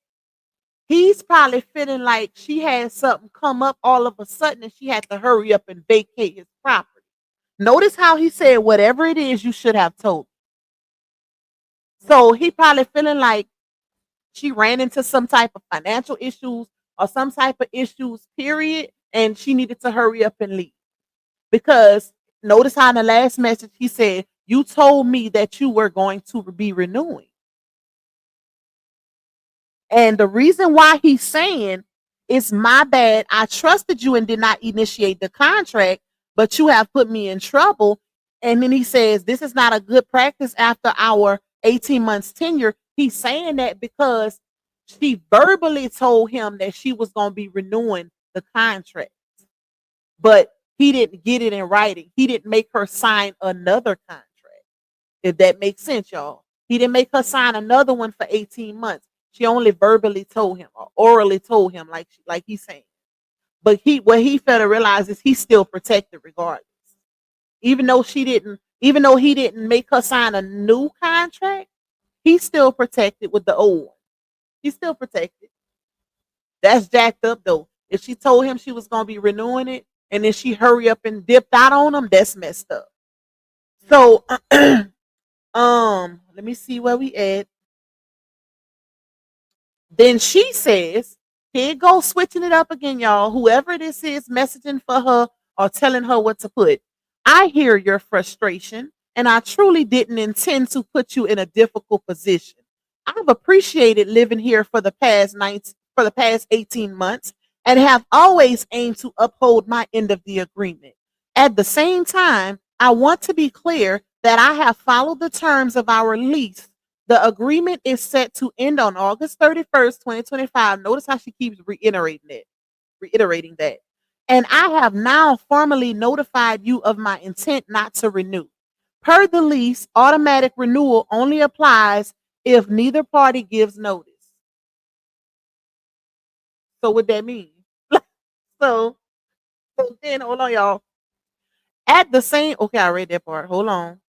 he's probably feeling like she had something come up all of a sudden and she had to hurry up and vacate his property. Notice how he said, whatever it is, you should have told me. So he probably feeling like she ran into some type of financial issues or some type of issues, period, and she needed to hurry up and leave. Because notice how in the last message he said, you told me that you were going to be renewing. And the reason why he's saying it's my bad, I trusted you and did not initiate the contract, but you have put me in trouble. And then he says, this is not a good practice after our 18 months tenure. He's saying that because she verbally told him that she was going to be renewing the contract, but he didn't get it in writing. He didn't make her sign another contract. If that makes sense, y'all. He didn't make her sign another one for 18 months. She only verbally told him or orally told him, like he's saying. But what he failed to realize is he's still protected regardless. Even though he didn't make her sign a new contract, He's still protected with the old one. He's still protected. That's jacked up though. If she told him she was gonna be renewing it and then she hurry up and dipped out on him, that's messed up. So let me see where we at. Then she says, here it goes switching it up again, y'all. Whoever this is messaging for her or telling her what to put. I hear your frustration, and I truly didn't intend to put you in a difficult position. I've appreciated living here for the past 18 months and have always aimed to uphold my end of the agreement. At the same time, I want to be clear that I have followed the terms of our lease. The agreement is set to end on August 31st, 2025. Notice how she keeps reiterating that. And I have now formally notified you of my intent not to renew. Per the lease, automatic renewal only applies if neither party gives notice. So what that mean? so, so then hold on, y'all. At the same, okay, I read that part. Hold on.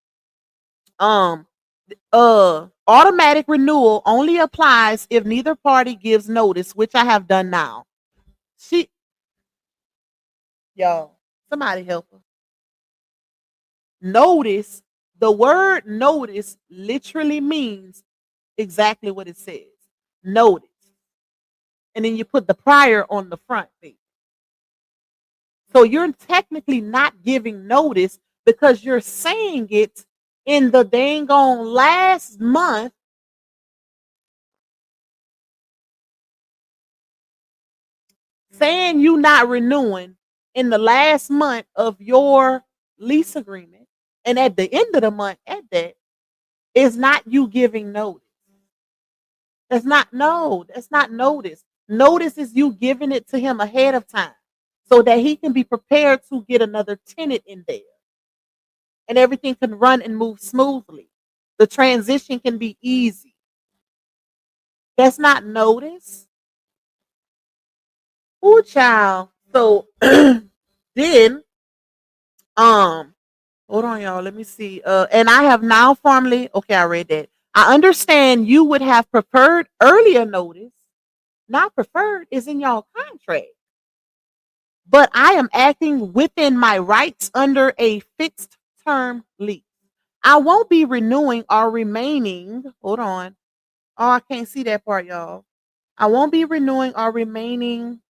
Automatic renewal only applies if neither party gives notice, which I have done now. She, y'all, somebody help her. Notice, the word notice literally means exactly what it says. Notice. And then you put the prior on the front page. So you're technically not giving notice because you're saying it in the dang on last month. Saying you not renewing in the last month of your lease agreement, and at the end of the month at that, is not you giving notice. That's not notice. Notice is you giving it to him ahead of time so that he can be prepared to get another tenant in there and everything can run and move smoothly. The transition can be easy. That's not notice. Oh, child. So then, hold on, y'all. Let me see. And I have now formally, okay, I read that. I understand you would have preferred earlier notice. Not preferred is in y'all contract. But I am acting within my rights under a fixed term lease. I won't be renewing or remaining. Hold on. Oh, I can't see that part, y'all. I won't be renewing or remaining.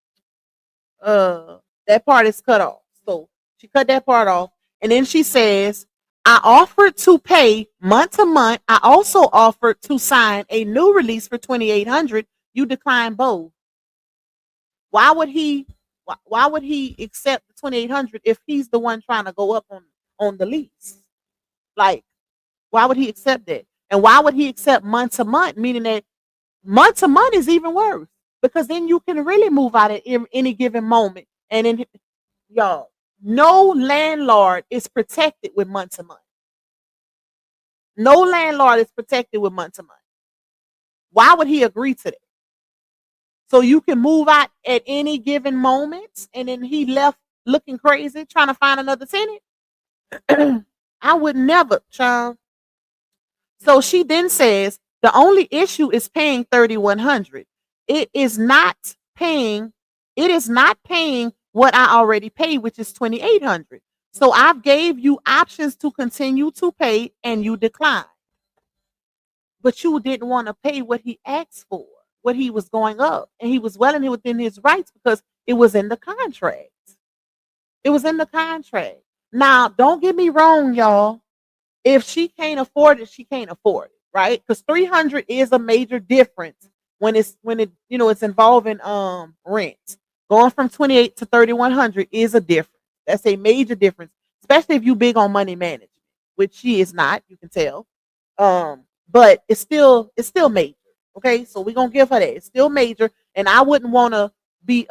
That part is cut off. So she cut that part off. And then she says, I offered to pay month to month. I also offered to sign a new release for 2,800. You declined both. Why would he accept the 2,800 if he's the one trying to go up on the lease? Like, why would he accept that? And why would he accept month to month? Meaning that month to month is even worse because then you can really move out at any given moment. And then, y'all, no landlord is protected with month to month. No landlord is protected with month to month. Why would he agree to that? So you can move out at any given moment, and then he left looking crazy trying to find another tenant? I would never, child. So she then says the only issue is paying 3,100. It is not paying what I already paid, which is 2,800. So I've gave you options to continue to pay and you declined. But you didn't want to pay what he asked for, what he was going up. And he was well and within his rights because it was in the contract. It was in the contract. Now, don't get me wrong, y'all. If she can't afford it, she can't afford it, right? Because 300 is a major difference when it's involving rent. Going from 28 to 3,100 is a difference. That's a major difference, especially if you big on money management, which she is not. You can tell. But it's still major. Okay, so we're gonna give her that. It's still major, and I wouldn't want to be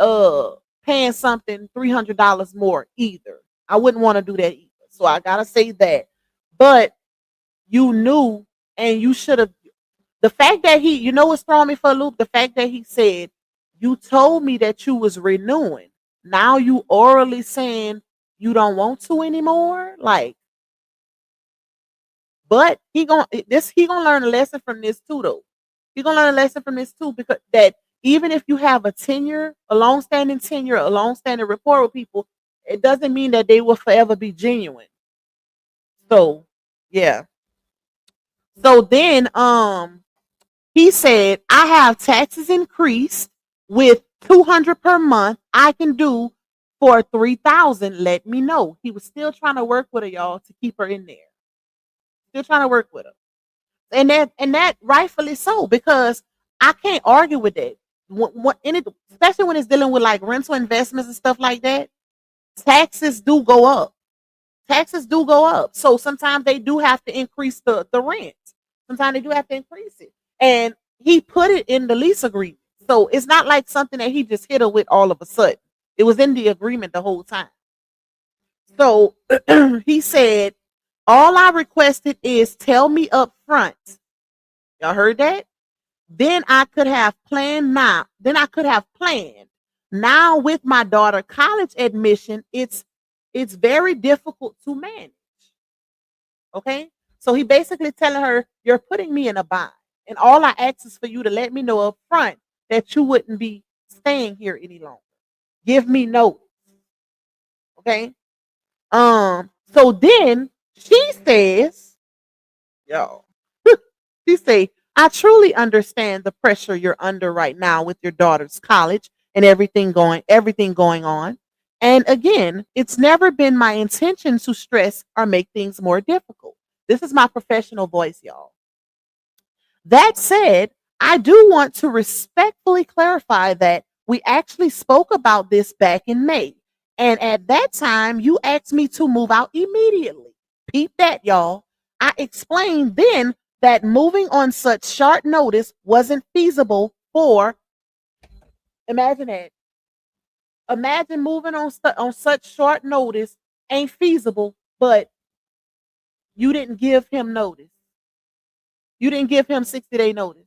paying something $300 more either. I wouldn't want to do that either. So I gotta say that. But you knew, and you should have. The fact that what's throwing me for a loop. The fact that he said, "You told me that you was renewing." Now you orally saying you don't want to anymore. Like, But he gonna learn a lesson from this too, though. He gonna learn a lesson from this too, because that even if you have a long-standing tenure, a long-standing rapport with people, it doesn't mean that they will forever be genuine. So yeah. So then he said, I have taxes increased with 200 per month. I can do for 3,000. Let me know. He was still trying to work with her, y'all, to keep her in there. Still trying to work with her. And that rightfully so, because I can't argue with that. Especially when it's dealing with like rental investments and stuff like that, taxes do go up. Taxes do go up. So sometimes they do have to increase the rent. Sometimes they do have to increase it. And he put it in the lease agreement. So it's not like something that he just hit her with all of a sudden. It was in the agreement the whole time. So he said, all I requested is tell me up front. Y'all heard that? Then I could have planned now. Then I could have planned. Now with my daughter college admission, it's very difficult to manage. Okay? So he basically telling her, you're putting me in a bind. And all I ask is for you to let me know up front that you wouldn't be staying here any longer. Give me notice. Okay? So then she says, yo, she say, I truly understand the pressure you're under right now with your daughter's college and everything going on. And again, it's never been my intention to stress or make things more difficult. This is my professional voice, y'all. That said, I do want to respectfully clarify that we actually spoke about this back in May. And at that time, you asked me to move out immediately. Peep that, y'all. I explained then that moving on such short notice wasn't feasible for, imagine that. Imagine moving on such short notice ain't feasible, but you didn't give him notice. You didn't give him 60-day notice.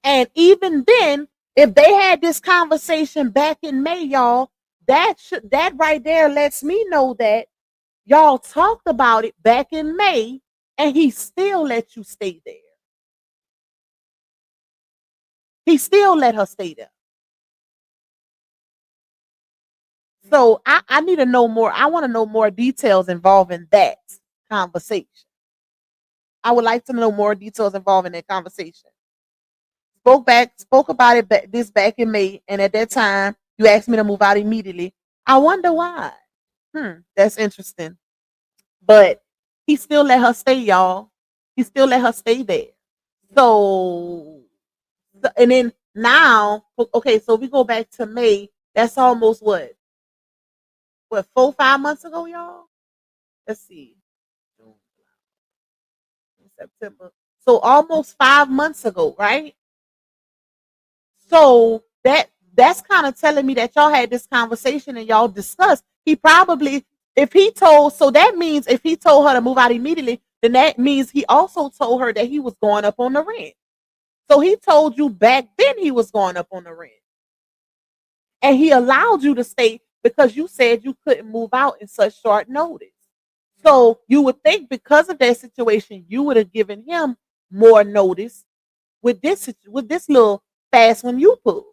And even then, if they had this conversation back in May, y'all, that right there lets me know that y'all talked about it back in May and he still let you stay there. He still let her stay there. So I need to know more. I want to know more details involving that conversation. I would like to know more details involving that conversation. Spoke about it back in May, and at that time you asked me to move out immediately. I wonder why. That's interesting. But he still let her stay, y'all. He still let her stay there. So and then now, okay, so we go back to May. That's almost what 4-5 months ago, y'all. Let's see, September. So almost 5 months ago, right? So that's kind of telling me that y'all had this conversation and y'all discussed. He probably, that means if he told her to move out immediately, then that means he also told her that he was going up on the rent. So he told you back then he was going up on the rent. And he allowed you to stay because you said you couldn't move out in such short notice. So you would think because of that situation, you would have given him more notice with this little fast one you pulled.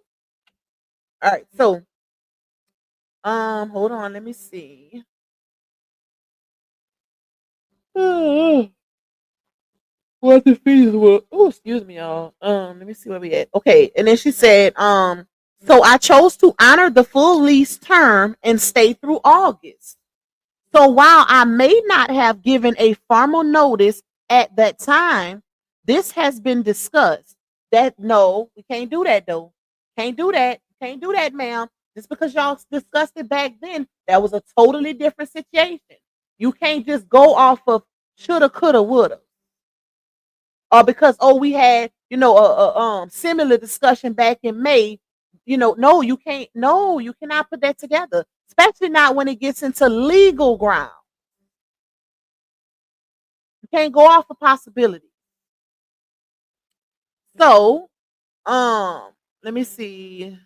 All right, so hold on, let me see. What the fees were? Oh, excuse me, y'all. Let me see where we at. Okay, and then she said, so I chose to honor the full lease term and stay through August. So while I may not have given a formal notice at that time, this has been discussed. That no, we can't do that though. Can't do that. Can't do that, ma'am. Just because y'all discussed it back then, that was a totally different situation. You can't just go off of shoulda, coulda, woulda. Or because we had a similar discussion back in May. No, you can't. No, you cannot put that together, especially not when it gets into legal ground. You can't go off a possibility. So, let me see.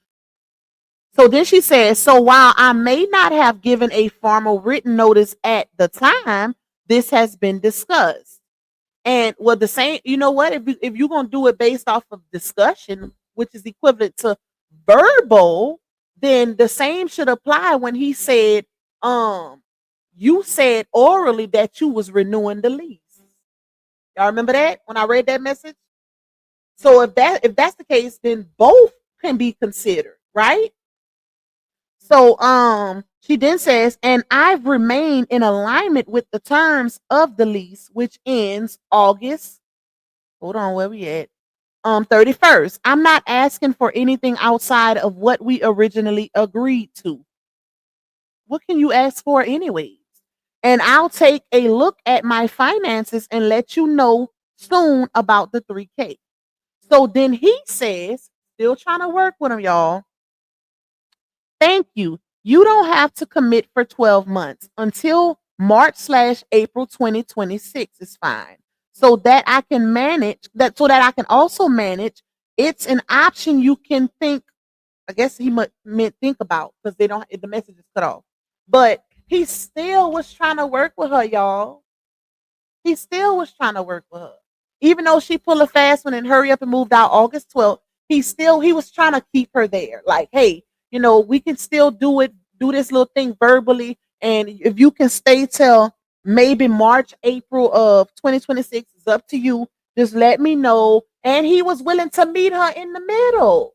So then she says, so while I may not have given a formal written notice at the time, this has been discussed. And well, the same, you know what? If you're gonna do it based off of discussion, which is equivalent to verbal, then the same should apply when he said, you said orally that you was renewing the lease. Y'all remember that when I read that message? So if that's the case, then both can be considered, right? So she then says, and I've remained in alignment with the terms of the lease, which ends August. Hold on, where we at? 31st. I'm not asking for anything outside of what we originally agreed to. What can you ask for anyways? And I'll take a look at my finances and let you know soon about the 3K. So then he says, still trying to work with him, y'all. Thank you. You don't have to commit for 12 months until March/April 2026 is fine. So that I can manage that, so that I can also manage. It's an option you can think. I guess he meant think about, because they don't, the message is cut off. But he still was trying to work with her, y'all. He still was trying to work with her. Even though she pulled a fast one and hurry up and moved out August 12th, he was trying to keep her there. Like, hey, we can still do this little thing verbally. And if you can stay till maybe March, April of 2026, it's up to you. Just let me know. And he was willing to meet her in the middle.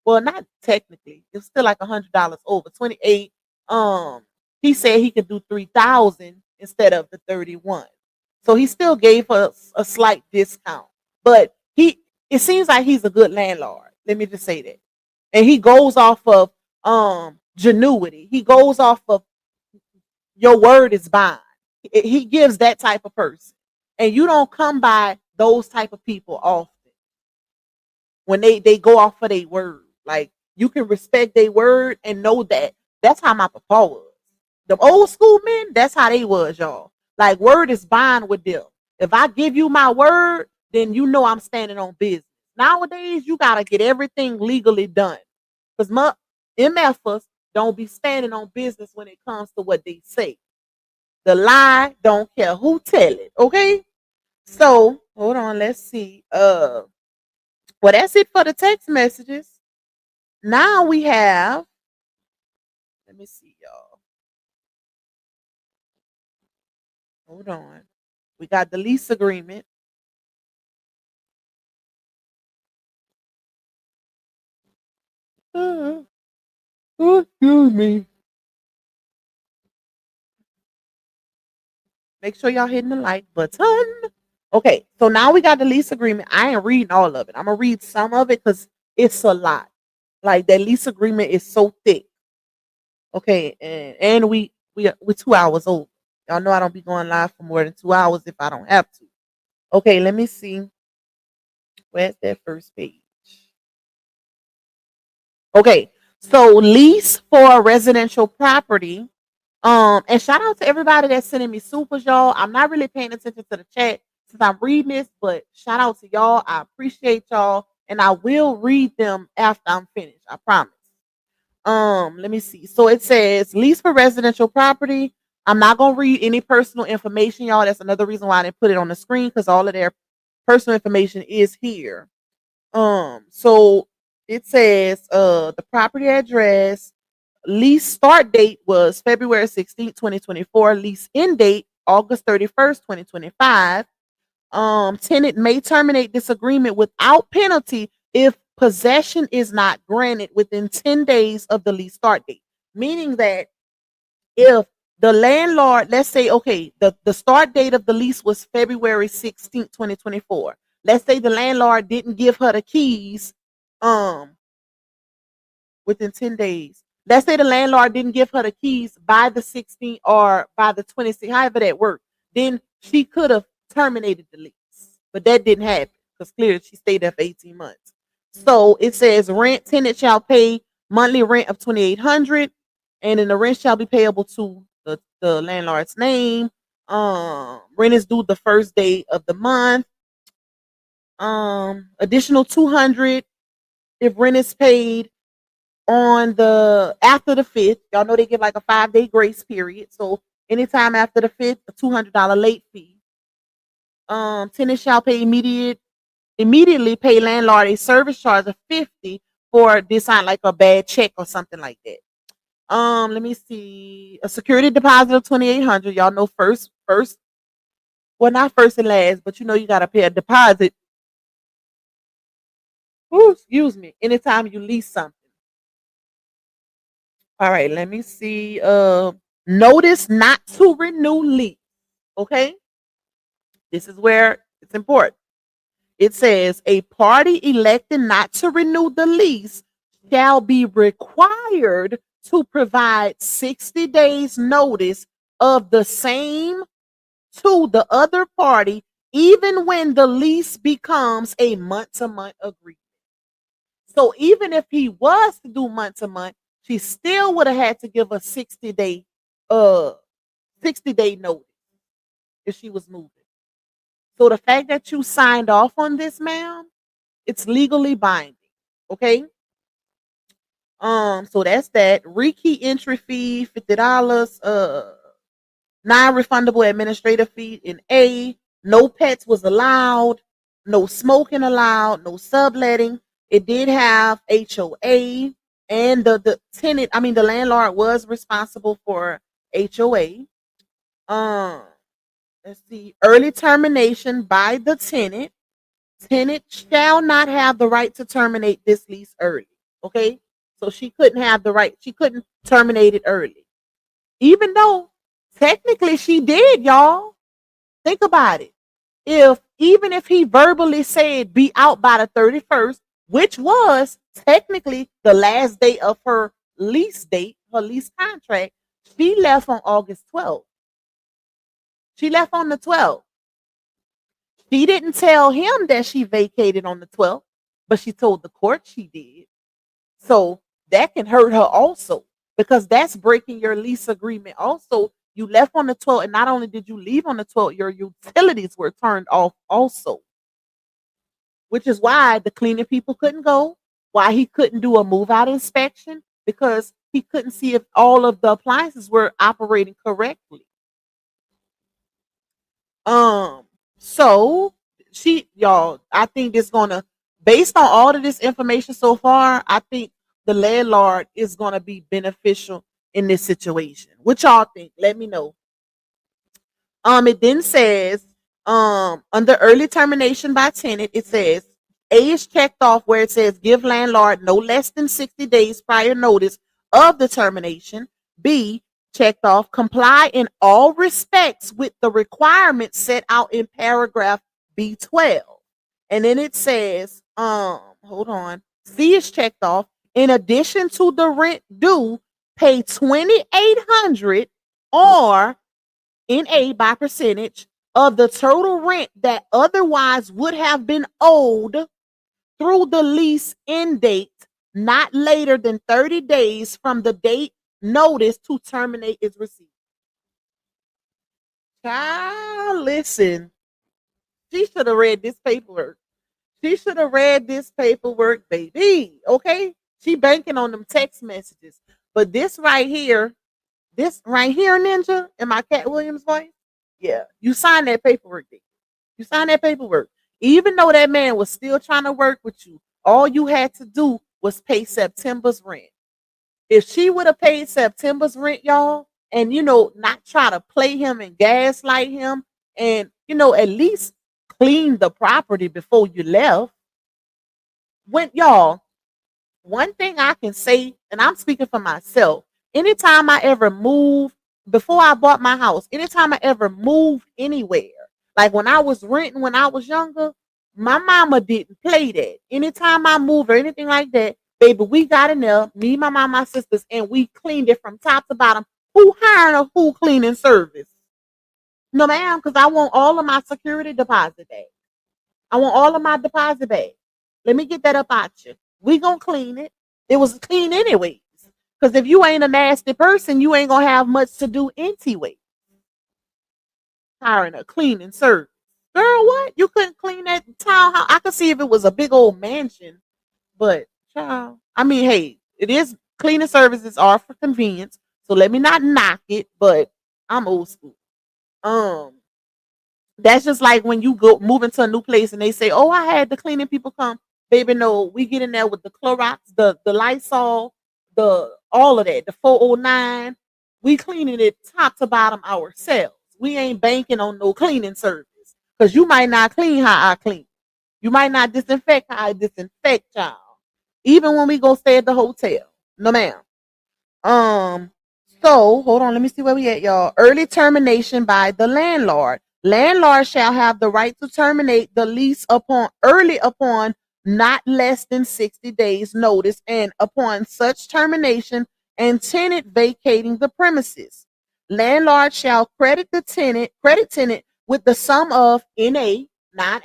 Well, not technically. It's still like $100 over 28. He said he could do 3,000 instead of the 31. So he still gave us a slight discount. But it seems like he's a good landlord. Let me just say that. And he goes off of genuity. He goes off of your word is bond. He gives that type of person. And you don't come by those type of people often. When they go off of their word. Like, you can respect their word and know that. That's how my papa was. The old school men, that's how they was, y'all. Like, word is bond with them. If I give you my word, then you know I'm standing on business. Nowadays, you got to get everything legally done. Because MFers don't be standing on business when it comes to what they say. The lie, don't care who tell it, okay? So, hold on, let's see. Well, that's it for the text messages. Now we have, let me see, y'all. Hold on. We got the lease agreement. Excuse me. Make sure y'all hitting the like button. Okay, so now we got the lease agreement. I ain't reading all of it. I'm gonna read some of it because it's a lot. Like, that lease agreement is so thick. Okay, and we're 2 hours old. Y'all know I don't be going live for more than 2 hours if I don't have to. Okay, let me see. Where's that first page? Okay, so lease for a residential property. And shout out to everybody that's sending me supers, y'all. I'm not really paying attention to the chat since I'm reading this, but shout out to y'all. I appreciate y'all, and I will read them after I'm finished. I promise. Let me see. So it says lease for residential property. I'm not gonna read any personal information, y'all. That's another reason why I didn't put it on the screen, because all of their personal information is here. So it says the property address, lease start date was February 16th, 2024. Lease end date August 31st, 2025. Tenant may terminate this agreement without penalty if possession is not granted within 10 days of the lease start date. Meaning that if the landlord, let's say, okay, the start date of the lease was February 16th, 2024. Let's say the landlord didn't give her the keys within 10 days. Let's say the landlord didn't give her the keys by the 16th or by the 26th, however that worked. Then she could have terminated the lease. But that didn't happen because clearly she stayed there for 18 months. So it says rent, tenant shall pay monthly rent of $2,800, and then the rent shall be payable to the landlord's name. Rent is due the first day of the month. Additional $200 if rent is paid on the after the 5th. Y'all know they give like a 5-day grace period. So Anytime after the fifth, a $200 late fee. Tenant shall pay immediately pay landlord a service charge of 50 for this sound like a bad check or something like that. Let me see. A security deposit of 2,800. Y'all know first, well, not first and last, but you know you gotta pay a deposit. Ooh, excuse me. Anytime you lease something. All right, let me see. Notice not to renew lease. Okay, this is where it's important. It says a party elected not to renew the lease shall be required to provide 60 days notice of the same to the other party, even when the lease becomes a month-to-month agreement. So even if he was to do month-to-month, she still would have had to give a 60-day 60-day notice if she was moving. So the fact that you signed off on this, ma'am, it's legally binding. Okay. So that's that. Rekey entry fee, $50. Non-refundable administrative fee in A. No pets was allowed. No smoking allowed. No subletting. It did have HOA, and the tenant, I mean the landlord was responsible for HOA. Let's see. Early termination by the tenant. Tenant shall not have the right to terminate this lease early. Okay. So she couldn't have the right. She couldn't terminate it early. Even though technically she did, y'all. Think about it. Even if he verbally said be out by the 31st, which was technically the last day of her lease date, her lease contract, she left on August 12th. She left on the 12th. She didn't tell him that she vacated on the 12th, but she told the court she did. So that can hurt her also, because that's breaking your lease agreement. Also, you left on the 12th, and not only did you leave on the 12th, your utilities were turned off also, which is why the cleaning people couldn't go, why he couldn't do a move out inspection, because he couldn't see if all of the appliances were operating correctly. So y'all, I think this gonna, based on all of this information so far, I think the landlord is gonna be beneficial in this situation. What y'all think? Let me know. It then says, under early termination by tenant, it says A is checked off where it says give landlord no less than 60 days prior notice of the termination. B, checked off comply in all respects with the requirements set out in paragraph B12. And then it says, hold on. C is checked off. In addition to the rent due, pay $2,800 or in A by percentage of the total rent that otherwise would have been owed through the lease end date, not later than 30 days from the date notice to terminate is received. Child, listen. She should have read this paperwork. She should have read this paperwork, baby. Okay? She banking on them text messages. But this right here, Ninja, in my Cat Williams voice, yeah, you signed that paperwork. You signed that paperwork. Even though that man was still trying to work with you, all you had to do was pay September's rent. If she would have paid September's rent, y'all, and not try to play him and gaslight him, and at least clean the property before you left. Y'all, one thing I can say, and I'm speaking for myself, anytime I ever moved, before I bought my house, anytime I ever moved anywhere, like when I was renting when I was younger, my mama didn't play that. Anytime I moved or anything like that, baby, we got in there, me, my mom, my sisters, and we cleaned it from top to bottom. Who hiring a who cleaning service? No, ma'am, because I want all of my security deposit back. I want all of my deposit back. Let me get that up out you. We gonna clean it. It was clean anyways. Because if you ain't a nasty person, you ain't gonna have much to do anyway. Hiring a cleaning service. Girl, what? You couldn't clean that townhouse? I could see if it was a big old mansion, but child, I mean, hey, it is cleaning services are for convenience. So let me not knock it, but I'm old school. Um, that's just like when you go move into a new place and they say, "Oh, I had the cleaning people come." Baby, no, we get in there with the Clorox, the Lysol, the all of that, the 409. We cleaning it top to bottom ourselves. We ain't banking on no cleaning service because you might not clean how I clean. You might not disinfect how I disinfect, y'all. Even when we go stay at the hotel, no ma'am. Um, so hold on, let me see where we at, y'all. Early termination by the landlord. Landlord shall have the right to terminate the lease upon not less than 60 days notice and upon such termination and tenant vacating the premises. Landlord shall credit tenant with the sum of NA non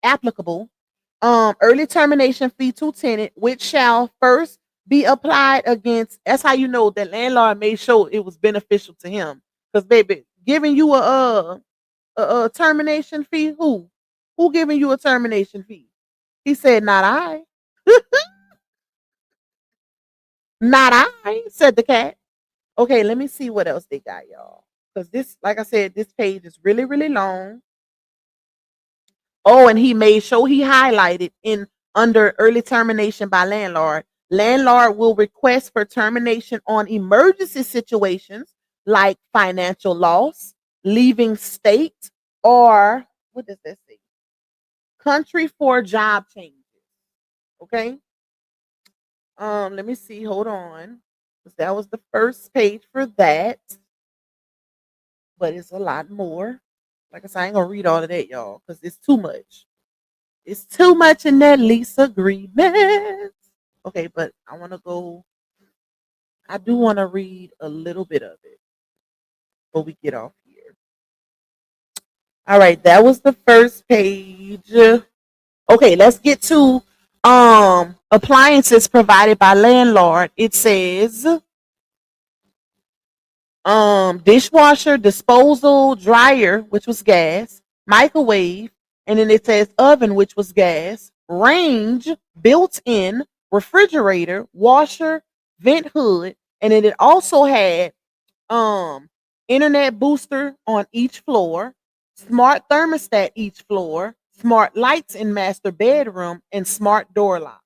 applicable early termination fee to tenant, which shall first be applied against. That's how you know that landlord made sure it was beneficial to him. Because baby, giving you a termination fee, who giving you a termination fee? He said, "Not I, not I," said the cat. Okay, let me see what else they got, y'all. Because this, like I said, this page is really, really long. Oh, and he made sure he highlighted in under early termination by landlord. Landlord will request for termination on emergency situations like financial loss, leaving state, or what does that say? Country for job changes. Okay. Let me see. Hold on. That was the first page for that. But it's a lot more. Like I said, I ain't gonna read all of that, y'all, because it's too much. It's too much in that lease agreement. Okay, but I want to go. I do want to read a little bit of it before we get off here. All right, that was the first page. Okay, let's get to appliances provided by landlord. It says dishwasher, disposal, dryer, which was gas, microwave, and then it says oven, which was gas, range, built-in, refrigerator, washer, vent hood, and then it also had um internet booster on each floor, smart thermostat each floor, smart lights in master bedroom, and smart door lock.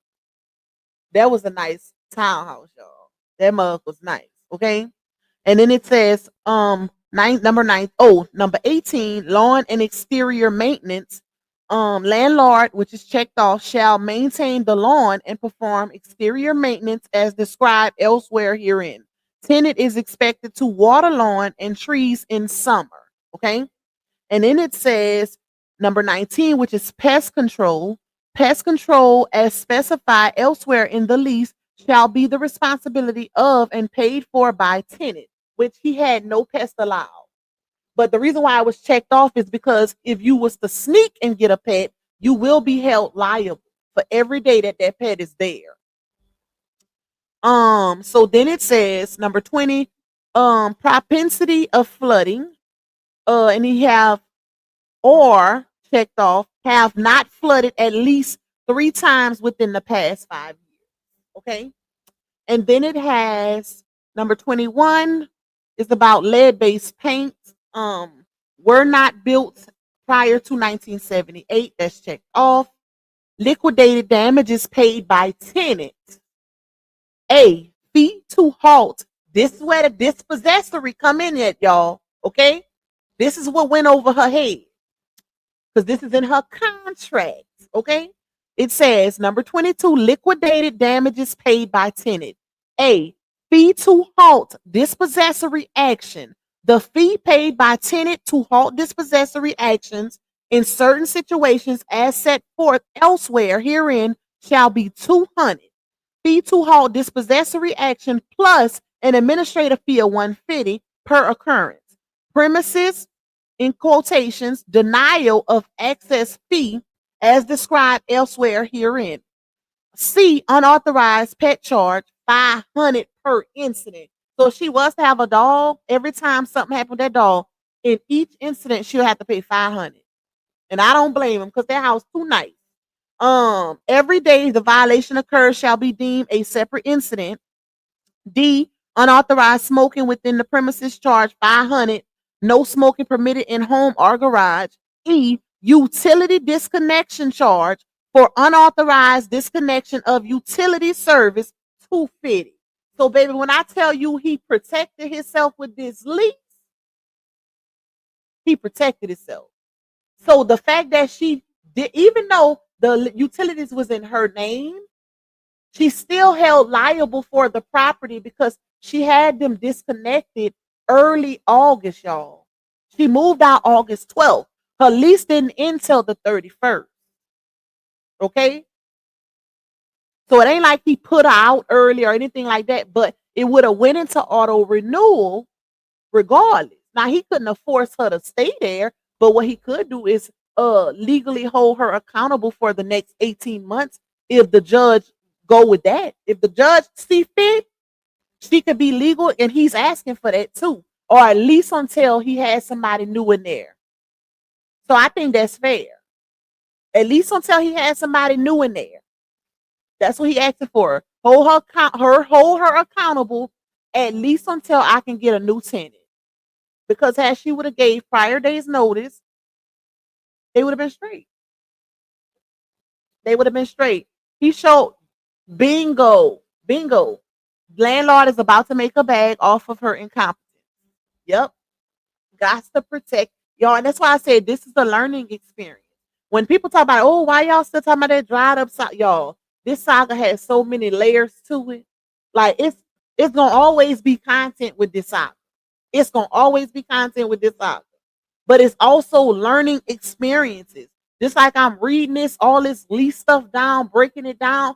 That was a nice townhouse, y'all. That mug was nice. Okay. And then it says number 18, lawn and exterior maintenance. Landlord, which is checked off, shall maintain the lawn and perform exterior maintenance as described elsewhere herein. Tenant is expected to water lawn and trees in summer. Okay. And then it says number 19, which is pest control. Pest control, as specified elsewhere in the lease, shall be the responsibility of and paid for by tenant, which he had no pest allowed. But the reason why I was checked off is because if you was to sneak and get a pet, you will be held liable for every day that that pet is there. So then it says number 20, propensity of flooding. And he have or checked off have not flooded at least 3 times within the past 5 years. Okay. And then it has number 21 is about lead-based paints. Were not built prior to 1978. That's checked off. Liquidated damages paid by tenant. A fee to halt. This is where the dispossessory come in at, y'all. Okay. This is what went over her head because this is in her contract. Okay. It says number 22, liquidated damages paid by tenant. A fee to halt dispossessory action. The fee paid by tenant to halt dispossessory actions in certain situations as set forth elsewhere herein shall be 200. Fee to halt dispossessory action plus an administrative fee of 150 per occurrence. Premises, in quotations, denial of excess fee as described elsewhere herein. C, unauthorized pet charge, 500 per incident. So if she was to have a dog, every time something happened with that dog, in each incident, she'll have to pay 500. And I don't blame him because that house too nice. Every day the violation occurs shall be deemed a separate incident. D, Unauthorized smoking within the premises charge 500. No smoking permitted in home or garage. E. Utility disconnection charge for unauthorized disconnection of utility service 250. So, baby, when I tell you he protected himself with this lease, he protected himself. So the fact that she did, even though the utilities was in her name, she still held liable for the property because she had them disconnected early August, y'all. She moved out August 12th. Her lease didn't end till the 31st. Okay? So it ain't like he put her out early or anything like that, but it would have went into auto renewal regardless. Now he couldn't have forced her to stay there, but what he could do is legally hold her accountable for the next 18 months if the judge go with that. If the judge see fit, she could be legal and he's asking for that too. Or at least until he has somebody new in there. So I think that's fair. At least until he has somebody new in there. That's what he asking for. Hold her accountable at least until I can get a new tenant. Because had she would have gave prior days notice, they would have been straight. They would have been straight. He showed bingo, bingo. Landlord is about to make a bag off of her incompetence. Yep. Got to protect y'all. And that's why I said this is a learning experience. When people talk about, oh, why y'all still talking about that dried up saga? Y'all, this saga has so many layers to it. Like it's gonna always be content with this saga. It's gonna always be content with this saga. But it's also learning experiences. Just like I'm reading this, all this lease stuff down, breaking it down.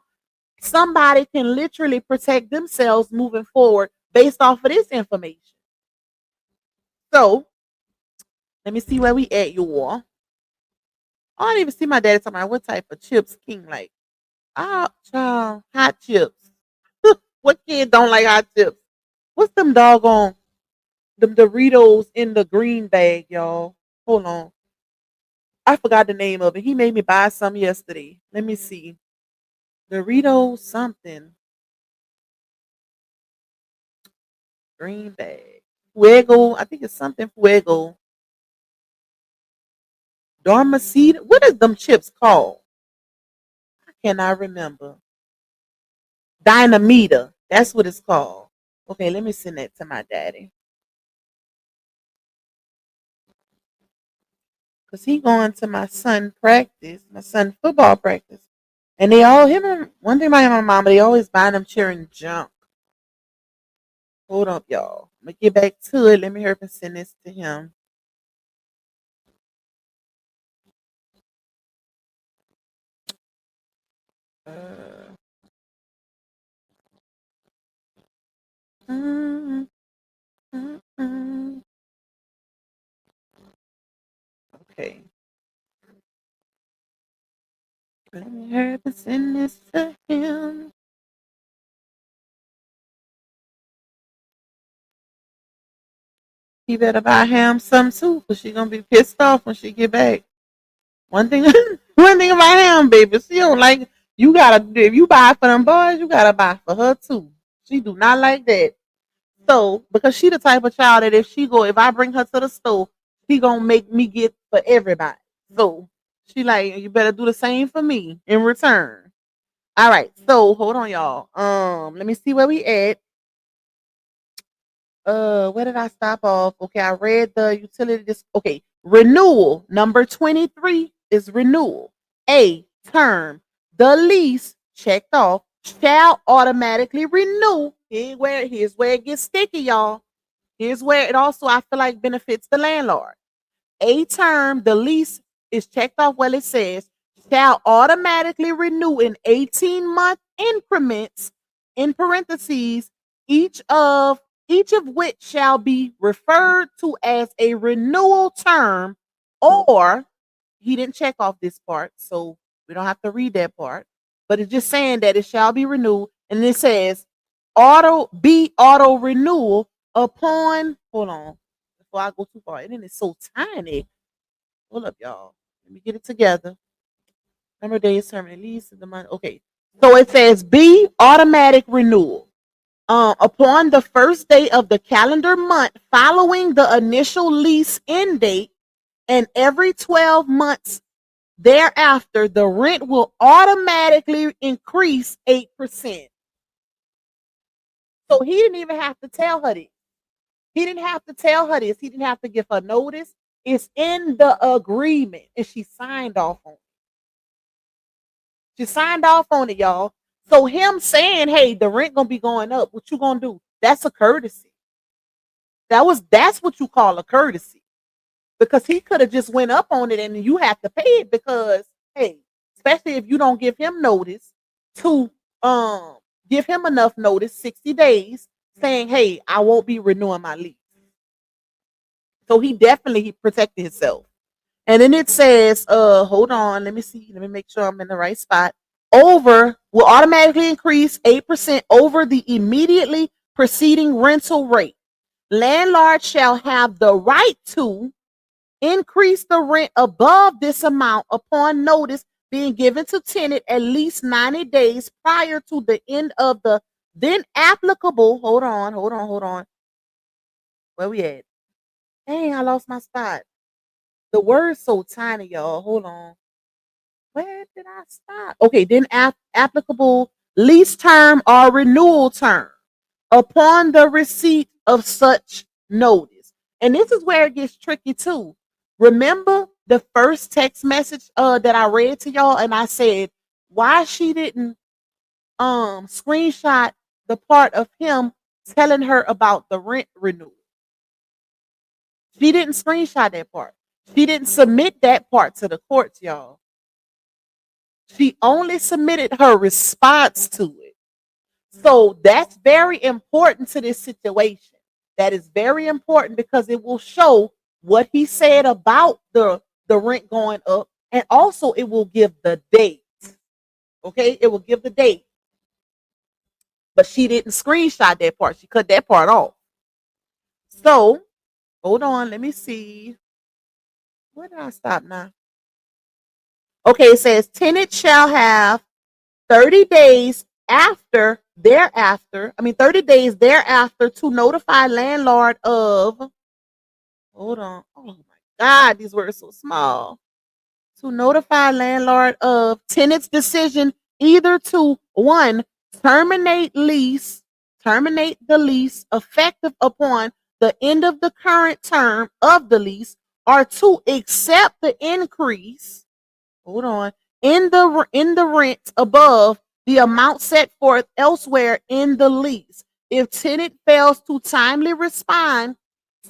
Somebody can literally protect themselves moving forward based off of this information. So let me see where we at, you all. I don't even see my daddy talking about what type of chips King like. Ah, child, hot chips. What kid don't like hot chips? What's them doggone them Doritos in the green bag, y'all? Hold on. I forgot the name of it. He made me buy some yesterday. Let me see. Doritos something. Green bag. Fuego. I think it's something Fuego. Dormacita. What is them chips called? I cannot remember. Dynamita. That's what it's called. Okay, let me send that to my daddy. Because he going to my son practice, my son football practice. And they all him and one thing about him and my mama, they always buying them cheering junk. Hold up, y'all. I'm gonna get back to it. Let me hurry up and send this to him. Uh, mm, mm, mm. Okay. Let me hurry up and send this to him. He better buy him some too, cause she gonna be pissed off when she get back. One thing, one thing about him, baby, she don't like. You gotta if you buy for them boys, you gotta buy for her too. She do not like that. So because she the type of child that if I bring her to the store, she gonna make me get for everybody. So she like you better do the same for me in return. All right, so hold on, y'all. Let me see where we at. Where did I stop off? Okay, I read the utility. Okay, renewal number 23 is renewal. A term. The lease checked off shall automatically renew. Here's where it gets sticky, y'all. Here's where it also I feel like benefits the landlord. A term, the lease is checked off. Well, it says shall automatically renew in 18-month increments. In parentheses, each of which shall be referred to as a renewal term, or he didn't check off this part, so we don't have to read that part. But it's just saying that it shall be renewed, and it says auto renewal upon. Hold on, before I go too far, and then it's so tiny. Hold up, y'all. Let me get it together. Number of days term at least in the month. Okay, so it says B automatic renewal. Upon the first day of the calendar month following the initial lease end date, and every 12 months thereafter, the rent will automatically increase 8%. So he didn't even have to tell her this. He didn't have to tell her this. He didn't have to give her notice. It's in the agreement, and she signed off on it. She signed off on it, y'all. So him saying, "Hey, the rent gonna be going up. What you gonna do?" That's a courtesy. That's what you call a courtesy, because he could have just went up on it, and you have to pay it because, hey, especially if you don't give him notice to give him enough notice, 60 days, saying, "Hey, I won't be renewing my lease." So he protected himself. And then it says, hold on, let me see, let me make sure I'm in the right spot. Over will automatically increase 8% over the immediately preceding rental rate. Landlord shall have the right to increase the rent above this amount upon notice being given to tenant at least 90 days prior to the end of the then applicable. Hold on. Where we at? Dang, I lost my spot. The word's so tiny, y'all. Hold on. Where did I stop? Okay, then applicable lease term or renewal term upon the receipt of such notice. And this is where it gets tricky too. Remember the first text message that I read to y'all, and I said why she didn't screenshot the part of him telling her about the rent renewal. She didn't screenshot that part. She didn't submit that part to the courts, y'all. She only submitted her response to it. So that's very important to this situation. That is very important because it will show what he said about the rent going up, and also it will give the date. Okay, it will give the date. But she didn't screenshot that part. She cut that part off. So hold on, let me see. Where did I stop now? Okay, it says tenant shall have 30 days thereafter, 30 days thereafter to notify landlord of, hold on, oh my God, these words so small. To notify landlord of tenant's decision either to, one, terminate the lease effective upon the end of the current term of the lease, or to accept the increase, hold on, in the rent above the amount set forth elsewhere in the lease. If tenant fails to timely respond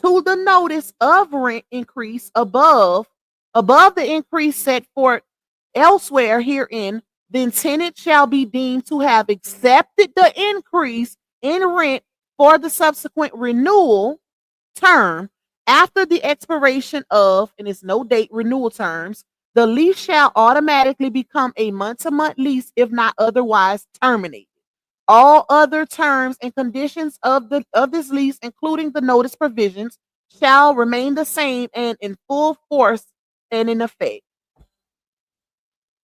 to the notice of rent increase above the increase set forth elsewhere herein, then tenant shall be deemed to have accepted the increase in rent for the subsequent renewal term after the expiration of, and it's no date, renewal terms. The lease shall automatically become a month-to-month lease if not otherwise terminated. All other terms and conditions of this lease, including the notice provisions, shall remain the same and in full force and in effect.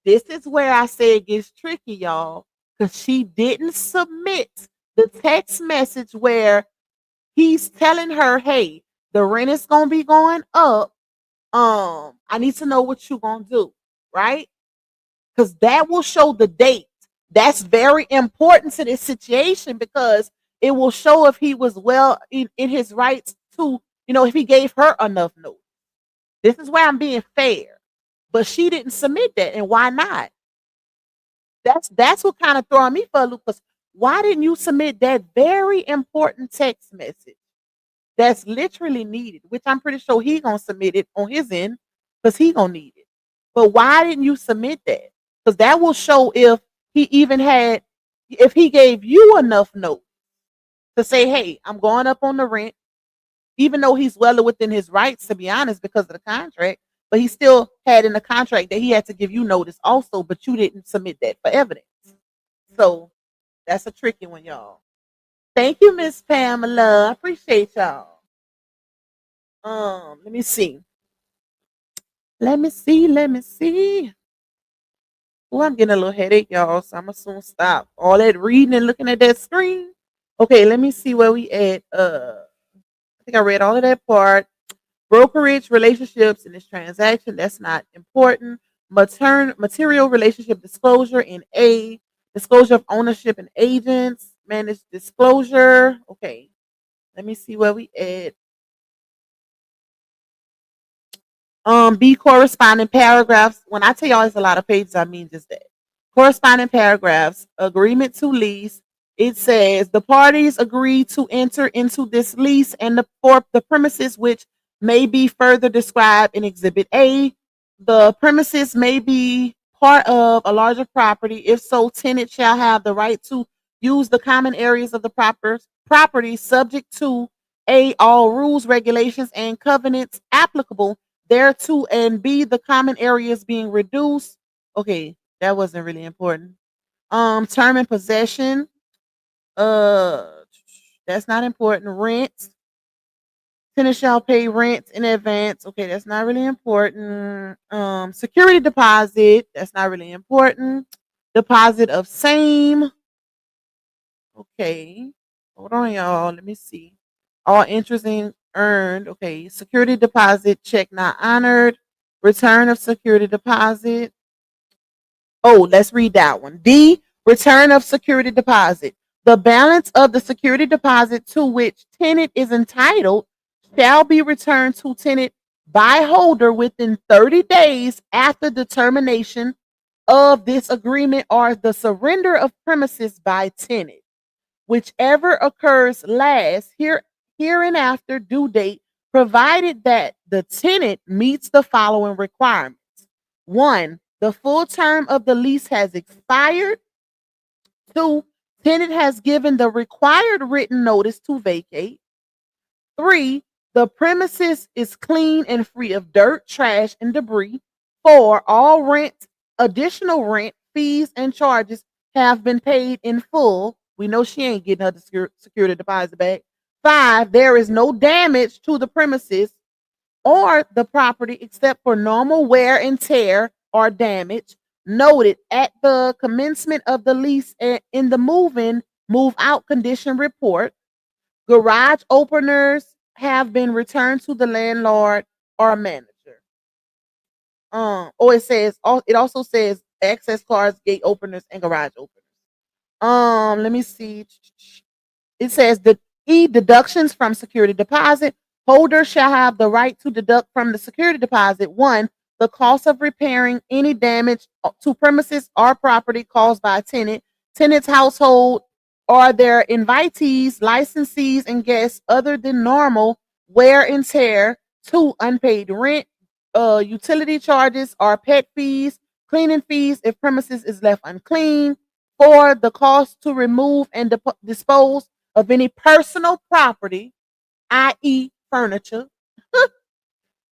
This is where I say it gets tricky, y'all, because she didn't submit the text message where he's telling her, "Hey, the rent is gonna be going up. I need to know what you're gonna do," right? Because that will show the date. That's very important to this situation because it will show if he was well in his rights to, if he gave her enough notice. This is why I'm being fair. But she didn't submit that, and why not? That's what kind of throwing me for a loop. Because why didn't you submit that very important text message that's literally needed? Which I'm pretty sure he gonna submit it on his end because he gonna need it. But why didn't you submit that? Because that will show if he gave you enough note to say, "Hey, I'm going up on the rent," even though he's well within his rights, to be honest, because of the contract. But he still had in the contract that he had to give you notice also, but you didn't submit that for evidence. So that's a tricky one, y'all. Thank you, Miss Pamela. I appreciate y'all. Let me see. Let me see. Oh, I'm getting a little headache, y'all. So I'm gonna soon stop. All that reading and looking at that screen. Okay, let me see where we at. I think I read all of that part. Brokerage relationships in this transaction, that's not important. Material relationship disclosure in A. Disclosure of ownership and agents. Managed disclosure. Okay, let me see where we at. B corresponding paragraphs. When I tell y'all it's a lot of pages, I mean just that. Corresponding paragraphs, agreement to lease. It says the parties agree to enter into this lease and for the premises which may be further described in Exhibit A. The premises may be part of a larger property. If so, tenant shall have the right to use the common areas of the property subject to A, all rules, regulations, and covenants applicable thereto, and B, the common areas being reduced. Okay, that wasn't really important. Term and possession. Uh, that's not important. Rent. Tenant shall pay rent in advance. Okay, that's not really important. Security deposit. That's not really important. Deposit of same. Okay, hold on, y'all. Let me see. All interest earned. Okay, security deposit check not honored. Return of security deposit. Oh, let's read that one. D, return of security deposit. The balance of the security deposit to which tenant is entitled shall be returned to tenant by holder within 30 days after the termination of this agreement or the surrender of premises by tenant. Whichever occurs last hereinafter due date, provided that the tenant meets the following requirements. One, the full term of the lease has expired. Two, tenant has given the required written notice to vacate. Three, the premises is clean and free of dirt, trash, and debris. Four, all rent, additional rent, fees, and charges have been paid in full. We know she ain't getting her security deposit back. Five, there is no damage to the premises or the property except for normal wear and tear or damage noted at the commencement of the lease in the move out condition report. Garage openers have been returned to the landlord or manager. Or it also says access cards, gate openers, and garage openers. Let me see. It says the deductions from security deposit. Holder shall have the right to deduct from the security deposit one, the cost of repairing any damage to premises or property caused by a tenant, tenant's household, or their invitees, licensees, and guests other than normal wear and tear. Two, unpaid rent, utility charges or pet fees, cleaning fees if premises is left unclean. Four, the cost to remove and dispose of any personal property, i.e., furniture.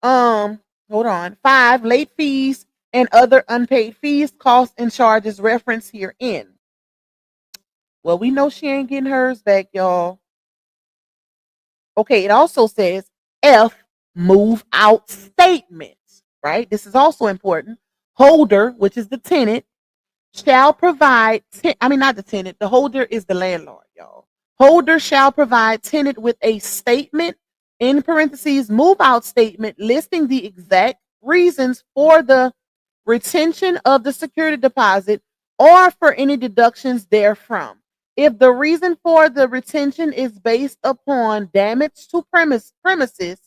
um, Hold on. Five, late fees and other unpaid fees, costs, and charges referenced herein. Well, we know she ain't getting hers back, y'all. Okay, it also says F, move out statements, right? This is also important. Holder, which is the tenant, shall provide, not the tenant, the holder is the landlord, y'all. Holder shall provide tenant with a statement, in parentheses, move out statement, listing the exact reasons for the retention of the security deposit or for any deductions therefrom. If the reason for the retention is based upon damage to premises,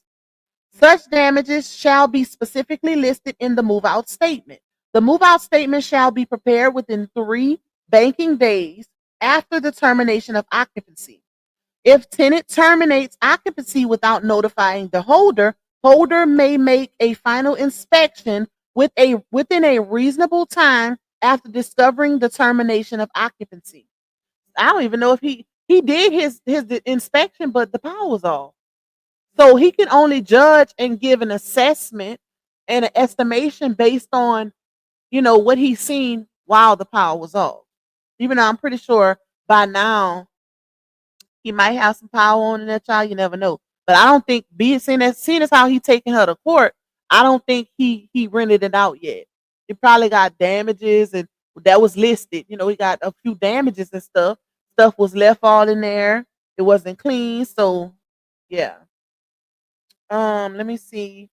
such damages shall be specifically listed in the move out statement. The move out statement shall be prepared within 3 banking days after the termination of occupancy. If tenant terminates occupancy without notifying the holder, holder may make a final inspection within a reasonable time after discovering the termination of occupancy. I don't even know if he did his inspection, but the power was off. So he can only judge and give an assessment and an estimation based on, what he's seen while the power was off. Even though I'm pretty sure by now he might have some power on in that child. You never know. But I don't think seeing as how he taking her to court, I don't think he rented it out yet. He probably got damages and that was listed. He got a few damages and stuff. Stuff was left all in there. It wasn't clean. So yeah. Let me see.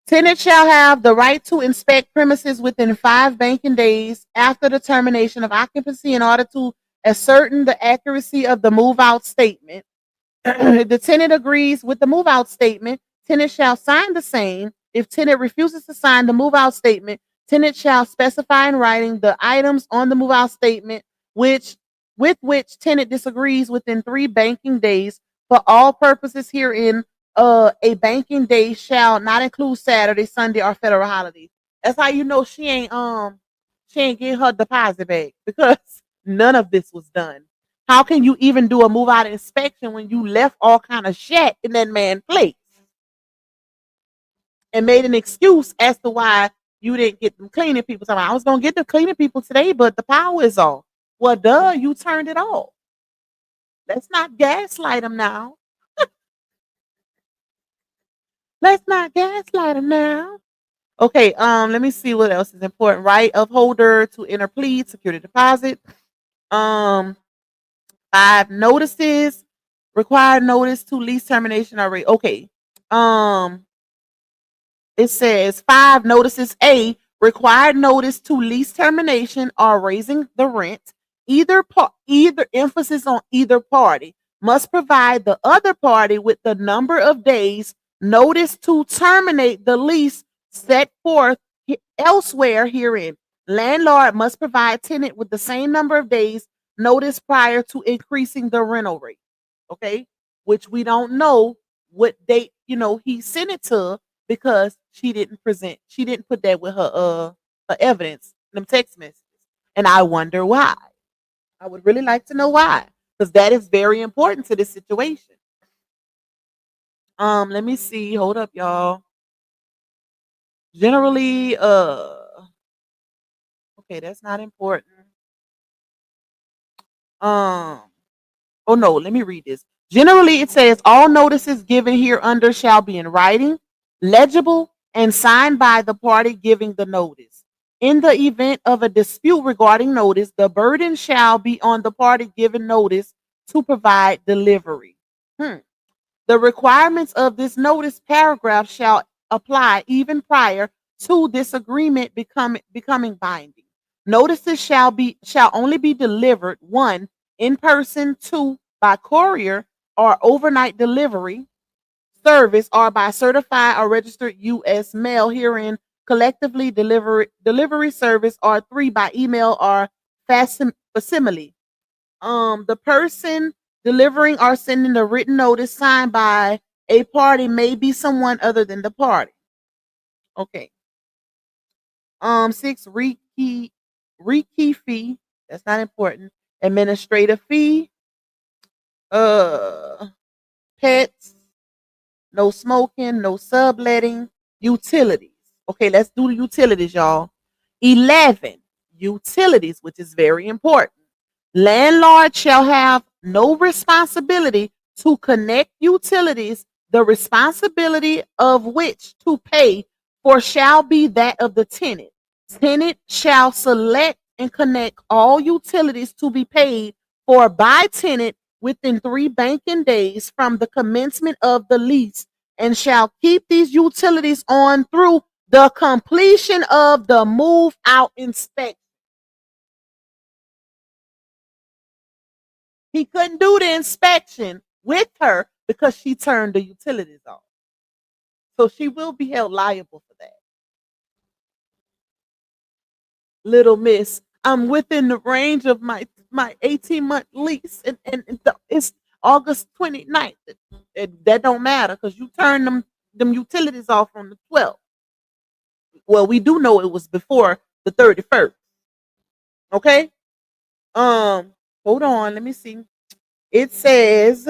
Tenant shall have the right to inspect premises within 5 banking days after the termination of occupancy in order to ascertain the accuracy of the move out statement. The tenant agrees with the move out statement, tenant shall sign the same. If tenant refuses to sign the move out statement, tenant shall specify in writing the items on the move out statement with which tenant disagrees within 3 banking days. For all purposes herein, a banking day shall not include Saturday, Sunday, or federal holidays. That's how you know she ain't get her deposit back because none of this was done. How can you even do a move out inspection when you left all kind of shit in that man's place and made an excuse as to why you didn't get them cleaning people? So I was gonna get the cleaning people today, but the power is off. Well, duh, you turned it off. Let's not gaslight them now. Let's not gaslight them now. Okay, let me see what else is important. Right of holder to interplead security deposit. Um, 5 notices, required notice to lease termination already. Okay. Um, it says 5 notices. A, required notice to lease termination or raising the rent. Either emphasis on either party must provide the other party with the number of days notice to terminate the lease set forth elsewhere herein. Landlord must provide tenant with the same number of days notice prior to increasing the rental rate. Okay, which we don't know what date he sent it to because she didn't put that with her evidence, them text messages, and I wonder why. I would really like to know why, because that is very important to this situation. Let me see. Hold up, y'all. Generally, okay, that's not important. Oh no, let me read this. Generally, it says all notices given here under shall be in writing, legible, and signed by the party giving the notice. In the event of a dispute regarding notice, the burden shall be on the party giving notice to provide delivery. The requirements of this notice paragraph shall apply even prior to this agreement becoming binding. Notices shall only be delivered: 1, in person; 2, by courier or overnight delivery service, or by certified or registered U.S. mail herein collectively delivery service, or 3, by email or facsimile. The person delivering or sending the written notice signed by a party may be someone other than the party. Okay. 6, rekey fee. That's not important. Administrative fee. Pets. No smoking. No subletting. Utilities. Okay, let's do the utilities, y'all. 11, utilities, which is very important. Landlord shall have no responsibility to connect utilities, the responsibility of which to pay for shall be that of the tenant. Tenant shall select and connect all utilities to be paid for by tenant within 3 banking days from the commencement of the lease, and shall keep these utilities on through the completion of the move out inspection. He couldn't do the inspection with her because she turned the utilities off. So she will be held liable for that. Little miss, I'm within the range of my 18-month lease, and it's August 29th. That don't matter because you turned them utilities off on the 12th. Well, we do know it was before the 31st. Okay? Hold on, let me see. It says,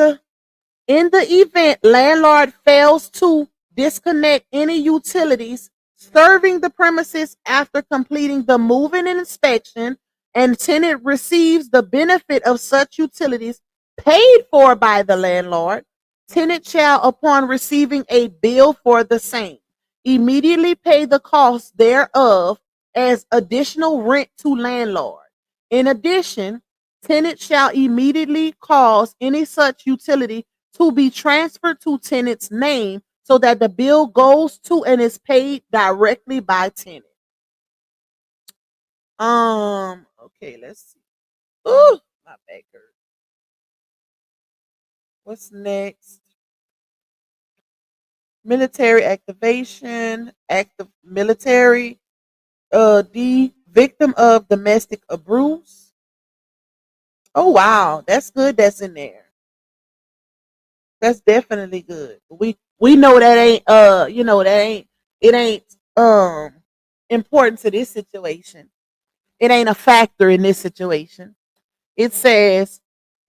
in the event landlord fails to disconnect any utilities serving the premises after completing the moving and inspection, and tenant receives the benefit of such utilities paid for by the landlord, tenant shall, upon receiving a bill for the same, immediately pay the cost thereof as additional rent to landlord. In addition, tenant shall immediately cause any such utility to be transferred to tenant's name so that the bill goes to and is paid directly by tenant. Okay, let's see. Ooh, my back hurts. What's next? Military activation, active military, D, victim of domestic abuse. Oh wow, that's good. That's in there. That's definitely good. We know that ain't that ain't it ain't important to this situation. It ain't a factor in this situation. It says,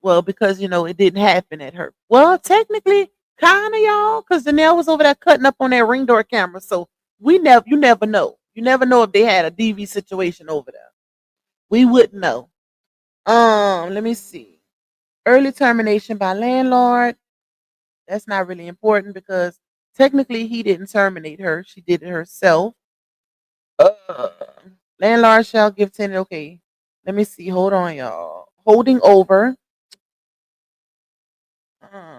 well, because it didn't happen at her. Well, technically, kind of y'all, because Danelle was over there cutting up on that ring door camera. So you never know. You never know if they had a DV situation over there. We wouldn't know. Let me see. Early termination by landlord. That's not really important because technically he didn't terminate her. She did it herself. Uh, Landlord shall give tenant. Okay. Let me see. Hold on, y'all. Holding over. Uh,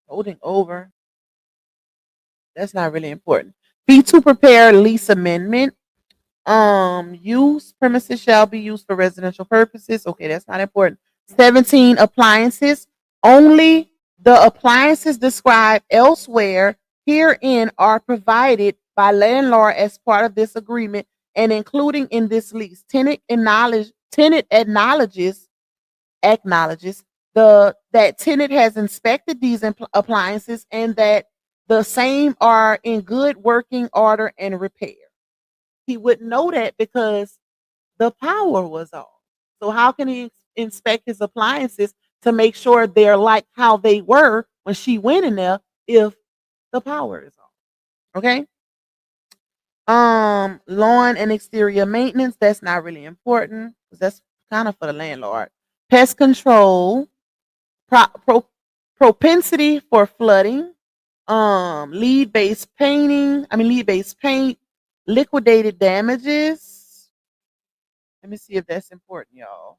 holding over. That's not really important. Fee to prepare lease amendment. Use premises shall be used for residential purposes. Okay, that's not important. 17 appliances. Only the appliances described elsewhere herein are provided by landlord as part of this agreement and including in this lease. Tenant acknowledges the that tenant has inspected these appliances and that the same are in good working order and repair. He wouldn't know that because the power was off. So how can he inspect his appliances to make sure they're like how they were when she went in there if the power is off? Okay. Lawn and exterior maintenance, that's not really important because that's kind of for the landlord. Pest control, pro, pro, propensity for flooding, lead based paint, liquidated damages. Let me see if that's important, y'all.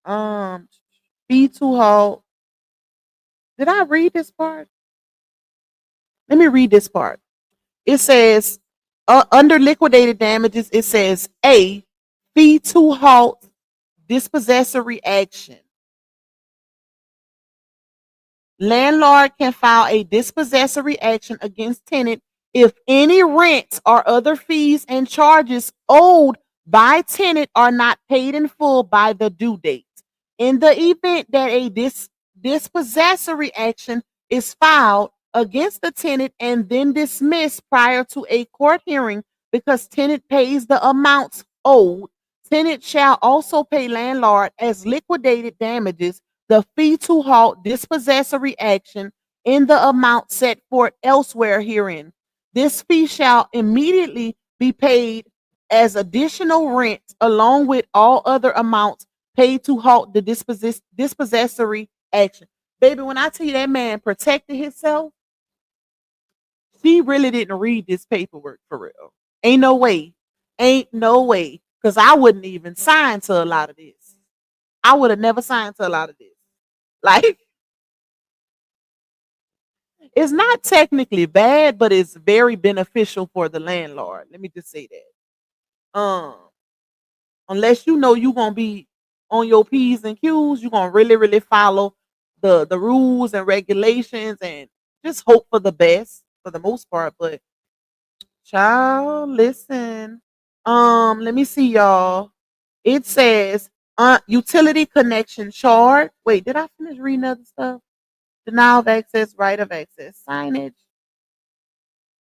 Um, fee to halt. Did I read this part? Let me read this part. It says under liquidated damages, it says A, fee to halt dispossessory action. Landlord can file a dispossessory action against tenant if any rents or other fees and charges owed by tenant are not paid in full by the due date. In the event that a dispossessory action is filed against the tenant and then dismissed prior to a court hearing because tenant pays the amounts owed, tenant shall also pay landlord as liquidated damages the fee to halt dispossessory action in the amount set forth elsewhere herein. This fee shall immediately be paid as additional rent along with all other amounts paid to halt the dispossessory action. Baby, when I tell you that man protected himself, she really didn't read this paperwork for real. Ain't no way. Ain't no way. Because I wouldn't even sign to a lot of this. I would have never signed to a lot of this. Like, it's not technically bad, but it's very beneficial for the landlord. Let me just say that. Unless you know you're gonna be on your P's and Q's, you're gonna really, really follow the rules and regulations and just hope for the best for the most part. But child, listen. Let me see, y'all. It says utility connection charge. Wait, did I finish reading other stuff? Denial of access, right of access, signage.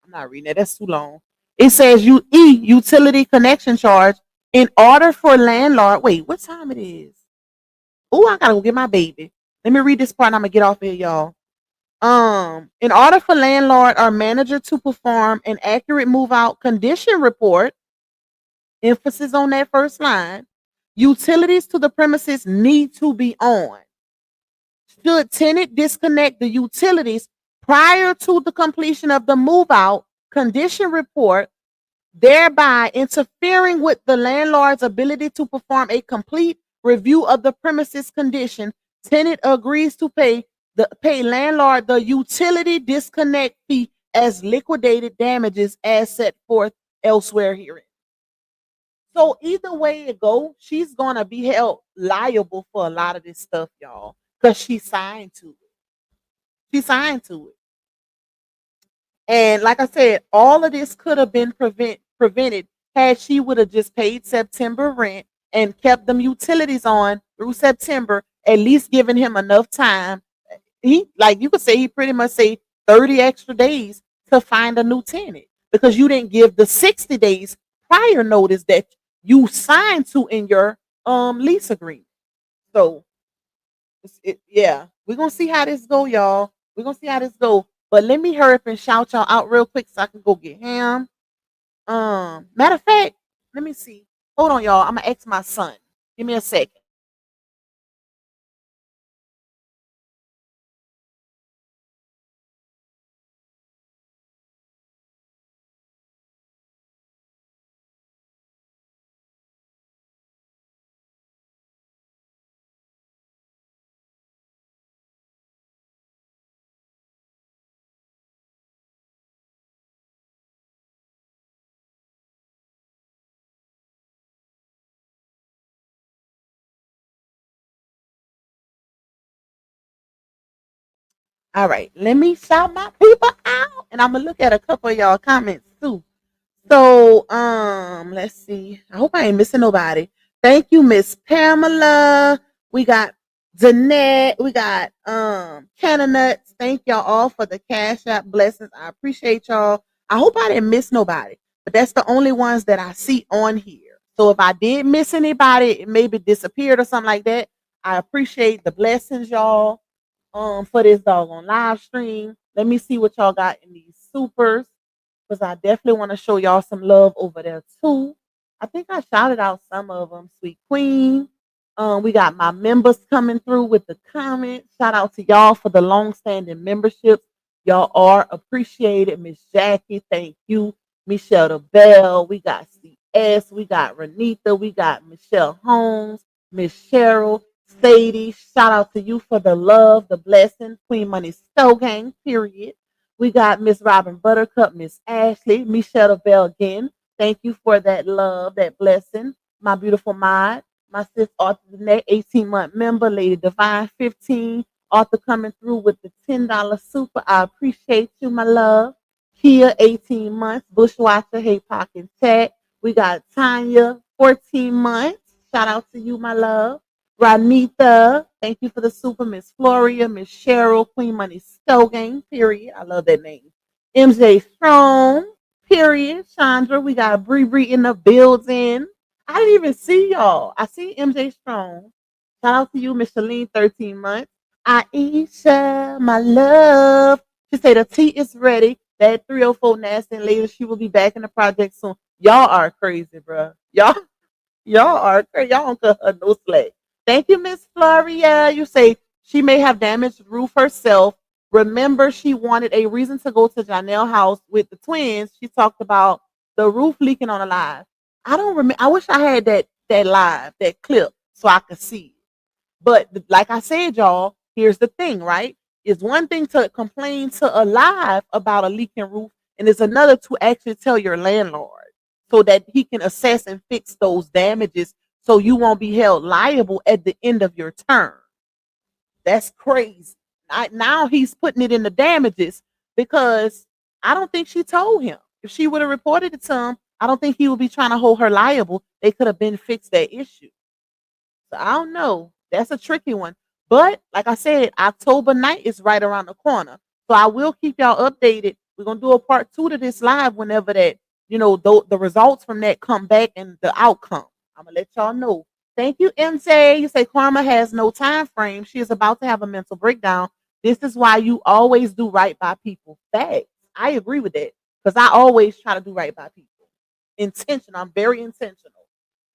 I'm not reading it. That's too long. It says utility connection charge in order for landlord. Wait, what time it is? Oh, I gotta go get my baby. Let me read this part and I'm gonna get off here, y'all. In order for landlord or manager to perform an accurate move out condition report, emphasis on that first line, utilities to the premises need to be on. Should tenant disconnect the utilities prior to the completion of the move out, condition report, thereby interfering with the landlord's ability to perform a complete review of the premises condition. Tenant agrees to pay landlord the utility disconnect fee as liquidated damages as set forth elsewhere herein. So either way it go, she's gonna be held liable for a lot of this stuff, y'all, because she signed to it. She signed to it. And like I said, all of this could have been prevented had she would have just paid September rent and kept them utilities on through September, at least giving him enough time. He, like you could say, he pretty much say 30 extra days to find a new tenant because you didn't give the 60 days prior notice that you signed to in your lease agreement. So yeah, we're gonna see how this go, y'all. We're gonna see how this go. But let me hurry up and shout y'all out real quick so I can go get him. Matter of fact, let me see. Hold on, y'all. I'm gonna ask my son. Give me a second. All right, let me shout my people out, and I'm gonna look at a couple of y'all comments too. So, let's see. I hope I ain't missing nobody. Thank you, Miss Pamela. We got Danette. We got Canna Nuts. Thank y'all all for the cash app blessings. I appreciate y'all. I hope I didn't miss nobody, but that's the only ones that I see on here. So if I did miss anybody, it maybe disappeared or something like that. I appreciate the blessings, y'all, for this doggone live stream. Let me see what y'all got in these supers because I definitely want to show y'all some love over there too. I think I shouted out some of them. Sweet Queen. We got my members coming through with the comments. Shout out to y'all for the long-standing memberships. Y'all are appreciated. Miss Jackie, thank you. Michelle the Bell. We got CS. We got Renita. We got Michelle Holmes. Miss Cheryl. Sadie. Shout out to you for the love, the blessing. Queen Money Stowe Gang, period. We got Miss Robin Buttercup, Miss Ashley, Michelle Bell again. Thank you for that love, that blessing. My beautiful mod, my sis Arthur Danette, 18-month member, Lady Divine, 15. Arthur coming through with the $10 super. I appreciate you, my love. Kia, 18 months. Bushwasher, Hey Pocket Tech. We got Tanya, 14 months. Shout out to you, my love. Ranita, thank you for the super. Miss Floria, Miss Cheryl, Queen Money Stogang, period. I love that name. MJ Strong, period. Chandra, we got Bree Bree in the building. I didn't even see y'all. I see MJ Strong. Shout out to you, Miss Shalene, 13 months. Aisha, my love. She said the tea is ready. That 304 nasty and later she will be back in the project soon. Y'all are crazy, bro. Y'all are crazy. Y'all don't cut her no slack. Thank you, Miss Floria. You say she may have damaged the roof herself. Remember, she wanted a reason to go to Janelle house with the twins. She talked about the roof leaking on a live. I don't remember. I wish I had that live, that clip, so I could see it. But like I said, y'all, here's the thing, right? It's one thing to complain to a live about a leaking roof, and it's another to actually tell your landlord so that he can assess and fix those damages so you won't be held liable at the end of your term. That's crazy. Now he's putting it in the damages because I don't think she told him. If she would have reported it to him, I don't think he would be trying to hold her liable. They could have been fixed that issue. So I don't know. That's a tricky one. But like I said, October night is right around the corner. So I will keep y'all updated. We're gonna do a part 2 to this live whenever that, the results from that come back and the outcome. I'm gonna let y'all know. Thank you, MJ. You say karma has no time frame. She is about to have a mental breakdown. This is why you always do right by people. Facts. I agree with that. Because I always try to do right by people. Intentional. I'm very intentional.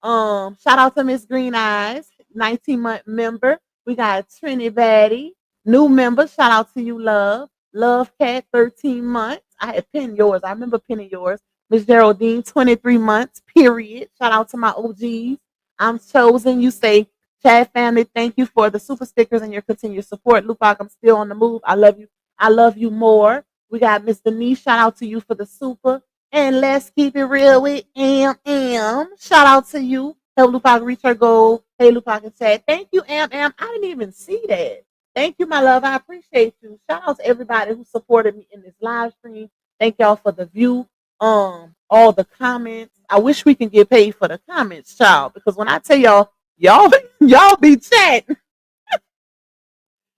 Shout out to Miss Green Eyes, 19-month member. We got Trinity Batty, new member. Shout out to you, Love. Love Cat, 13 months. I had pinned yours. I remember pinning yours. Miss Geraldine, 23 months, period. Shout out to my OGs. I'm chosen. You say, Chad family, thank you for the super stickers and your continued support. Lupac, I'm still on the move. I love you. I love you more. We got Miss Denise. Shout out to you for the super. And let's keep it real with Am. Shout out to you. Help Lupac reach her goal. Hey, Lupac and Chad. Thank you, Am. I didn't even see that. Thank you, my love. I appreciate you. Shout out to everybody who supported me in this live stream. Thank y'all for the view. All the comments. I wish we can get paid for the comments, child, because when I tell y'all y'all be chatting.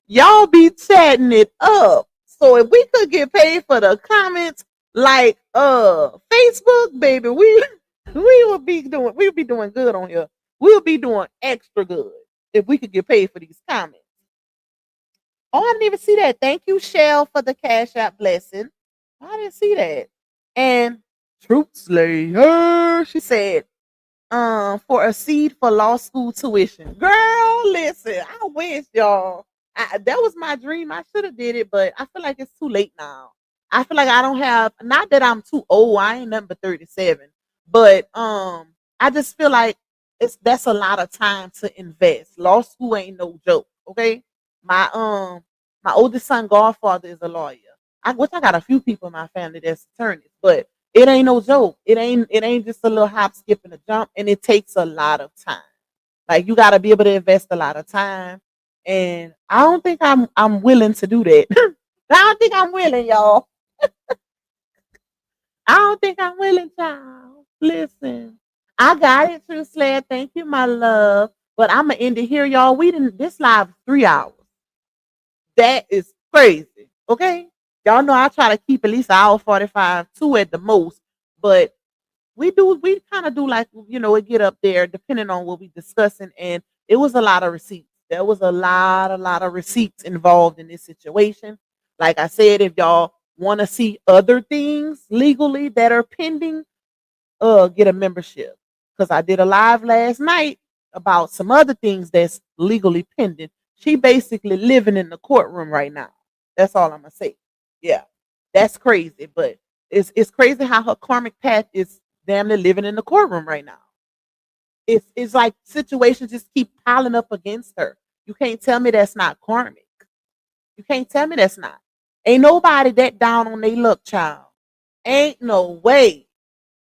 Y'all be chatting it up. So if we could get paid for the comments like Facebook, baby, we would be doing good on here. We'll be doing extra good if we could get paid for these comments. Oh, I didn't even see that. Thank you, Shell, for the Cash App blessing. I didn't see that. And Truth Slayer, she said, for a seed for law school tuition. Girl, listen, I wish y'all. That was my dream. I should have did it, but I feel like it's too late now. I feel like I don't have. Not that I'm too old. I ain't nothing but 37. But I just feel like that's a lot of time to invest. Law school ain't no joke. Okay, my oldest son godfather is a lawyer. Which I got a few people in my family that's attorneys, but it ain't no joke. It ain't just a little hop, skip, and a jump, and it takes a lot of time. Like you got to be able to invest a lot of time, and I don't think I'm willing to do that. I don't think I'm willing, y'all. I don't think I'm willing, child. Listen, I got it, True Sled. Thank you, my love. But I'm gonna end it here, y'all. This live is 3 hours. That is crazy. Okay, y'all know I try to keep at least an hour 45, 2 at the most, but we kind of do like it get up there depending on what we discussing, and it was a lot of receipts. There was a lot of receipts involved in this situation. Like I said, if y'all want to see other things legally that are pending, get a membership, because I did a live last night about some other things that's legally pending. She basically living in the courtroom right now. That's all I'm gonna say. Yeah, that's crazy, but it's crazy how her karmic path is damn near living in the courtroom right now. It's like situations just keep piling up against her. You can't tell me that's not karmic. You can't tell me that's not. Ain't nobody that down on their luck, child. Ain't no way.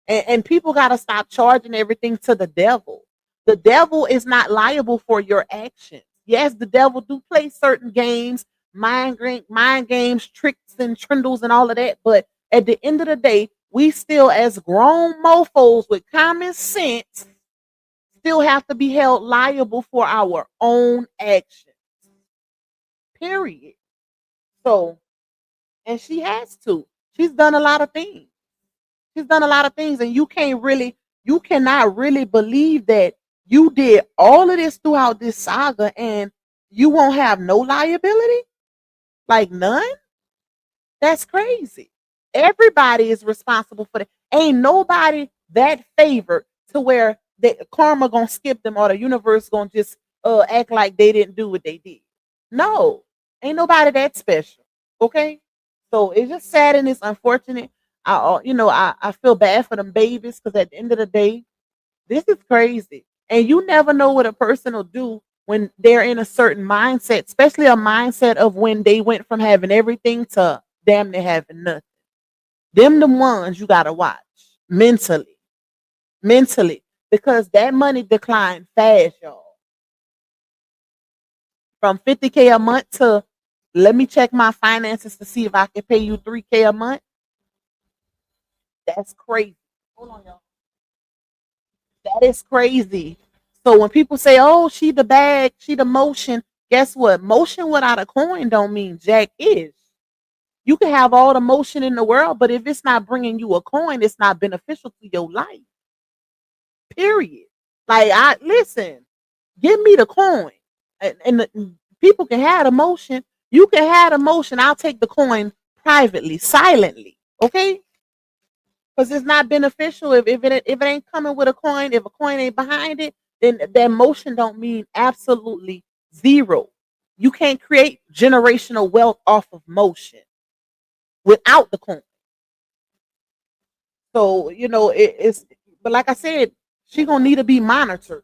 And people gotta stop charging everything to the devil. The devil is not liable for your actions. Yes, the devil do play certain games, mind games, tricks and trindles and all of that. But at the end of the day, we still, as grown mofos with common sense, still have to be held liable for our own actions. Period. So, and she has to. She's done a lot of things. She's done a lot of things, and you cannot really believe that you did all of this throughout this saga and you won't have no liability? Like none? That's crazy. Everybody is responsible for that. Ain't nobody that favored to where the karma gonna skip them or the universe gonna just act like they didn't do what they did. No, ain't nobody that special. Okay, so it's just sad and it's unfortunate. I feel bad for them babies because at the end of the day, this is crazy, and you never know what a person will do when they're in a certain mindset, especially a mindset of when they went from having everything to damn near having nothing. Them the ones you gotta watch mentally, because that money declined fast, y'all. From 50K a month to, let me check my finances to see if I can pay you 3K a month. That's crazy. Hold on, y'all. That is crazy. So when people say, "Oh, she the bag, she the motion," guess what? Motion without a coin don't mean jack is. You can have all the motion in the world, but if it's not bringing you a coin, it's not beneficial to your life. Period. Like, I listen, give me the coin, and people can have the motion. You can have the motion. I'll take the coin privately, silently. Okay, because it's not beneficial if it ain't coming with a coin. If a coin ain't behind it, then that motion don't mean absolutely zero. You can't create generational wealth off of motion without the coin. So it's. But like I said, she gonna need to be monitored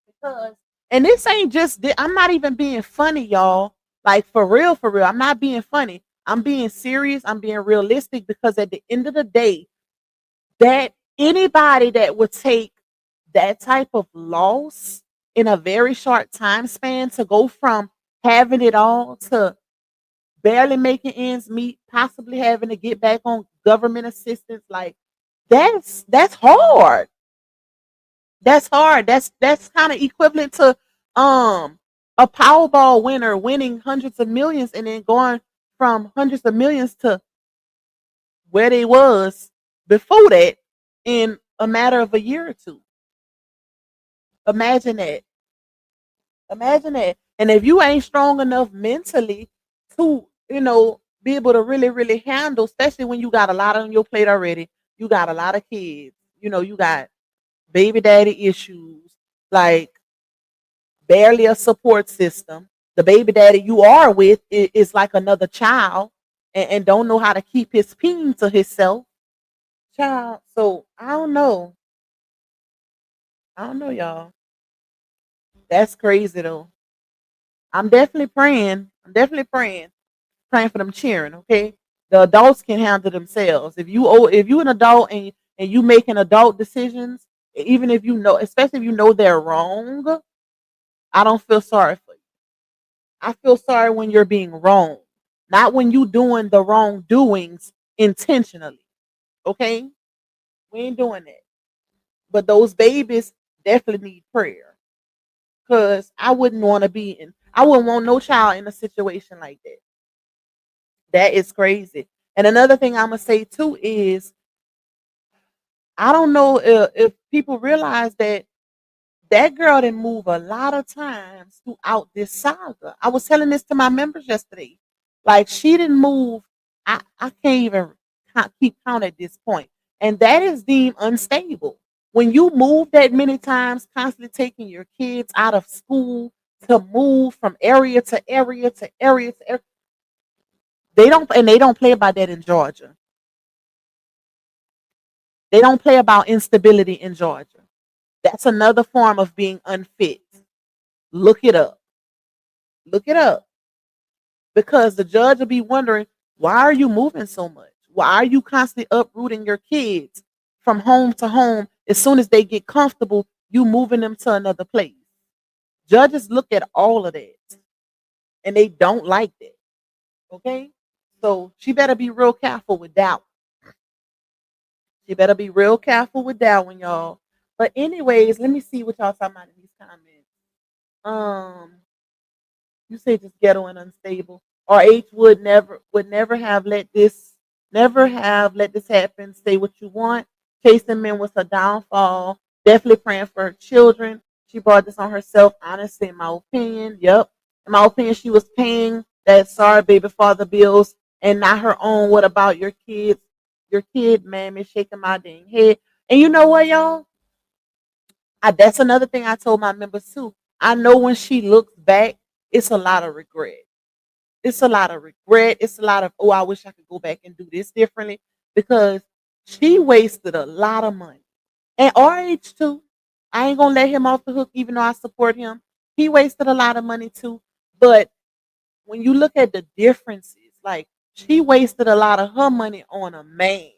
because. And this ain't just. I'm not even being funny, y'all. Like for real, for real. I'm not being funny. I'm being serious. I'm being realistic because at the end of the day, that anybody that would take that type of loss in a very short time span to go from having it all to barely making ends meet, possibly having to get back on government assistance, like that's hard. That's hard. That's kind of equivalent to um a Powerball winner winning hundreds of millions and then going from hundreds of millions to where they was before that in a matter of a year or two. Imagine that. Imagine that. And if you ain't strong enough mentally to, be able to really, really handle, especially when you got a lot on your plate already, you got a lot of kids, you got baby daddy issues, like barely a support system. The baby daddy you are with is like another child and don't know how to keep his peen to himself. Child. So I don't know. I don't know, y'all. That's crazy though. I'm definitely praying. I'm definitely praying for them cheering. Okay, the adults can handle themselves. If you an adult and you making adult decisions, even if especially if you know they're wrong, I don't feel sorry for you. I feel sorry when you're being wrong, not when you doing the wrongdoings intentionally. Okay, we ain't doing that. But those babies definitely need prayer because I wouldn't want no child in a situation like that. That is crazy. And another thing I'm gonna say too is I don't know if people realize that that girl didn't move a lot of times throughout this saga. I was telling this to my members yesterday. Like she didn't move. I can't even keep count at this point. And that is deemed unstable. When you move that many times, constantly taking your kids out of school to move from area to area to area to area, they don't play about that in Georgia. They don't play about instability in Georgia. That's another form of being unfit. Look it up. Look it up. Because the judge will be wondering, why are you moving so much? Why are you constantly uprooting your kids from home to home? As soon as they get comfortable, you moving them to another place. Judges look at all of that and they don't like that. Okay? So she better be real careful with that. You better be real careful with that one, y'all. But anyways, let me see what y'all talking about in these comments. Um, you say just ghetto and unstable. RH would never have let this happen. Say what you want. Chasing men was her downfall. Definitely praying for her children. She brought this on herself, honestly, in my opinion. Yep. In my opinion, she was paying that sorry baby father bills and not her own. What about your kids? Your kid, man, is shaking my dang head. And you know what, y'all? That's another thing I told my members too. I know when she looks back, it's a lot of regret. It's a lot of regret. It's a lot of, oh, I wish I could go back and do this differently because she wasted a lot of money. And RH too. I ain't gonna let him off the hook, even though I support him. He wasted a lot of money too. But when you look at the differences, like she wasted a lot of her money on a man.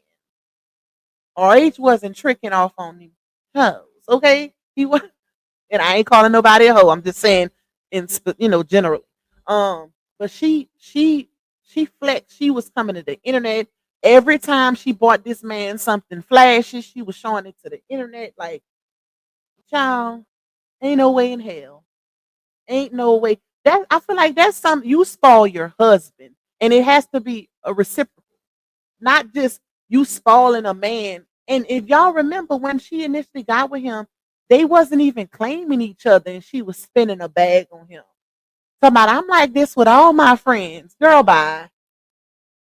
RH wasn't tricking off on them hoes, okay? He was, and I ain't calling nobody a hoe. I'm just saying, generally. But she flexed. She was coming to the internet every time she bought this man something flashy. She was showing it to the internet. Like, child, ain't no way in hell. Ain't no way. That I feel like that's something you spoil your husband, and it has to be a reciprocal, not just you spoiling a man. And if y'all remember when she initially got with him, they wasn't even claiming each other, and she was spinning a bag on him. Talking about I'm like this with all my friends, girl. Bye.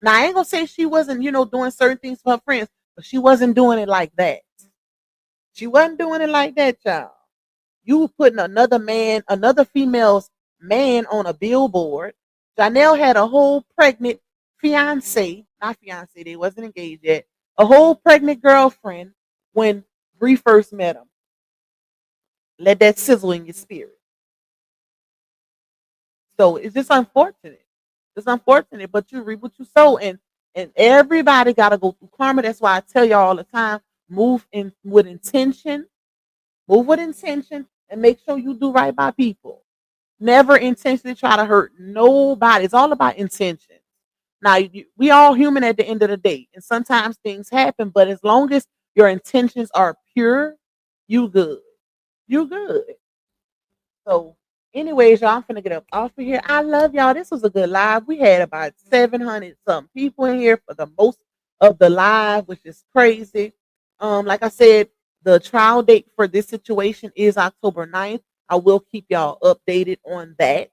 Now I ain't gonna say she wasn't, doing certain things for her friends, but she wasn't doing it like that. She wasn't doing it like that, child. You putting another man, another female's man on a billboard. Janelle had a whole pregnant fiance, not fiance, they wasn't engaged yet. A whole pregnant girlfriend when Bree first met him. Let that sizzle in your spirit. So it's just unfortunate. It's unfortunate, but you reap what you sow, and everybody gotta go through karma. That's why I tell y'all all the time: move in with intention, move with intention, and make sure you do right by people. Never intentionally try to hurt nobody. It's all about intention. Now, we all human at the end of the day, and sometimes things happen. But as long as your intentions are pure, you good. You good. So, anyways, y'all, I'm finna get up off of here. I love y'all. This was a good live. We had about 700 some people in here for the most of the live, which is crazy. Like I said, the trial date for this situation is October 9th. I will keep y'all updated on that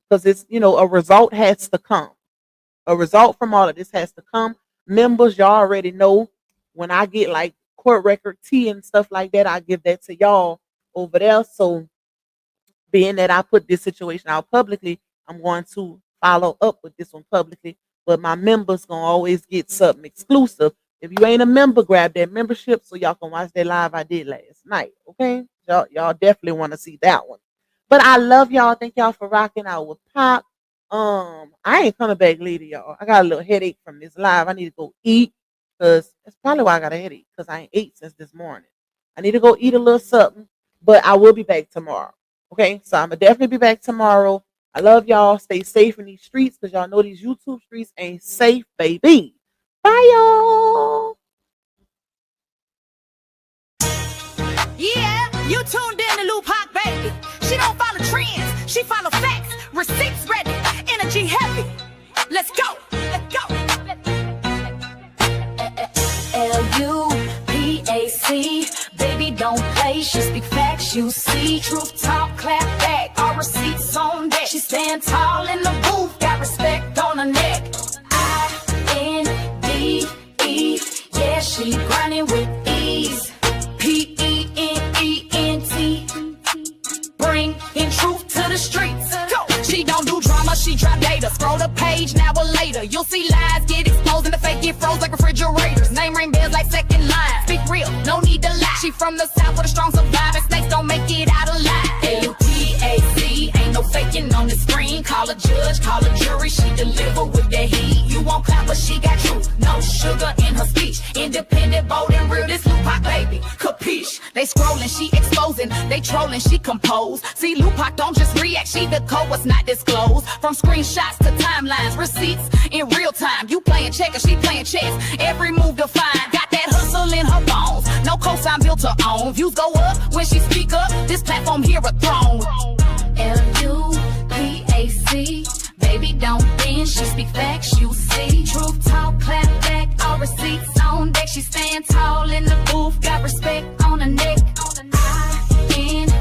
because it's, a result has to come. A result from all of this has to come. Members, y'all already know when I get like court record T and stuff like that, I give that to y'all over there. So being that I put this situation out publicly, I'm going to follow up with this one publicly. But my members gonna always get something exclusive. If you ain't a member, grab that membership so y'all can watch that live I did last night. Okay, y'all definitely want to see that one. But I love y'all. Thank y'all for rocking out with Pop. I ain't coming back later, y'all. I got a little headache from this live. I need to go eat because that's probably why I got a headache because I ain't ate since this morning. I need to go eat a little something, but I will be back tomorrow. Okay, so I'm gonna definitely be back tomorrow. I love y'all. Stay safe in these streets because y'all know these YouTube streets ain't safe, baby. Bye, y'all. Yeah, you tuned in to Lou Pac, baby. She don't follow trends, she follow facts. Receipts ready, energy heavy. Let's go, let's go. Lupac, baby, don't play. She speak facts, you see. Truth talk, clap back. All receipts on deck. She stand tall in the booth, got respect on her neck. INDE, yeah, she grinding with ease. PENENT, bring in truth to the streets. Go. She don't do drama, she drop data. Scroll the page, now or later. You'll see lies get exposed and the fake get froze like refrigerators. Name ring bells like second line. Speak real, no need to lie. She from the south with a strong survivor. Snakes don't make it out alive. LUPAC, ain't no faking on the screen. Call a judge, call a jury. She deliver with that heat. You won't clap, but she got truth. No sugar in her speech. Independent, bold and real. This Lupac, baby. Capiche? They scrolling, she exposing. They trolling, she compose. See, Lupac don't just react, she decode what's not disclosed. From screenshots to timelines, receipts in real time. You playing checkers, she playing chess. Every move defined. Got that hustle in her bones. No cosign built to own. Views go up when she speak up. This platform here a throne. LUPAC, baby, don't bend. She speak facts, you see. Truth talk, clap back. All receipts on deck. She stand tall in the booth, got respect on her neck. INDE,